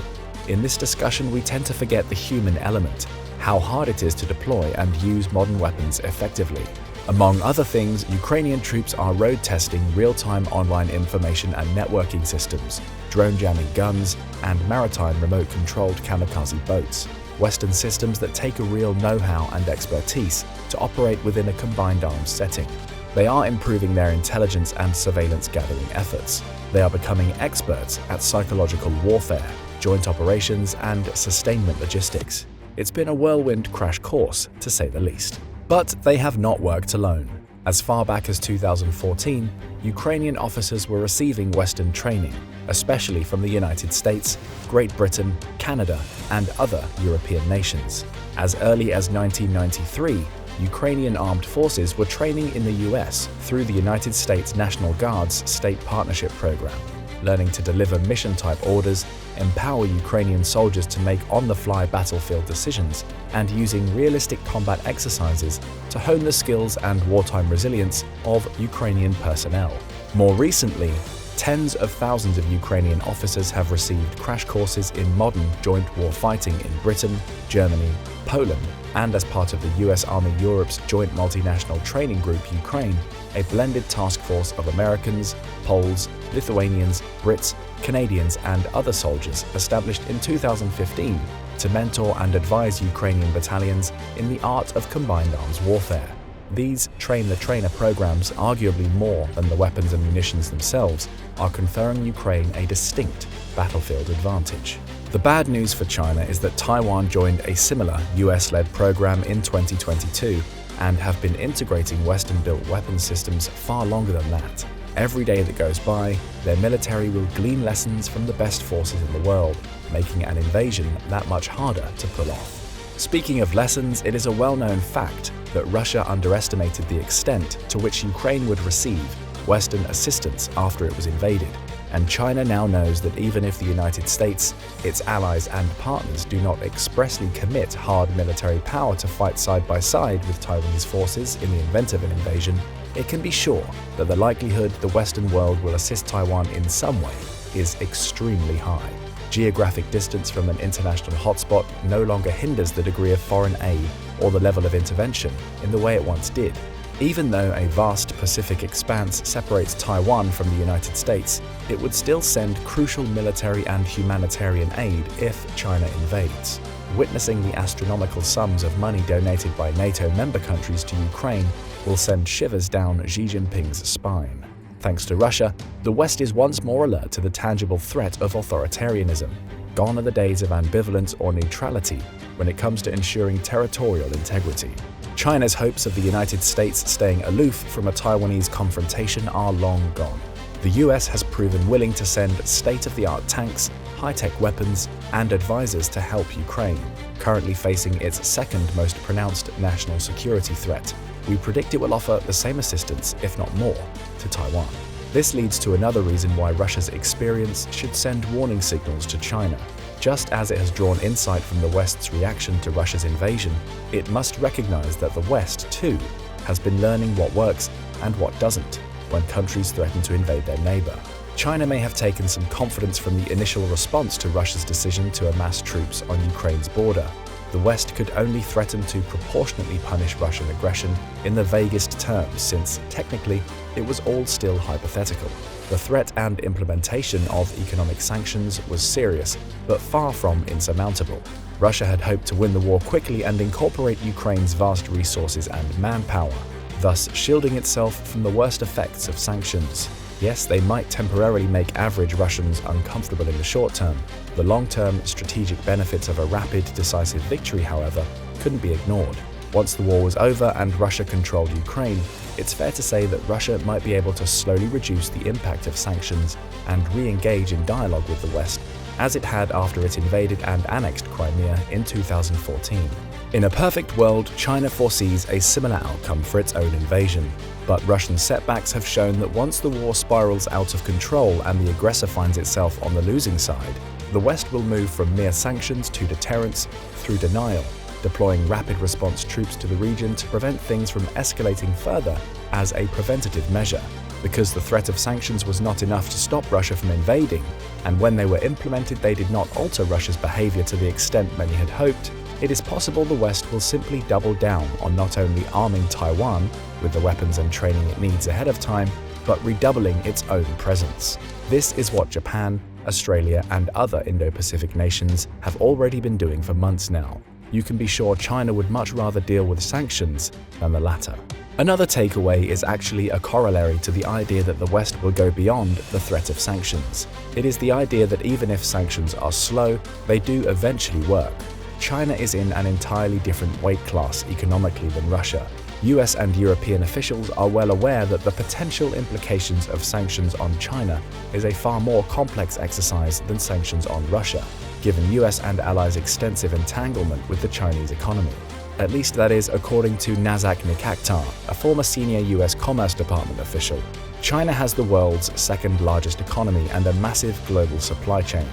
In this discussion, we tend to forget the human element, how hard it is to deploy and use modern weapons effectively. Among other things, Ukrainian troops are road testing real-time online information and networking systems, drone jamming guns, and maritime remote-controlled kamikaze boats, Western systems that take a real know-how and expertise to operate within a combined arms setting. They are improving their intelligence and surveillance gathering efforts. They are becoming experts at psychological warfare, joint operations, and sustainment logistics. It's been a whirlwind crash course, to say the least. But they have not worked alone. As far back as 2014, Ukrainian officers were receiving Western training, especially from the United States, Great Britain, Canada, and other European nations. As early as 1993, Ukrainian armed forces were training in the US through the United States National Guard's State Partnership Program, learning to deliver mission-type orders, empower Ukrainian soldiers to make on-the-fly battlefield decisions, and using realistic combat exercises to hone the skills and wartime resilience of Ukrainian personnel. More recently, tens of thousands of Ukrainian officers have received crash courses in modern joint war fighting in Britain, Germany, Poland, and as part of the US Army Europe's Joint Multinational Training Group Ukraine, a blended task force of Americans, Poles, Lithuanians, Brits, Canadians, and other soldiers established in 2015 to mentor and advise Ukrainian battalions in the art of combined arms warfare. These train-the-trainer programs, arguably more than the weapons and munitions themselves, are conferring Ukraine a distinct battlefield advantage. The bad news for China is that Taiwan joined a similar US-led program in 2022 and have been integrating Western-built weapons systems far longer than that. Every day that goes by, their military will glean lessons from the best forces in the world, making an invasion that much harder to pull off. Speaking of lessons, it is a well-known fact that Russia underestimated the extent to which Ukraine would receive Western assistance after it was invaded, and China now knows that even if the United States, its allies and partners do not expressly commit hard military power to fight side by side with Taiwanese forces in the event of an invasion, it can be sure that the likelihood the Western world will assist Taiwan in some way is extremely high. Geographic distance from an international hotspot no longer hinders the degree of foreign aid or the level of intervention in the way it once did. Even though a vast Pacific expanse separates Taiwan from the United States, it would still send crucial military and humanitarian aid if China invades. Witnessing the astronomical sums of money donated by NATO member countries to Ukraine will send shivers down Xi Jinping's spine. Thanks to Russia, the West is once more alert to the tangible threat of authoritarianism. Gone are the days of ambivalence or neutrality when it comes to ensuring territorial integrity. China's hopes of the United States staying aloof from a Taiwanese confrontation are long gone. The US has proven willing to send state-of-the-art tanks, high-tech weapons, and advisors to help Ukraine, currently facing its second most pronounced national security threat. We predict it will offer the same assistance, if not more, to Taiwan. This leads to another reason why Russia's experience should send warning signals to China. Just as it has drawn insight from the West's reaction to Russia's invasion, it must recognize that the West, too, has been learning what works and what doesn't when countries threaten to invade their neighbor. China may have taken some confidence from the initial response to Russia's decision to amass troops on Ukraine's border. The West could only threaten to proportionately punish Russian aggression in the vaguest terms, since, technically, it was all still hypothetical. The threat and implementation of economic sanctions was serious, but far from insurmountable. Russia had hoped to win the war quickly and incorporate Ukraine's vast resources and manpower, thus shielding itself from the worst effects of sanctions. Yes, they might temporarily make average Russians uncomfortable in the short term. The long-term strategic benefits of a rapid, decisive victory, however, couldn't be ignored. Once the war was over and Russia controlled Ukraine, it's fair to say that Russia might be able to slowly reduce the impact of sanctions and re-engage in dialogue with the West, as it had after it invaded and annexed Crimea in 2014. In a perfect world, China foresees a similar outcome for its own invasion. But Russian setbacks have shown that once the war spirals out of control and the aggressor finds itself on the losing side, the West will move from mere sanctions to deterrence through denial, deploying rapid response troops to the region to prevent things from escalating further as a preventative measure. Because the threat of sanctions was not enough to stop Russia from invading, and when they were implemented they did not alter Russia's behavior to the extent many had hoped, it is possible the West will simply double down on not only arming Taiwan with the weapons and training it needs ahead of time, but redoubling its own presence. This is what Japan, Australia, and other Indo-Pacific nations have already been doing for months now. You can be sure China would much rather deal with sanctions than the latter. Another takeaway is actually a corollary to the idea that the West will go beyond the threat of sanctions. It is the idea that even if sanctions are slow, they do eventually work. China is in an entirely different weight class economically than Russia. US and European officials are well aware that the potential implications of sanctions on China is a far more complex exercise than sanctions on Russia, given US and allies' extensive entanglement with the Chinese economy. At least that is according to Nazak Nikaktar, a former senior US Commerce Department official. China has the world's second largest economy and a massive global supply chain.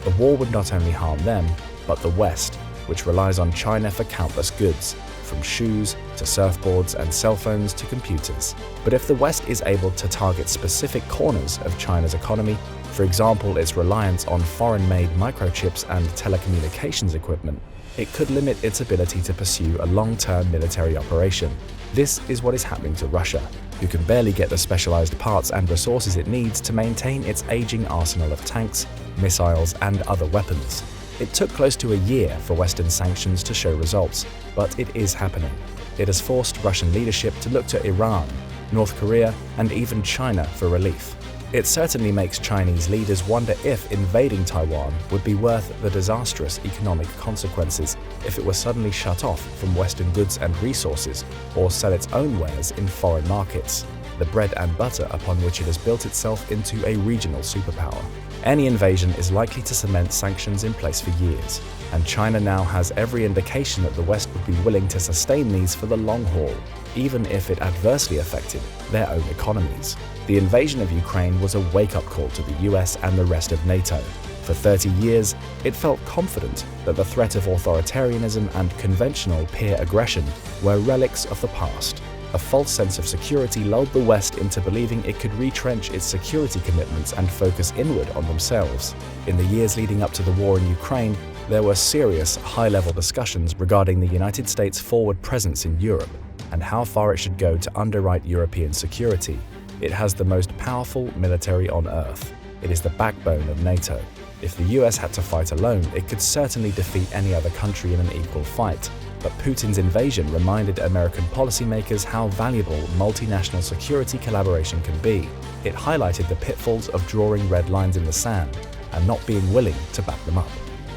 The war would not only harm them, but the West, which relies on China for countless goods, from shoes to surfboards and cell phones to computers. But if the West is able to target specific corners of China's economy, for example its reliance on foreign-made microchips and telecommunications equipment, it could limit its ability to pursue a long-term military operation. This is what is happening to Russia, who can barely get the specialized parts and resources it needs to maintain its aging arsenal of tanks, missiles, and other weapons. It took close to a year for Western sanctions to show results, but it is happening. It has forced Russian leadership to look to Iran, North Korea, and even China for relief. It certainly makes Chinese leaders wonder if invading Taiwan would be worth the disastrous economic consequences if it were suddenly shut off from Western goods and resources, or sell its own wares in foreign markets, the bread and butter upon which it has built itself into a regional superpower. Any invasion is likely to cement sanctions in place for years, and China now has every indication that the West would be willing to sustain these for the long haul, even if it adversely affected their own economies. The invasion of Ukraine was a wake-up call to the US and the rest of NATO. For 30 years, it felt confident that the threat of authoritarianism and conventional peer aggression were relics of the past. A false sense of security lulled the West into believing it could retrench its security commitments and focus inward on themselves. In the years leading up to the war in Ukraine, there were serious, high-level discussions regarding the United States' forward presence in Europe and how far it should go to underwrite European security. It has the most powerful military on Earth. It is the backbone of NATO. If the US had to fight alone, it could certainly defeat any other country in an equal fight. But Putin's invasion reminded American policymakers how valuable multinational security collaboration can be. It highlighted the pitfalls of drawing red lines in the sand and not being willing to back them up.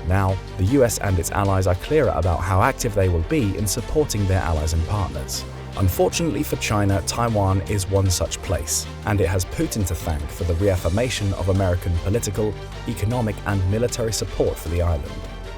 Now, the US and its allies are clearer about how active they will be in supporting their allies and partners. Unfortunately for China, Taiwan is one such place, and it has Putin to thank for the reaffirmation of American political, economic, and military support for the island.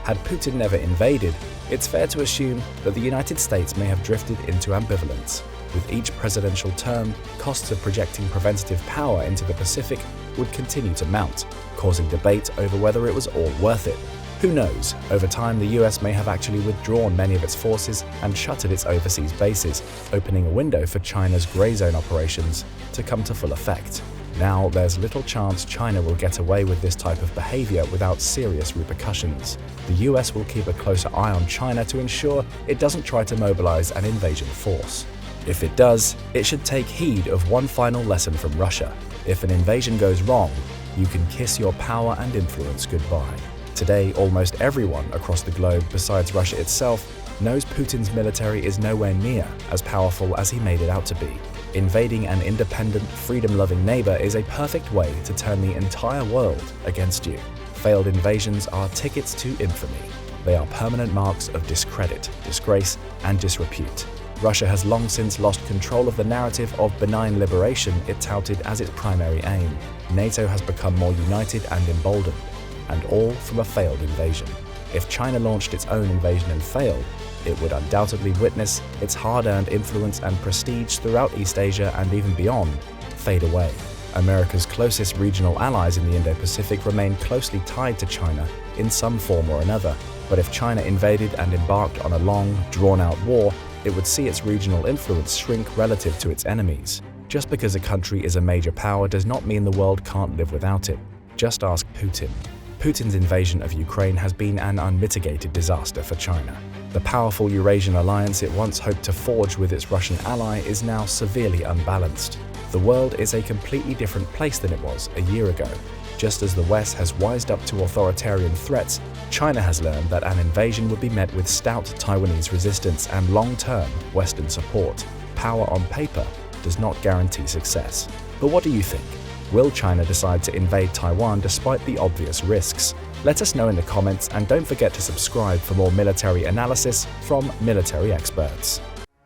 Had Putin never invaded, it's fair to assume that the United States may have drifted into ambivalence. With each presidential term, costs of projecting preventative power into the Pacific would continue to mount, causing debate over whether it was all worth it. Who knows, over time the US may have actually withdrawn many of its forces and shuttered its overseas bases, opening a window for China's grey zone operations to come to full effect. Now there's little chance China will get away with this type of behavior without serious repercussions. The US will keep a closer eye on China to ensure it doesn't try to mobilize an invasion force. If it does, it should take heed of one final lesson from Russia. If an invasion goes wrong, you can kiss your power and influence goodbye. Today, almost everyone across the globe besides Russia itself knows Putin's military is nowhere near as powerful as he made it out to be. Invading an independent, freedom-loving neighbor is a perfect way to turn the entire world against you. Failed invasions are tickets to infamy. They are permanent marks of discredit, disgrace, and disrepute. Russia has long since lost control of the narrative of benign liberation it touted as its primary aim. NATO has become more united and emboldened, and all from a failed invasion. If China launched its own invasion and failed, it would undoubtedly witness its hard-earned influence and prestige throughout East Asia and even beyond fade away. America's closest regional allies in the Indo-Pacific remain closely tied to China in some form or another, but if China invaded and embarked on a long, drawn-out war, it would see its regional influence shrink relative to its enemies. Just because a country is a major power does not mean the world can't live without it. Just ask Putin. Putin's invasion of Ukraine has been an unmitigated disaster for China. The powerful Eurasian alliance it once hoped to forge with its Russian ally is now severely unbalanced. The world is a completely different place than it was a year ago. Just as the West has wised up to authoritarian threats, China has learned that an invasion would be met with stout Taiwanese resistance and long-term Western support. Power on paper does not guarantee success. But what do you think? Will China decide to invade Taiwan despite the obvious risks? Let us know in the comments, and don't forget to subscribe for more military analysis from military experts.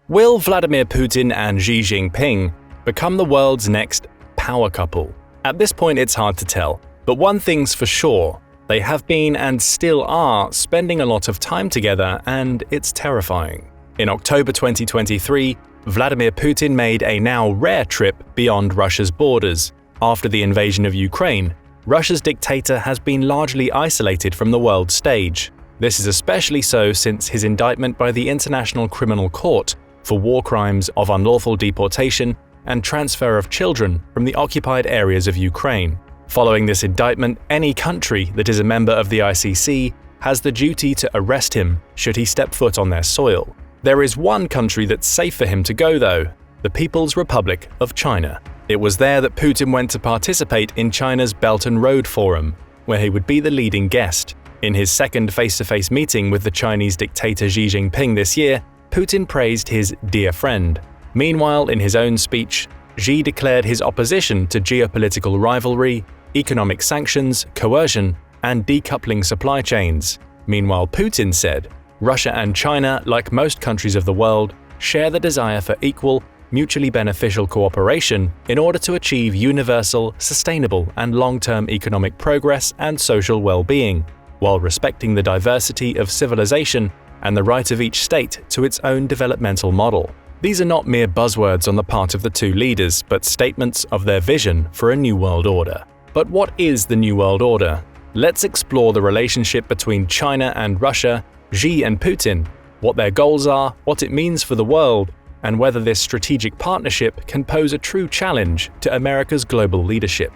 Will Vladimir Putin and Xi Jinping become the world's next power couple? At this point it's hard to tell, but one thing's for sure, they have been and still are spending a lot of time together, and it's terrifying. In October 2023, Vladimir Putin made a now rare trip beyond Russia's borders. After the invasion of Ukraine, Russia's dictator has been largely isolated from the world stage. This is especially so since his indictment by the International Criminal Court for war crimes of unlawful deportation and transfer of children from the occupied areas of Ukraine. Following this indictment, any country that is a member of the ICC has the duty to arrest him should he step foot on their soil. There is one country that's safe for him to go though, the People's Republic of China. It was there that Putin went to participate in China's Belt and Road Forum, where he would be the leading guest. In his second face-to-face meeting with the Chinese dictator Xi Jinping this year, Putin praised his dear friend. Meanwhile, in his own speech, Xi declared his opposition to geopolitical rivalry, economic sanctions, coercion, and decoupling supply chains. Meanwhile, Putin said, Russia and China, like most countries of the world, share the desire for equal, mutually beneficial cooperation in order to achieve universal, sustainable, and long-term economic progress and social well-being, while respecting the diversity of civilization and the right of each state to its own developmental model. These are not mere buzzwords on the part of the two leaders, but statements of their vision for a new world order. But what is the new world order? Let's explore the relationship between China and Russia, Xi and Putin, what their goals are, what it means for the world, and whether this strategic partnership can pose a true challenge to America's global leadership.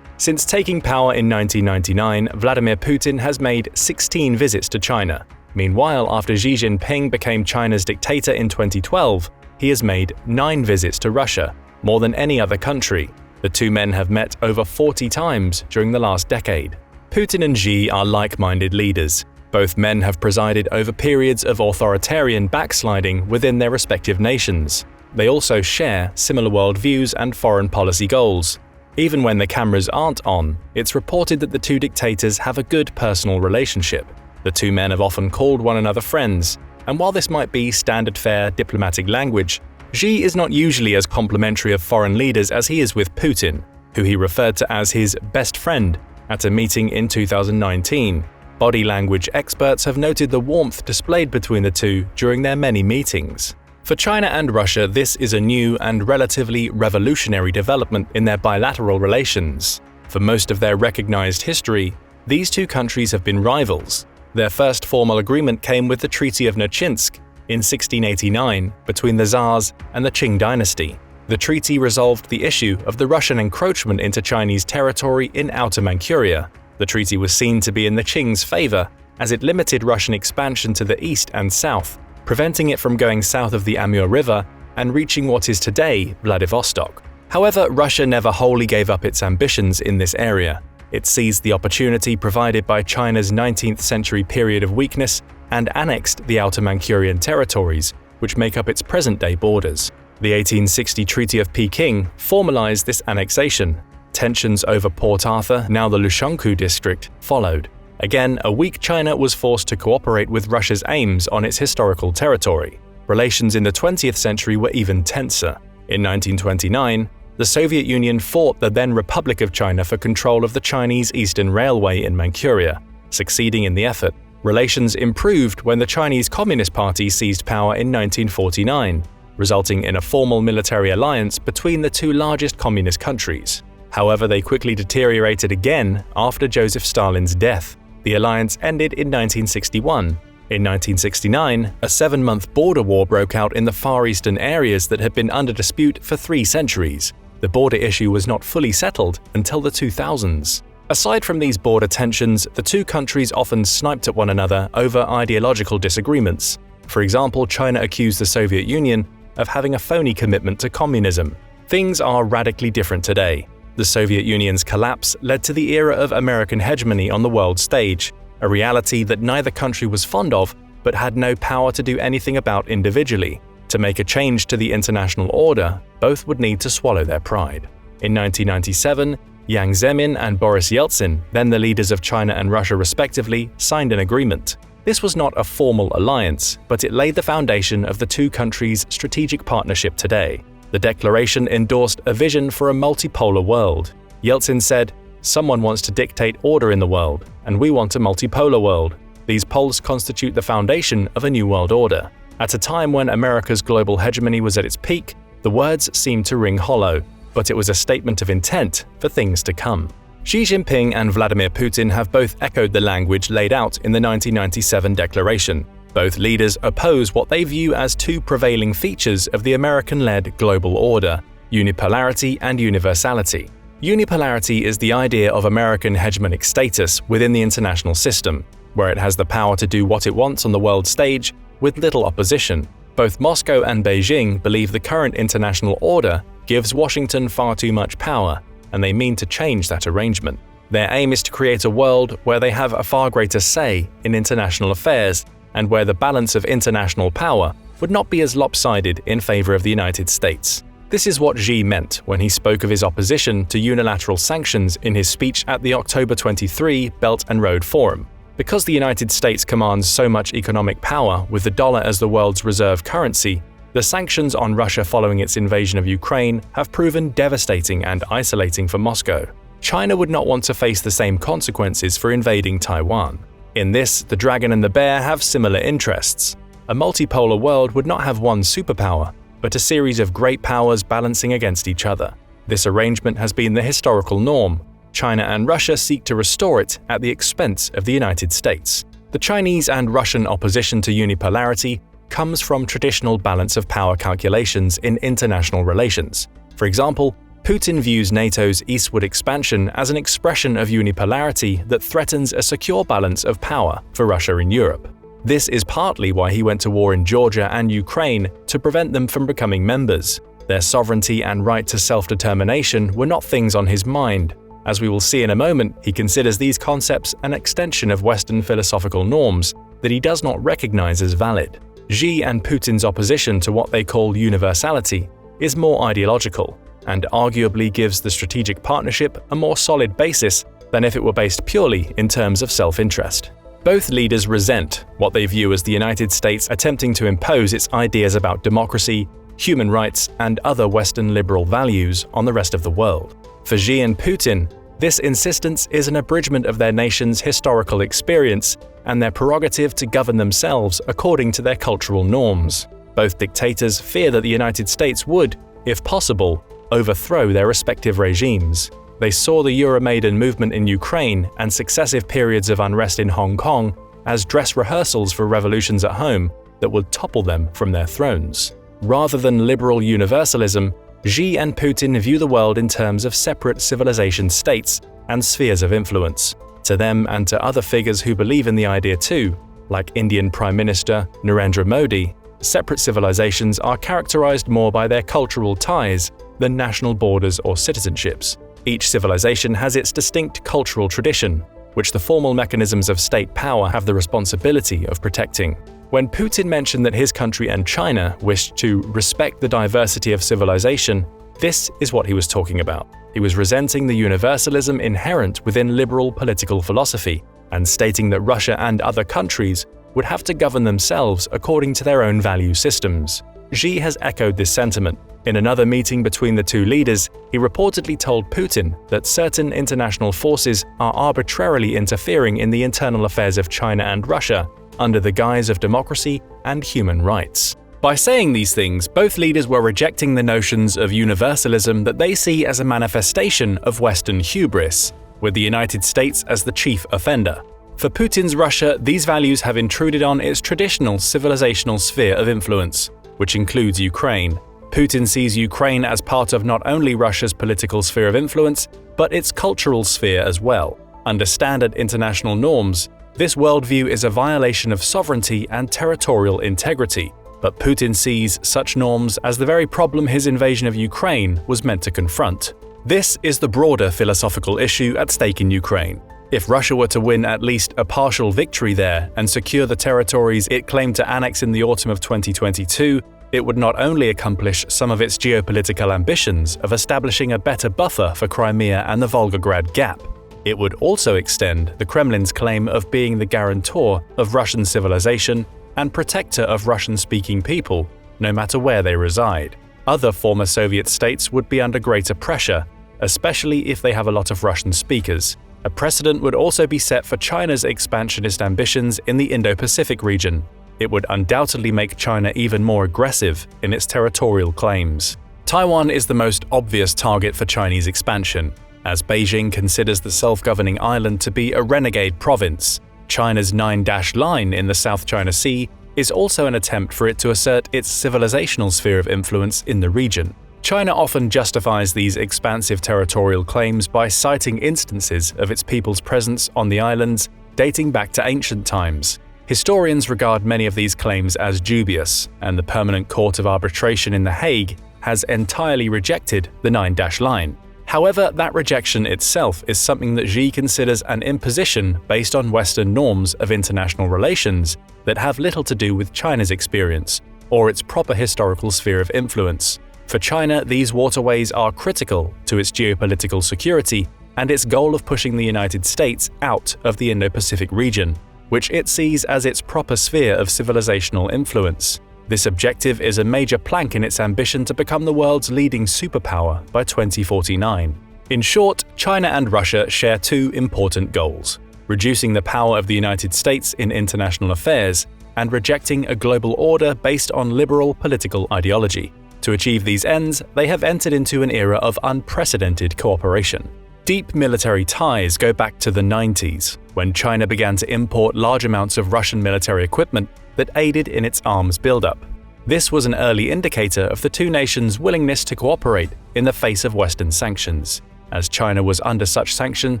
Since taking power in 1999, Vladimir Putin has made 16 visits to China. Meanwhile, after Xi Jinping became China's dictator in 2012, he has made 9 visits to Russia, more than any other country. The The two men have met over 40 times during the last decade. Putin and Xi are like-minded leaders. Both men have presided over periods of authoritarian backsliding within their respective nations. They also share similar worldviews and foreign policy goals. Even when the cameras aren't on, it's reported that the two dictators have a good personal relationship. The two men have often called one another friends, and while this might be standard fare diplomatic language, Xi is not usually as complimentary of foreign leaders as he is with Putin, who he referred to as his best friend at a meeting in 2019. Body language experts have noted the warmth displayed between the two during their many meetings. For China and Russia, this is a new and relatively revolutionary development in their bilateral relations. For most of their recognized history, these two countries have been rivals. Their first formal agreement came with the Treaty of Nerchinsk in 1689 between the Tsars and the Qing dynasty. The treaty resolved the issue of the Russian encroachment into Chinese territory in Outer Manchuria. The treaty was seen to be in the Qing's favor as it limited Russian expansion to the east and south, preventing it from going south of the Amur River and reaching what is today Vladivostok. However, Russia never wholly gave up its ambitions in this area. It seized the opportunity provided by China's 19th century period of weakness and annexed the Outer Manchurian territories, which make up its present-day borders. The 1860 Treaty of Peking formalized this annexation. Tensions over Port Arthur, now the Lushankou district, followed. Again, a weak China was forced to cooperate with Russia's aims on its historical territory. Relations in the 20th century were even tenser. In 1929, the Soviet Union fought the then Republic of China for control of the Chinese Eastern Railway in Manchuria. Succeeding in the effort, relations improved when the Chinese Communist Party seized power in 1949, resulting in a formal military alliance between the two largest communist countries. However, they quickly deteriorated again after Joseph Stalin's death. The alliance ended in 1961. In 1969, a 7-month border war broke out in the Far Eastern areas that had been under dispute for 3 centuries. The border issue was not fully settled until the 2000s. Aside from these border tensions, the two countries often sniped at one another over ideological disagreements. For example, China accused the Soviet Union of having a phony commitment to communism. Things are radically different today. The Soviet Union's collapse led to the era of American hegemony on the world stage, a reality that neither country was fond of but had no power to do anything about individually. To make a change to the international order, both would need to swallow their pride. In 1997, Jiang Zemin and Boris Yeltsin, then the leaders of China and Russia respectively, signed an agreement. This was not a formal alliance, but it laid the foundation of the two countries' strategic partnership today. The declaration endorsed a vision for a multipolar world. Yeltsin said, "Someone wants to dictate order in the world, and we want a multipolar world. These poles constitute the foundation of a new world order." At a time when America's global hegemony was at its peak, the words seemed to ring hollow, but it was a statement of intent for things to come. Xi Jinping and Vladimir Putin have both echoed the language laid out in the 1997 declaration. Both leaders oppose what they view as two prevailing features of the American-led global order: unipolarity and universality. Unipolarity is the idea of American hegemonic status within the international system, where it has the power to do what it wants on the world stage with little opposition. Both Moscow and Beijing believe the current international order gives Washington far too much power, and they mean to change that arrangement. Their aim is to create a world where they have a far greater say in international affairs and where the balance of international power would not be as lopsided in favor of the United States. This is what Xi meant when he spoke of his opposition to unilateral sanctions in his speech at the October 23 Belt and Road Forum. Because the United States commands so much economic power with the dollar as the world's reserve currency, the sanctions on Russia following its invasion of Ukraine have proven devastating and isolating for Moscow. China would not want to face the same consequences for invading Taiwan. In this, the dragon and the bear have similar interests. A multipolar world would not have one superpower, but a series of great powers balancing against each other. This arrangement has been the historical norm. China and Russia seek to restore it at the expense of the United States. The Chinese and Russian opposition to unipolarity comes from traditional balance of power calculations in international relations. For example, Putin views NATO's eastward expansion as an expression of unipolarity that threatens a secure balance of power for Russia in Europe. This is partly why he went to war in Georgia and Ukraine to prevent them from becoming members. Their sovereignty and right to self-determination were not things on his mind. As we will see in a moment, he considers these concepts an extension of Western philosophical norms that he does not recognize as valid. Xi and Putin's opposition to what they call universality is more ideological, and arguably gives the strategic partnership a more solid basis than if it were based purely in terms of self-interest. Both leaders resent what they view as the United States attempting to impose its ideas about democracy, human rights, and other Western liberal values on the rest of the world. For Xi and Putin, this insistence is an abridgment of their nation's historical experience and their prerogative to govern themselves according to their cultural norms. Both dictators fear that the United States would, if possible, overthrow their respective regimes. They saw the Euromaidan movement in Ukraine and successive periods of unrest in Hong Kong as dress rehearsals for revolutions at home that would topple them from their thrones. Rather than liberal universalism, Xi and Putin view the world in terms of separate civilization states and spheres of influence. To them and to other figures who believe in the idea too, like Indian Prime Minister Narendra Modi, separate civilizations are characterized more by their cultural ties than national borders or citizenships. Each civilization has its distinct cultural tradition, which the formal mechanisms of state power have the responsibility of protecting. When Putin mentioned that his country and China wished to respect the diversity of civilization, this is what he was talking about. He was resenting the universalism inherent within liberal political philosophy and stating that Russia and other countries would have to govern themselves according to their own value systems. Xi has echoed this sentiment. In another meeting between the two leaders, he reportedly told Putin that certain international forces are arbitrarily interfering in the internal affairs of China and Russia under the guise of democracy and human rights. By saying these things, both leaders were rejecting the notions of universalism that they see as a manifestation of Western hubris, with the United States as the chief offender. For Putin's Russia, these values have intruded on its traditional civilizational sphere of influence, which includes Ukraine. Putin sees Ukraine as part of not only Russia's political sphere of influence, but its cultural sphere as well. Under standard international norms, this worldview is a violation of sovereignty and territorial integrity, but Putin sees such norms as the very problem his invasion of Ukraine was meant to confront. This is the broader philosophical issue at stake in Ukraine. If Russia were to win at least a partial victory there and secure the territories it claimed to annex in the autumn of 2022, it would not only accomplish some of its geopolitical ambitions of establishing a better buffer for Crimea and the Volgograd Gap, it would also extend the Kremlin's claim of being the guarantor of Russian civilization and protector of Russian-speaking people, no matter where they reside. Other former Soviet states would be under greater pressure, especially if they have a lot of Russian speakers. A precedent would also be set for China's expansionist ambitions in the Indo-Pacific region. It would undoubtedly make China even more aggressive in its territorial claims. Taiwan is the most obvious target for Chinese expansion, as Beijing considers the self-governing island to be a renegade province. China's 9-dash line in the South China Sea is also an attempt for it to assert its civilizational sphere of influence in the region. China often justifies these expansive territorial claims by citing instances of its people's presence on the islands dating back to ancient times. Historians regard many of these claims as dubious, and the Permanent Court of Arbitration in The Hague has entirely rejected the 9-dash line. However, that rejection itself is something that Xi considers an imposition based on Western norms of international relations that have little to do with China's experience or its proper historical sphere of influence. For China, these waterways are critical to its geopolitical security and its goal of pushing the United States out of the Indo-Pacific region, which it sees as its proper sphere of civilizational influence. This objective is a major plank in its ambition to become the world's leading superpower by 2049. In short, China and Russia share two important goals: reducing the power of the United States in international affairs and rejecting a global order based on liberal political ideology. To achieve these ends, they have entered into an era of unprecedented cooperation. Deep military ties go back to the 90s, when China began to import large amounts of Russian military equipment that aided in its arms buildup. This was an early indicator of the two nations' willingness to cooperate in the face of Western sanctions, as China was under such sanction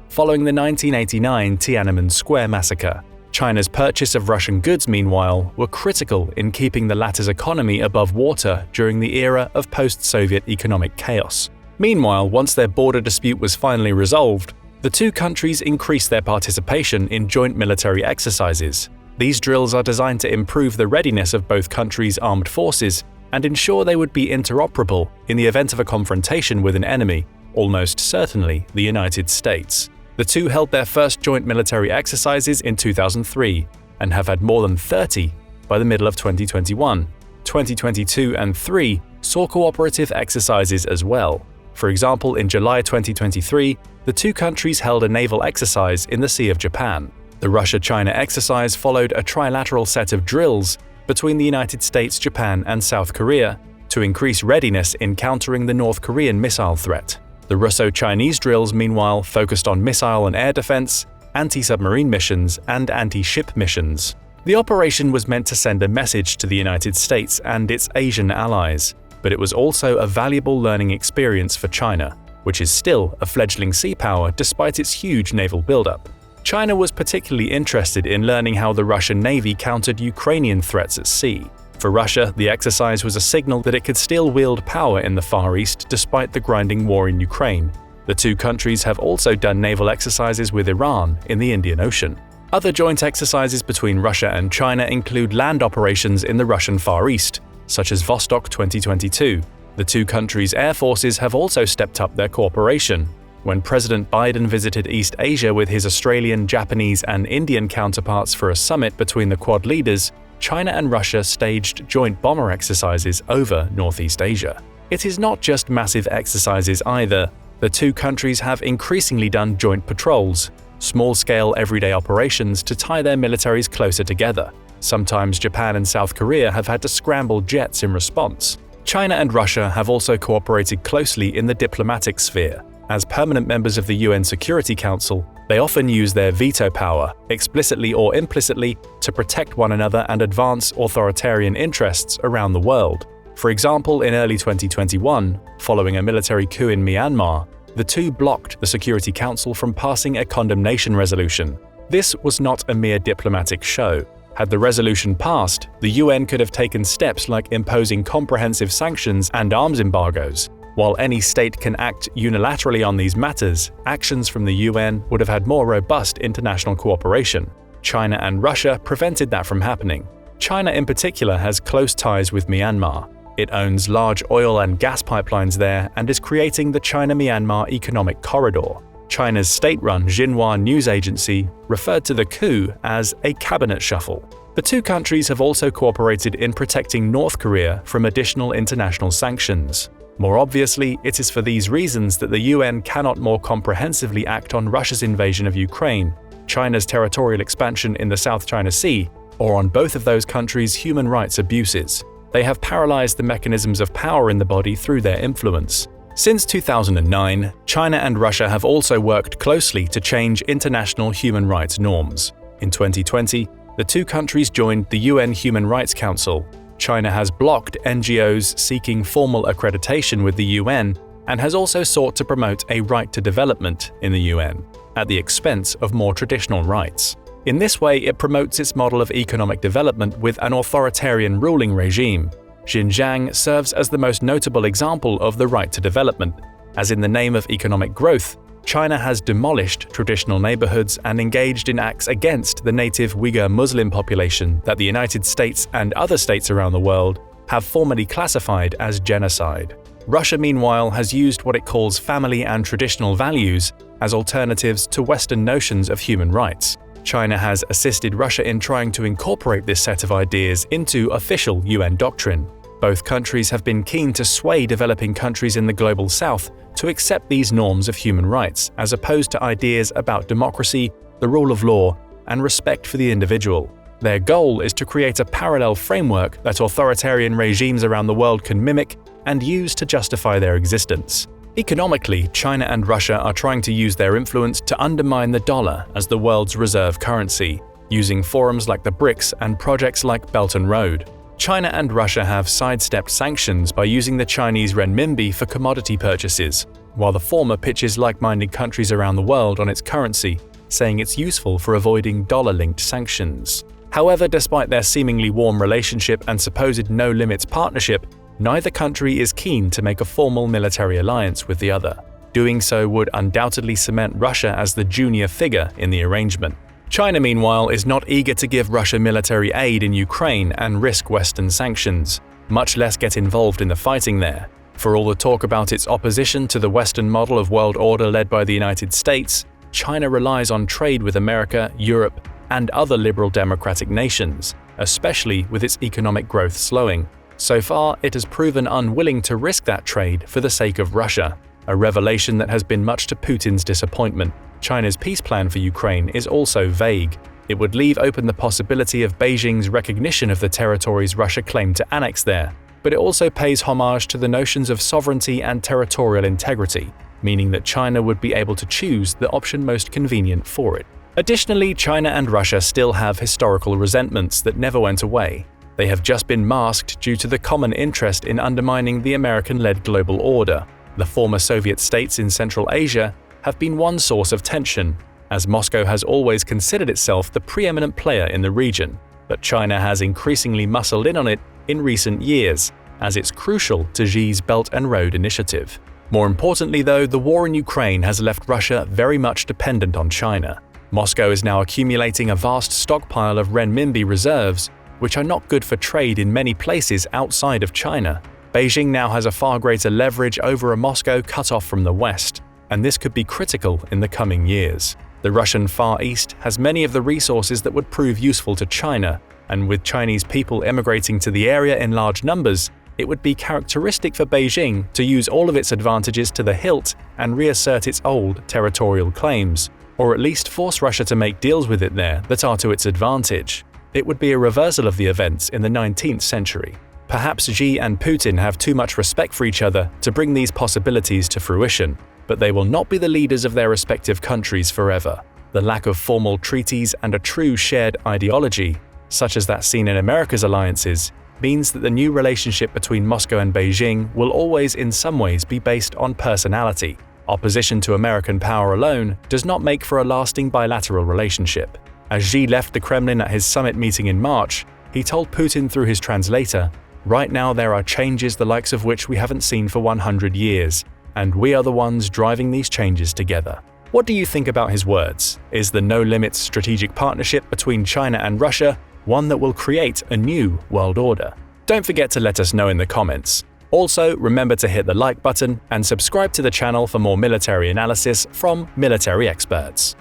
following the 1989 Tiananmen Square massacre. China's purchase of Russian goods, meanwhile, were critical in keeping the latter's economy above water during the era of post-Soviet economic chaos. Meanwhile, once their border dispute was finally resolved, the two countries increased their participation in joint military exercises. These drills are designed to improve the readiness of both countries' armed forces and ensure they would be interoperable in the event of a confrontation with an enemy, almost certainly the United States. The two held their first joint military exercises in 2003 and have had more than 30 by the middle of 2021. 2022 and 3 saw cooperative exercises as well. For example, in July 2023, the two countries held a naval exercise in the Sea of Japan. The Russia-China exercise followed a trilateral set of drills between the United States, Japan, and South Korea to increase readiness in countering the North Korean missile threat. The Russo-Chinese drills, meanwhile, focused on missile and air defense, anti-submarine missions, and anti-ship missions. The operation was meant to send a message to the United States and its Asian allies, but it was also a valuable learning experience for China, which is still a fledgling sea power despite its huge naval buildup. China was particularly interested in learning how the Russian Navy countered Ukrainian threats at sea. For Russia, the exercise was a signal that it could still wield power in the Far East despite the grinding war in Ukraine. The two countries have also done naval exercises with Iran in the Indian Ocean. Other joint exercises between Russia and China include land operations in the Russian Far East, such as Vostok 2022. The two countries' air forces have also stepped up their cooperation. When President Biden visited East Asia with his Australian, Japanese, and Indian counterparts for a summit between the Quad leaders, China and Russia staged joint bomber exercises over Northeast Asia. It is not just massive exercises either. The two countries have increasingly done joint patrols, small-scale everyday operations to tie their militaries closer together. Sometimes Japan and South Korea have had to scramble jets in response. China and Russia have also cooperated closely in the diplomatic sphere. As permanent members of the UN Security Council, they often use their veto power, explicitly or implicitly, to protect one another and advance authoritarian interests around the world. For example, in early 2021, following a military coup in Myanmar, the two blocked the Security Council from passing a condemnation resolution. This was not a mere diplomatic show. Had the resolution passed, the UN could have taken steps like imposing comprehensive sanctions and arms embargoes. While any state can act unilaterally on these matters, actions from the UN would have had more robust international cooperation. China and Russia prevented that from happening. China in particular has close ties with Myanmar. It owns large oil and gas pipelines there and is creating the China-Myanmar Economic Corridor. China's state-run Xinhua news agency referred to the coup as a cabinet shuffle. The two countries have also cooperated in protecting North Korea from additional international sanctions. More obviously, it is for these reasons that the UN cannot more comprehensively act on Russia's invasion of Ukraine, China's territorial expansion in the South China Sea, or on both of those countries' human rights abuses. They have paralyzed the mechanisms of power in the body through their influence. Since 2009, China and Russia have also worked closely to change international human rights norms. In 2020, the two countries joined the UN Human Rights Council. China has blocked NGOs seeking formal accreditation with the UN and has also sought to promote a right to development in the UN, at the expense of more traditional rights. In this way, it promotes its model of economic development with an authoritarian ruling regime. Xinjiang serves as the most notable example of the right to development, as in the name of economic growth, China has demolished traditional neighborhoods and engaged in acts against the native Uyghur Muslim population that the United States and other states around the world have formally classified as genocide. Russia, meanwhile, has used what it calls family and traditional values as alternatives to Western notions of human rights. China has assisted Russia in trying to incorporate this set of ideas into official UN doctrine. Both countries have been keen to sway developing countries in the global south to accept these norms of human rights, as opposed to ideas about democracy, the rule of law, and respect for the individual. Their goal is to create a parallel framework that authoritarian regimes around the world can mimic and use to justify their existence. Economically, China and Russia are trying to use their influence to undermine the dollar as the world's reserve currency, using forums like the BRICS and projects like Belt and Road. China and Russia have sidestepped sanctions by using the Chinese renminbi for commodity purchases, while the former pitches like-minded countries around the world on its currency, saying it's useful for avoiding dollar-linked sanctions. However, despite their seemingly warm relationship and supposed no-limits partnership, neither country is keen to make a formal military alliance with the other. Doing so would undoubtedly cement Russia as the junior figure in the arrangement. China, meanwhile, is not eager to give Russia military aid in Ukraine and risk Western sanctions, much less get involved in the fighting there. For all the talk about its opposition to the Western model of world order led by the United States, China relies on trade with America, Europe, and other liberal democratic nations, especially with its economic growth slowing. So far, it has proven unwilling to risk that trade for the sake of Russia, a revelation that has been much to Putin's disappointment. China's peace plan for Ukraine is also vague. It would leave open the possibility of Beijing's recognition of the territories Russia claimed to annex there, but it also pays homage to the notions of sovereignty and territorial integrity, meaning that China would be able to choose the option most convenient for it. Additionally, China and Russia still have historical resentments that never went away. They have just been masked due to the common interest in undermining the American-led global order. The former Soviet states in Central Asia have been one source of tension, as Moscow has always considered itself the preeminent player in the region, but China has increasingly muscled in on it in recent years, as it's crucial to Xi's Belt and Road Initiative. More importantly, though, the war in Ukraine has left Russia very much dependent on China. Moscow is now accumulating a vast stockpile of renminbi reserves, which are not good for trade in many places outside of China. Beijing now has a far greater leverage over a Moscow cut off from the West, and this could be critical in the coming years. The Russian Far East has many of the resources that would prove useful to China, and with Chinese people emigrating to the area in large numbers, it would be characteristic for Beijing to use all of its advantages to the hilt and reassert its old territorial claims, or at least force Russia to make deals with it there that are to its advantage. It would be a reversal of the events in the 19th century. Perhaps Xi and Putin have too much respect for each other to bring these possibilities to fruition, but they will not be the leaders of their respective countries forever. The lack of formal treaties and a true shared ideology, such as that seen in America's alliances, means that the new relationship between Moscow and Beijing will always in some ways be based on personality. Opposition to American power alone does not make for a lasting bilateral relationship. As Xi left the Kremlin at his summit meeting in March, he told Putin through his translator, "Right now there are changes the likes of which we haven't seen for 100 years, and we are the ones driving these changes together." What do you think about his words? Is the no-limits strategic partnership between China and Russia one that will create a new world order? Don't forget to let us know in the comments. Also, remember to hit the like button and subscribe to the channel for more military analysis from military experts.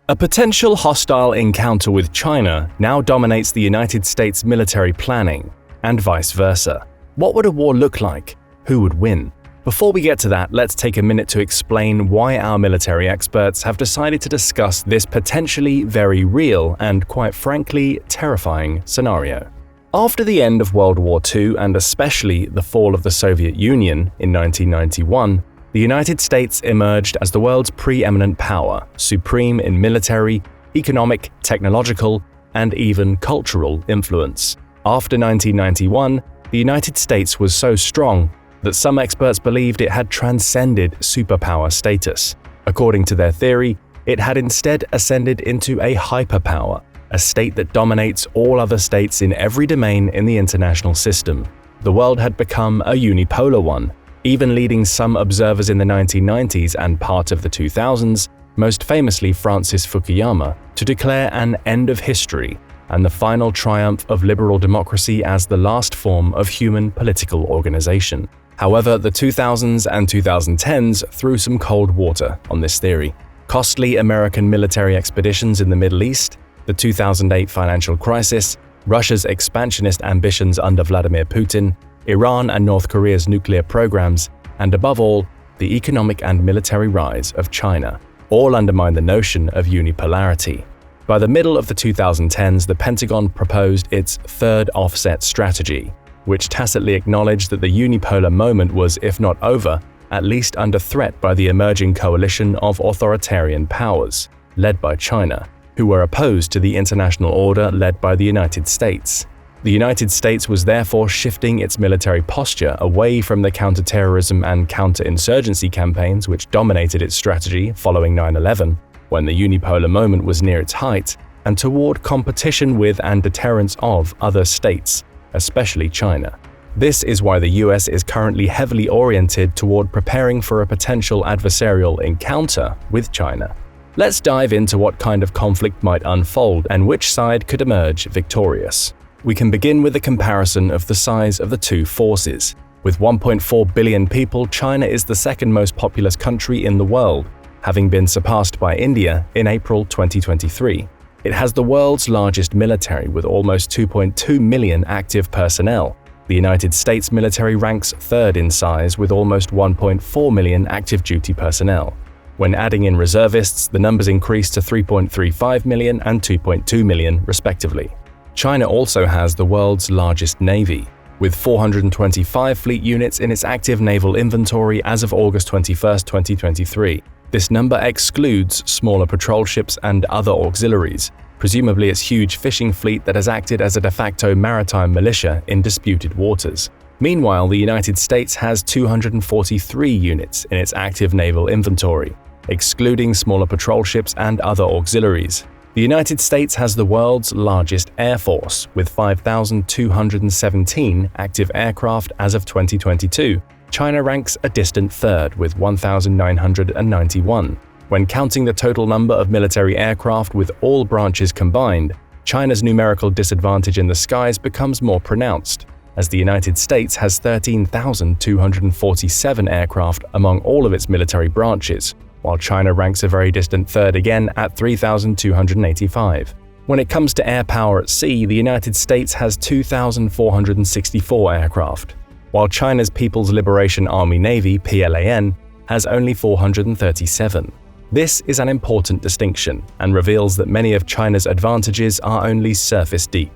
A potential hostile encounter with China now dominates the United States military planning, and vice versa. What would a war look like? Who would win? Before we get to that, let's take a minute to explain why our military experts have decided to discuss this potentially very real and, quite frankly, terrifying scenario. After the end of World War II and especially the fall of the Soviet Union in 1991, the United States emerged as the world's preeminent power, supreme in military, economic, technological, and even cultural influence. After 1991, the United States was so strong that some experts believed it had transcended superpower status. According to their theory, it had instead ascended into a hyperpower, a state that dominates all other states in every domain in the international system. The world had become a unipolar one, even leading some observers in the 1990s and part of the 2000s, most famously Francis Fukuyama, to declare an end of history and the final triumph of liberal democracy as the last form of human political organization. However, the 2000s and 2010s threw some cold water on this theory. Costly American military expeditions in the Middle East, the 2008 financial crisis, Russia's expansionist ambitions under Vladimir Putin, Iran and North Korea's nuclear programs, and above all, the economic and military rise of China, all undermine the notion of unipolarity. By the middle of the 2010s, the Pentagon proposed its third offset strategy, which tacitly acknowledged that the unipolar moment was, if not over, at least under threat by the emerging coalition of authoritarian powers, led by China, who were opposed to the international order led by the United States. The United States was therefore shifting its military posture away from the counterterrorism and counterinsurgency campaigns which dominated its strategy following 9/11, when the unipolar moment was near its height, and toward competition with and deterrence of other states, especially China. This is why the US is currently heavily oriented toward preparing for a potential adversarial encounter with China. Let's dive into what kind of conflict might unfold and which side could emerge victorious. We can begin with a comparison of the size of the two forces. With 1.4 billion people, China is the second most populous country in the world, having been surpassed by India in April 2023. It has the world's largest military with almost 2.2 million active personnel. The United States military ranks third in size with almost 1.4 million active duty personnel. When adding in reservists, the numbers increase to 3.35 million and 2.2 million, respectively. China also has the world's largest navy, with 425 fleet units in its active naval inventory as of August 21, 2023. This number excludes smaller patrol ships and other auxiliaries, presumably its huge fishing fleet that has acted as a de facto maritime militia in disputed waters. Meanwhile, the United States has 243 units in its active naval inventory, excluding smaller patrol ships and other auxiliaries. The United States has the world's largest air force, with 5,217 active aircraft as of 2022. China ranks a distant third with 1,991. When counting the total number of military aircraft with all branches combined, China's numerical disadvantage in the skies becomes more pronounced, as the United States has 13,247 aircraft among all of its military branches, while China ranks a very distant third again at 3,285. When it comes to air power at sea, the United States has 2,464 aircraft, while China's People's Liberation Army Navy (PLAN) has only 437. This is an important distinction and reveals that many of China's advantages are only surface deep.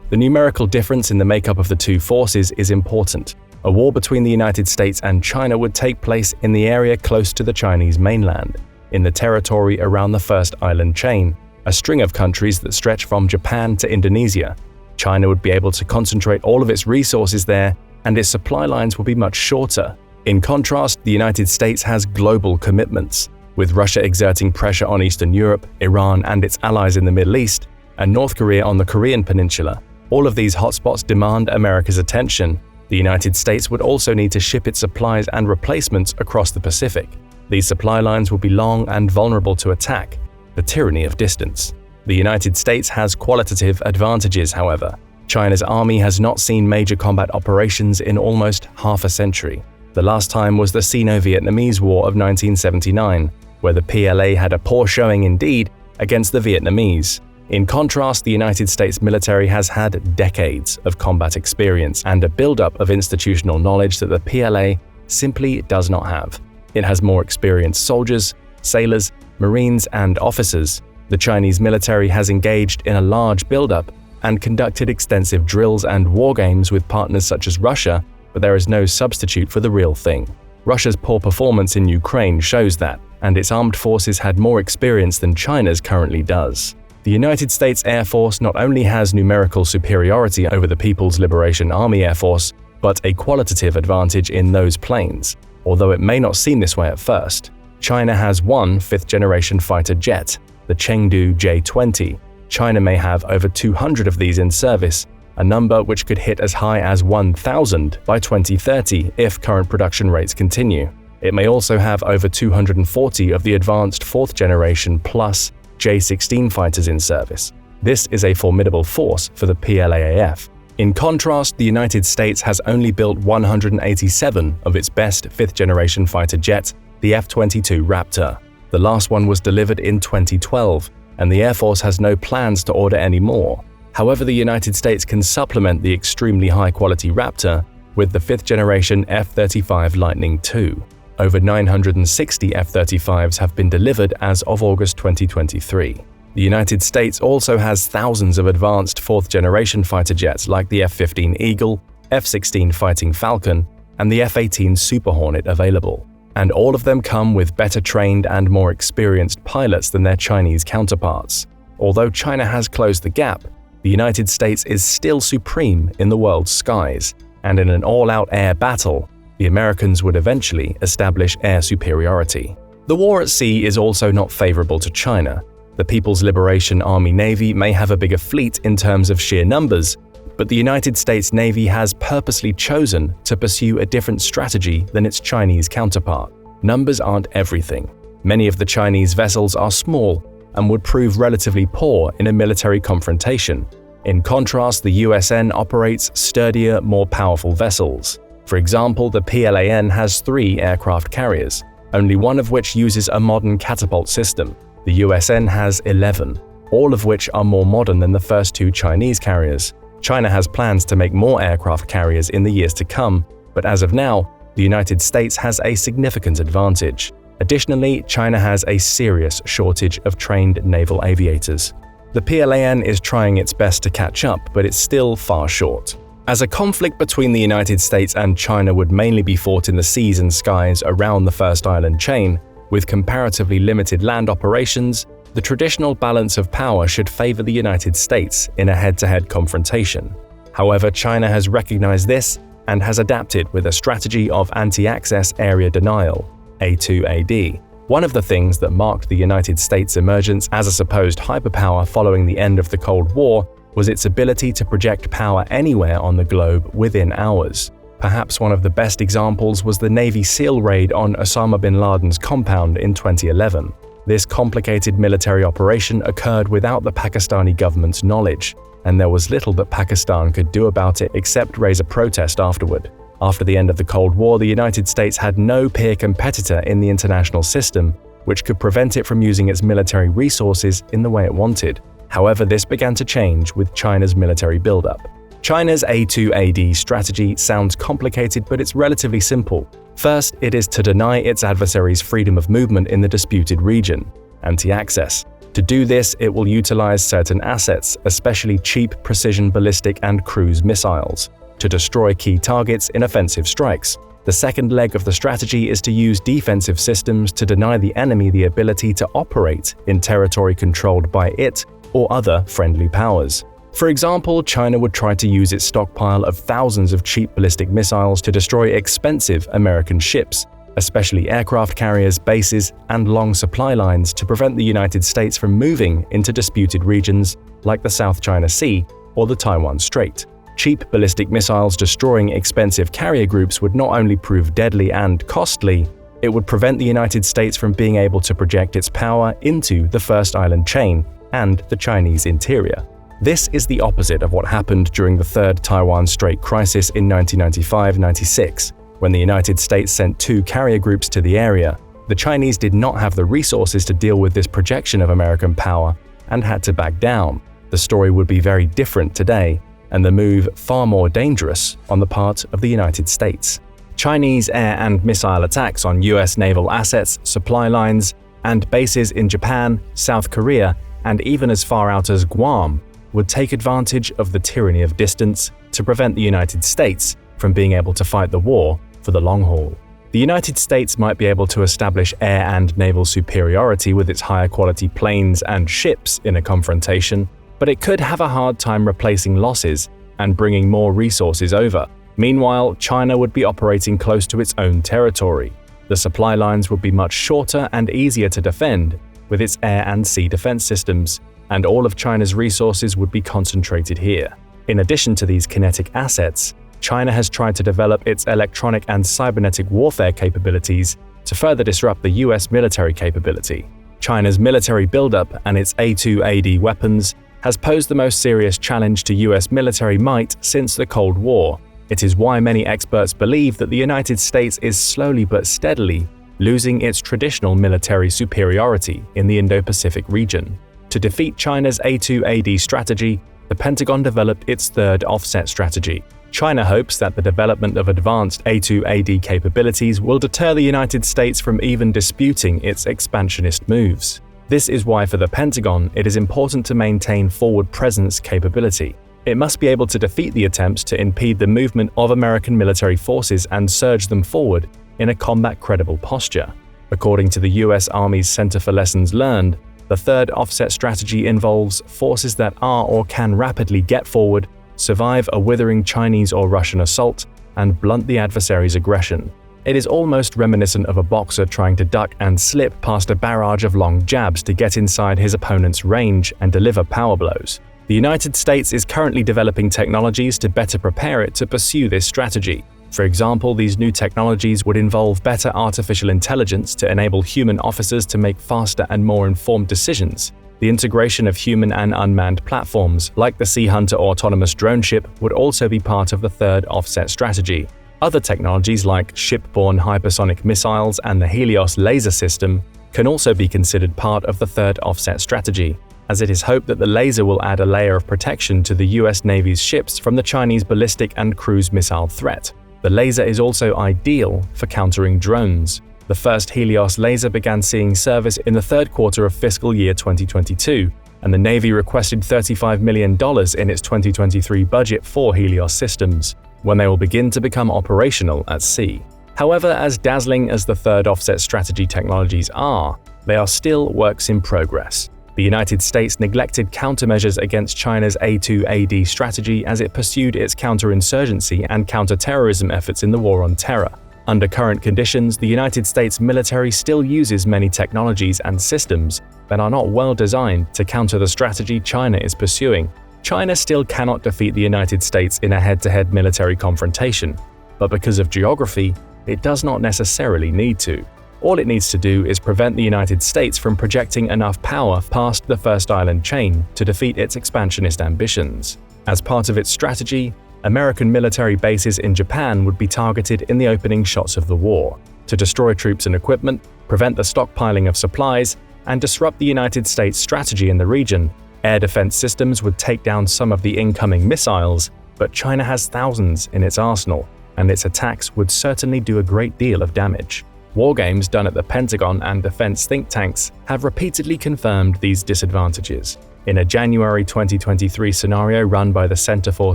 The numerical difference in the makeup of the two forces is important. A war between the United States and China would take place in the area close to the Chinese mainland, in the territory around the First Island Chain, a string of countries that stretch from Japan to Indonesia. China would be able to concentrate all of its resources there, and its supply lines will be much shorter. In contrast, the United States has global commitments, with Russia exerting pressure on Eastern Europe, Iran and its allies in the Middle East, and North Korea on the Korean Peninsula. All of these hotspots demand America's attention. The United States would also need to ship its supplies and replacements across the Pacific. These supply lines will be long and vulnerable to attack, the tyranny of distance. The United States has qualitative advantages, however. China's army has not seen major combat operations in almost half a century. The last time was the Sino-Vietnamese War of 1979, where the PLA had a poor showing indeed against the Vietnamese. In contrast, the United States military has had decades of combat experience and a buildup of institutional knowledge that the PLA simply does not have. It has more experienced soldiers, sailors, marines, and officers. The Chinese military has engaged in a large buildup and conducted extensive drills and war games with partners such as Russia, but there is no substitute for the real thing. Russia's poor performance in Ukraine shows that, and its armed forces had more experience than China's currently does. The United States Air Force not only has numerical superiority over the People's Liberation Army Air Force, but a qualitative advantage in those planes, although it may not seem this way at first. China has one fifth-generation fighter jet, the Chengdu J-20. China may have over 200 of these in service, a number which could hit as high as 1,000 by 2030 if current production rates continue. It may also have over 240 of the advanced fourth-generation plus J-16 fighters in service. This is a formidable force for the PLAAF. In contrast, the United States has only built 187 of its best fifth-generation fighter jets, the F-22 Raptor. The last one was delivered in 2012, and the Air Force has no plans to order any more. However, the United States can supplement the extremely high-quality Raptor with the fifth-generation F-35 Lightning II. Over 960 F-35s have been delivered as of August 2023. The United States also has thousands of advanced fourth-generation fighter jets like the F-15 Eagle, F-16 Fighting Falcon, and the F-18 Super Hornet available. And all of them come with better trained and more experienced pilots than their Chinese counterparts. Although China has closed the gap, the United States is still supreme in the world's skies, and in an all-out air battle, the Americans would eventually establish air superiority. The war at sea is also not favorable to China. The People's Liberation Army Navy may have a bigger fleet in terms of sheer numbers, but the United States Navy has purposely chosen to pursue a different strategy than its Chinese counterpart. Numbers aren't everything. Many of the Chinese vessels are small and would prove relatively poor in a military confrontation. In contrast, the USN operates sturdier, more powerful vessels. For example, the PLAN has 3 aircraft carriers, only one of which uses a modern catapult system. The USN has 11, all of which are more modern than the first 2 Chinese carriers. China has plans to make more aircraft carriers in the years to come, but as of now, the United States has a significant advantage. Additionally, China has a serious shortage of trained naval aviators. The PLAN is trying its best to catch up, but it's still far short. As a conflict between the United States and China would mainly be fought in the seas and skies around the First Island chain, with comparatively limited land operations, the traditional balance of power should favor the United States in a head-to-head confrontation. However, China has recognized this and has adapted with a strategy of anti-access area denial, A2AD. One of the things that marked the United States' emergence as a supposed hyperpower following the end of the Cold War was its ability to project power anywhere on the globe within hours. Perhaps one of the best examples was the Navy SEAL raid on Osama bin Laden's compound in 2011. This complicated military operation occurred without the Pakistani government's knowledge, and there was little that Pakistan could do about it except raise a protest afterward. After the end of the Cold War, the United States had no peer competitor in the international system, which could prevent it from using its military resources in the way it wanted. However, this began to change with China's military buildup. China's A2AD strategy sounds complicated, but it's relatively simple. First, it is to deny its adversaries freedom of movement in the disputed region, anti-access. To do this, it will utilize certain assets, especially cheap precision ballistic and cruise missiles, to destroy key targets in offensive strikes. The second leg of the strategy is to use defensive systems to deny the enemy the ability to operate in territory controlled by it or other friendly powers. For example, China would try to use its stockpile of thousands of cheap ballistic missiles to destroy expensive American ships, especially aircraft carriers, bases, and long supply lines to prevent the United States from moving into disputed regions like the South China Sea or the Taiwan Strait. Cheap ballistic missiles destroying expensive carrier groups would not only prove deadly and costly, it would prevent the United States from being able to project its power into the First Island chain and the Chinese interior. This is the opposite of what happened during the Third Taiwan Strait crisis in 1995-96, when the United States sent 2 carrier groups to the area. The Chinese did not have the resources to deal with this projection of American power and had to back down. The story would be very different today, and the move far more dangerous on the part of the United States. Chinese air and missile attacks on US naval assets, supply lines, and bases in Japan, South Korea, and even as far out as Guam would take advantage of the tyranny of distance to prevent the United States from being able to fight the war for the long haul. The United States might be able to establish air and naval superiority with its higher quality planes and ships in a confrontation, but it could have a hard time replacing losses and bringing more resources over. Meanwhile, China would be operating close to its own territory. The supply lines would be much shorter and easier to defend with its air and sea defense systems, and all of China's resources would be concentrated here. In addition to these kinetic assets, China has tried to develop its electronic and cybernetic warfare capabilities to further disrupt the US military capability. China's military buildup and its A2AD weapons has posed the most serious challenge to US military might since the Cold War. It is why many experts believe that the United States is slowly but steadily losing its traditional military superiority in the Indo-Pacific region. To defeat China's A2AD strategy, the Pentagon developed its third offset strategy. China hopes that the development of advanced A2AD capabilities will deter the United States from even disputing its expansionist moves. This is why for the Pentagon, it is important to maintain forward presence capability. It must be able to defeat the attempts to impede the movement of American military forces and surge them forward in a combat-credible posture. According to the US Army's Center for Lessons Learned, the third offset strategy involves forces that are or can rapidly get forward, survive a withering Chinese or Russian assault, and blunt the adversary's aggression. It is almost reminiscent of a boxer trying to duck and slip past a barrage of long jabs to get inside his opponent's range and deliver power blows. The United States is currently developing technologies to better prepare it to pursue this strategy. For example, these new technologies would involve better artificial intelligence to enable human officers to make faster and more informed decisions. The integration of human and unmanned platforms, like the Sea Hunter autonomous drone ship, would also be part of the third offset strategy. Other technologies like ship-borne hypersonic missiles and the Helios laser system can also be considered part of the third offset strategy, as it is hoped that the laser will add a layer of protection to the US Navy's ships from the Chinese ballistic and cruise missile threat. The laser is also ideal for countering drones. The first Helios laser began seeing service in the third quarter of fiscal year 2022, and the Navy requested $35 million in its 2023 budget for Helios systems, when they will begin to become operational at sea. However, as dazzling as the third offset strategy technologies are, they are still works in progress. The United States neglected countermeasures against China's A2AD strategy as it pursued its counterinsurgency and counterterrorism efforts in the War on Terror. Under current conditions, the United States military still uses many technologies and systems that are not well designed to counter the strategy China is pursuing. China still cannot defeat the United States in a head-to-head military confrontation, but because of geography, it does not necessarily need to. All it needs to do is prevent the United States from projecting enough power past the First Island chain to defeat its expansionist ambitions. As part of its strategy, American military bases in Japan would be targeted in the opening shots of the war, to destroy troops and equipment, prevent the stockpiling of supplies, and disrupt the United States' strategy in the region. Air defense systems would take down some of the incoming missiles, but China has thousands in its arsenal, and its attacks would certainly do a great deal of damage. Wargames done at the Pentagon and defense think tanks have repeatedly confirmed these disadvantages. In a January 2023 scenario run by the Center for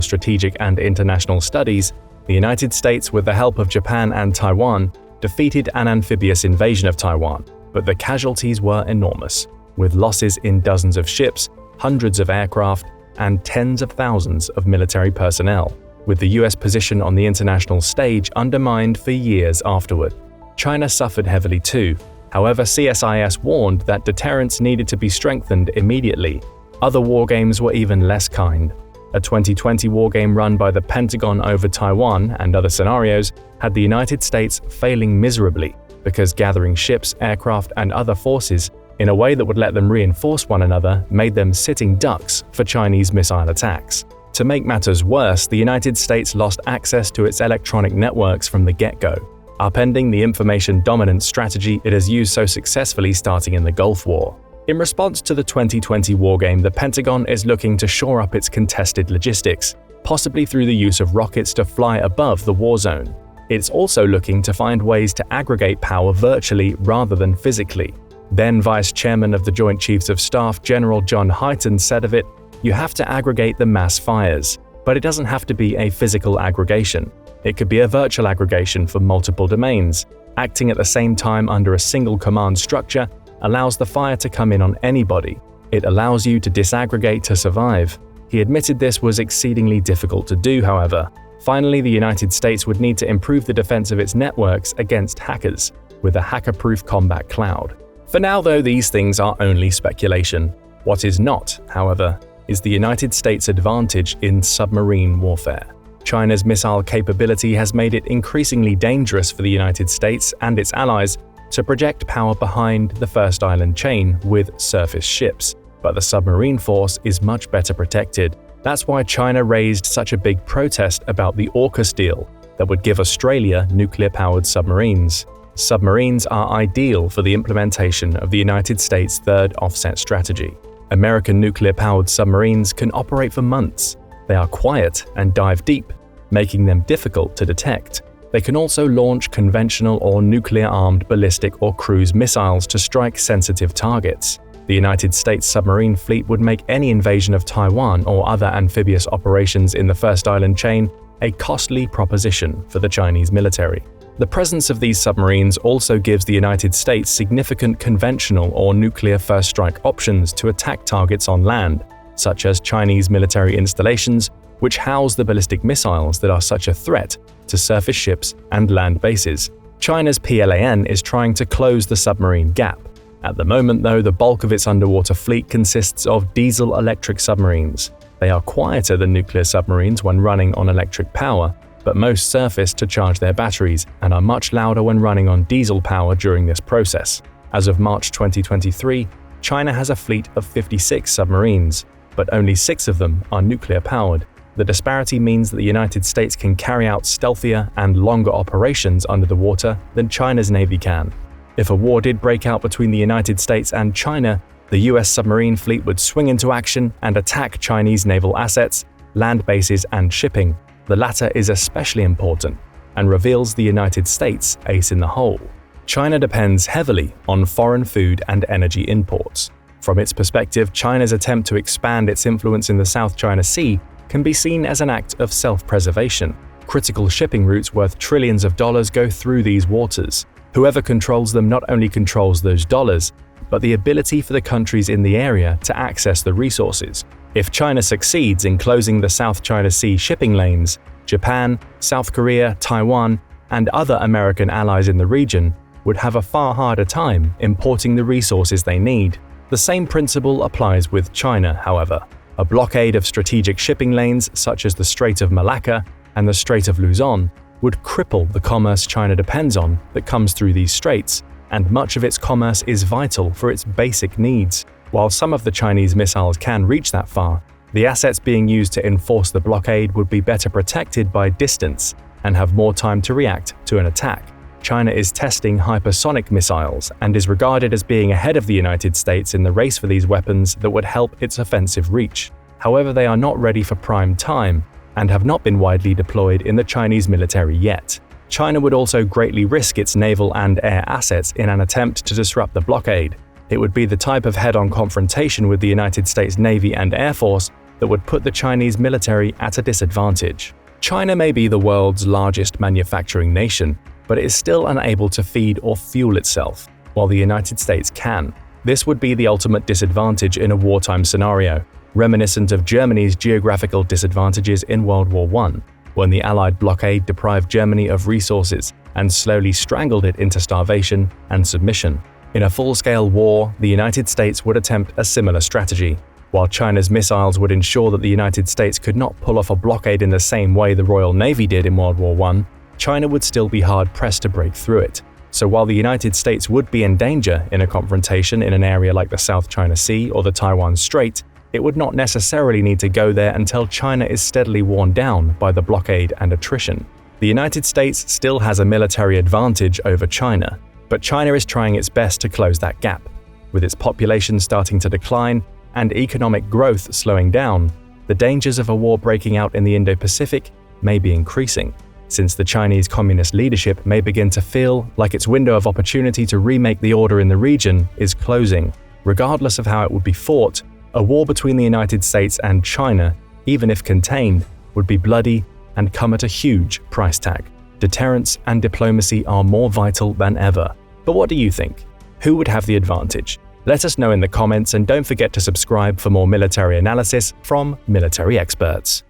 Strategic and International Studies, the United States, with the help of Japan and Taiwan, defeated an amphibious invasion of Taiwan, but the casualties were enormous, with losses in dozens of ships, hundreds of aircraft, and tens of thousands of military personnel, with the US position on the international stage undermined for years afterward. China suffered heavily too. However, CSIS warned that deterrence needed to be strengthened immediately. Other wargames were even less kind. A 2020 wargame run by the Pentagon over Taiwan and other scenarios had the United States failing miserably because gathering ships, aircraft, and other forces in a way that would let them reinforce one another made them sitting ducks for Chinese missile attacks. To make matters worse, the United States lost access to its electronic networks from the get-go, upending the information dominance strategy it has used so successfully starting in the Gulf War. In response to the 2020 wargame, the Pentagon is looking to shore up its contested logistics, possibly through the use of rockets to fly above the war zone. It's also looking to find ways to aggregate power virtually rather than physically. Then Vice Chairman of the Joint Chiefs of Staff General John Hyten said of it, "You have to aggregate the mass fires, but it doesn't have to be a physical aggregation. It could be a virtual aggregation for multiple domains. Acting at the same time under a single command structure allows the fire to come in on anybody. It allows you to disaggregate to survive." He admitted this was exceedingly difficult to do, however. Finally, the United States would need to improve the defense of its networks against hackers, with a hacker-proof combat cloud. For now, though, these things are only speculation. What is not, however, is the United States' advantage in submarine warfare. China's missile capability has made it increasingly dangerous for the United States and its allies to project power behind the First Island chain with surface ships, but the submarine force is much better protected. That's why China raised such a big protest about the AUKUS deal that would give Australia nuclear-powered submarines. Submarines are ideal for the implementation of the United States' third offset strategy. American nuclear-powered submarines can operate for months. They are quiet and dive deep, making them difficult to detect. They can also launch conventional or nuclear-armed ballistic or cruise missiles to strike sensitive targets. The United States submarine fleet would make any invasion of Taiwan or other amphibious operations in the First Island chain a costly proposition for the Chinese military. The presence of these submarines also gives the United States significant conventional or nuclear first strike options to attack targets on land, such as Chinese military installations, which house the ballistic missiles that are such a threat to surface ships and land bases. China's PLAN is trying to close the submarine gap. At the moment, though, the bulk of its underwater fleet consists of diesel-electric submarines. They are quieter than nuclear submarines when running on electric power, but most surface to charge their batteries and are much louder when running on diesel power during this process. As of March 2023, China has a fleet of 56 submarines, but only 6 of them are nuclear-powered. The disparity means that the United States can carry out stealthier and longer operations under the water than China's Navy can. If a war did break out between the United States and China, the US submarine fleet would swing into action and attack Chinese naval assets, land bases, and shipping. The latter is especially important and reveals the United States' ace in the hole. China depends heavily on foreign food and energy imports. From its perspective, China's attempt to expand its influence in the South China Sea can be seen as an act of self-preservation. Critical shipping routes worth trillions of dollars go through these waters. Whoever controls them not only controls those dollars, but the ability for the countries in the area to access the resources. If China succeeds in closing the South China Sea shipping lanes, Japan, South Korea, Taiwan, and other American allies in the region would have a far harder time importing the resources they need. The same principle applies with China, however. A blockade of strategic shipping lanes such as the Strait of Malacca and the Strait of Luzon would cripple the commerce China depends on that comes through these straits, and much of its commerce is vital for its basic needs. While some of the Chinese missiles can reach that far, the assets being used to enforce the blockade would be better protected by distance and have more time to react to an attack. China is testing hypersonic missiles and is regarded as being ahead of the United States in the race for these weapons that would help its offensive reach. However, they are not ready for prime time and have not been widely deployed in the Chinese military yet. China would also greatly risk its naval and air assets in an attempt to disrupt the blockade. It would be the type of head-on confrontation with the United States Navy and Air Force that would put the Chinese military at a disadvantage. China may be the world's largest manufacturing nation, but it is still unable to feed or fuel itself, while the United States can. This would be the ultimate disadvantage in a wartime scenario, reminiscent of Germany's geographical disadvantages in World War I, when the Allied blockade deprived Germany of resources and slowly strangled it into starvation and submission. In a full-scale war, the United States would attempt a similar strategy. While China's missiles would ensure that the United States could not pull off a blockade in the same way the Royal Navy did in World War I, China would still be hard-pressed to break through it. So while the United States would be in danger in a confrontation in an area like the South China Sea or the Taiwan Strait, it would not necessarily need to go there until China is steadily worn down by the blockade and attrition. The United States still has a military advantage over China, but China is trying its best to close that gap. With its population starting to decline and economic growth slowing down, the dangers of a war breaking out in the Indo-Pacific may be increasing, since the Chinese communist leadership may begin to feel like its window of opportunity to remake the order in the region is closing. Regardless of how it would be fought, a war between the United States and China, even if contained, would be bloody and come at a huge price tag. Deterrence and diplomacy are more vital than ever. But what do you think? Who would have the advantage? Let us know in the comments, and don't forget to subscribe for more military analysis from military experts.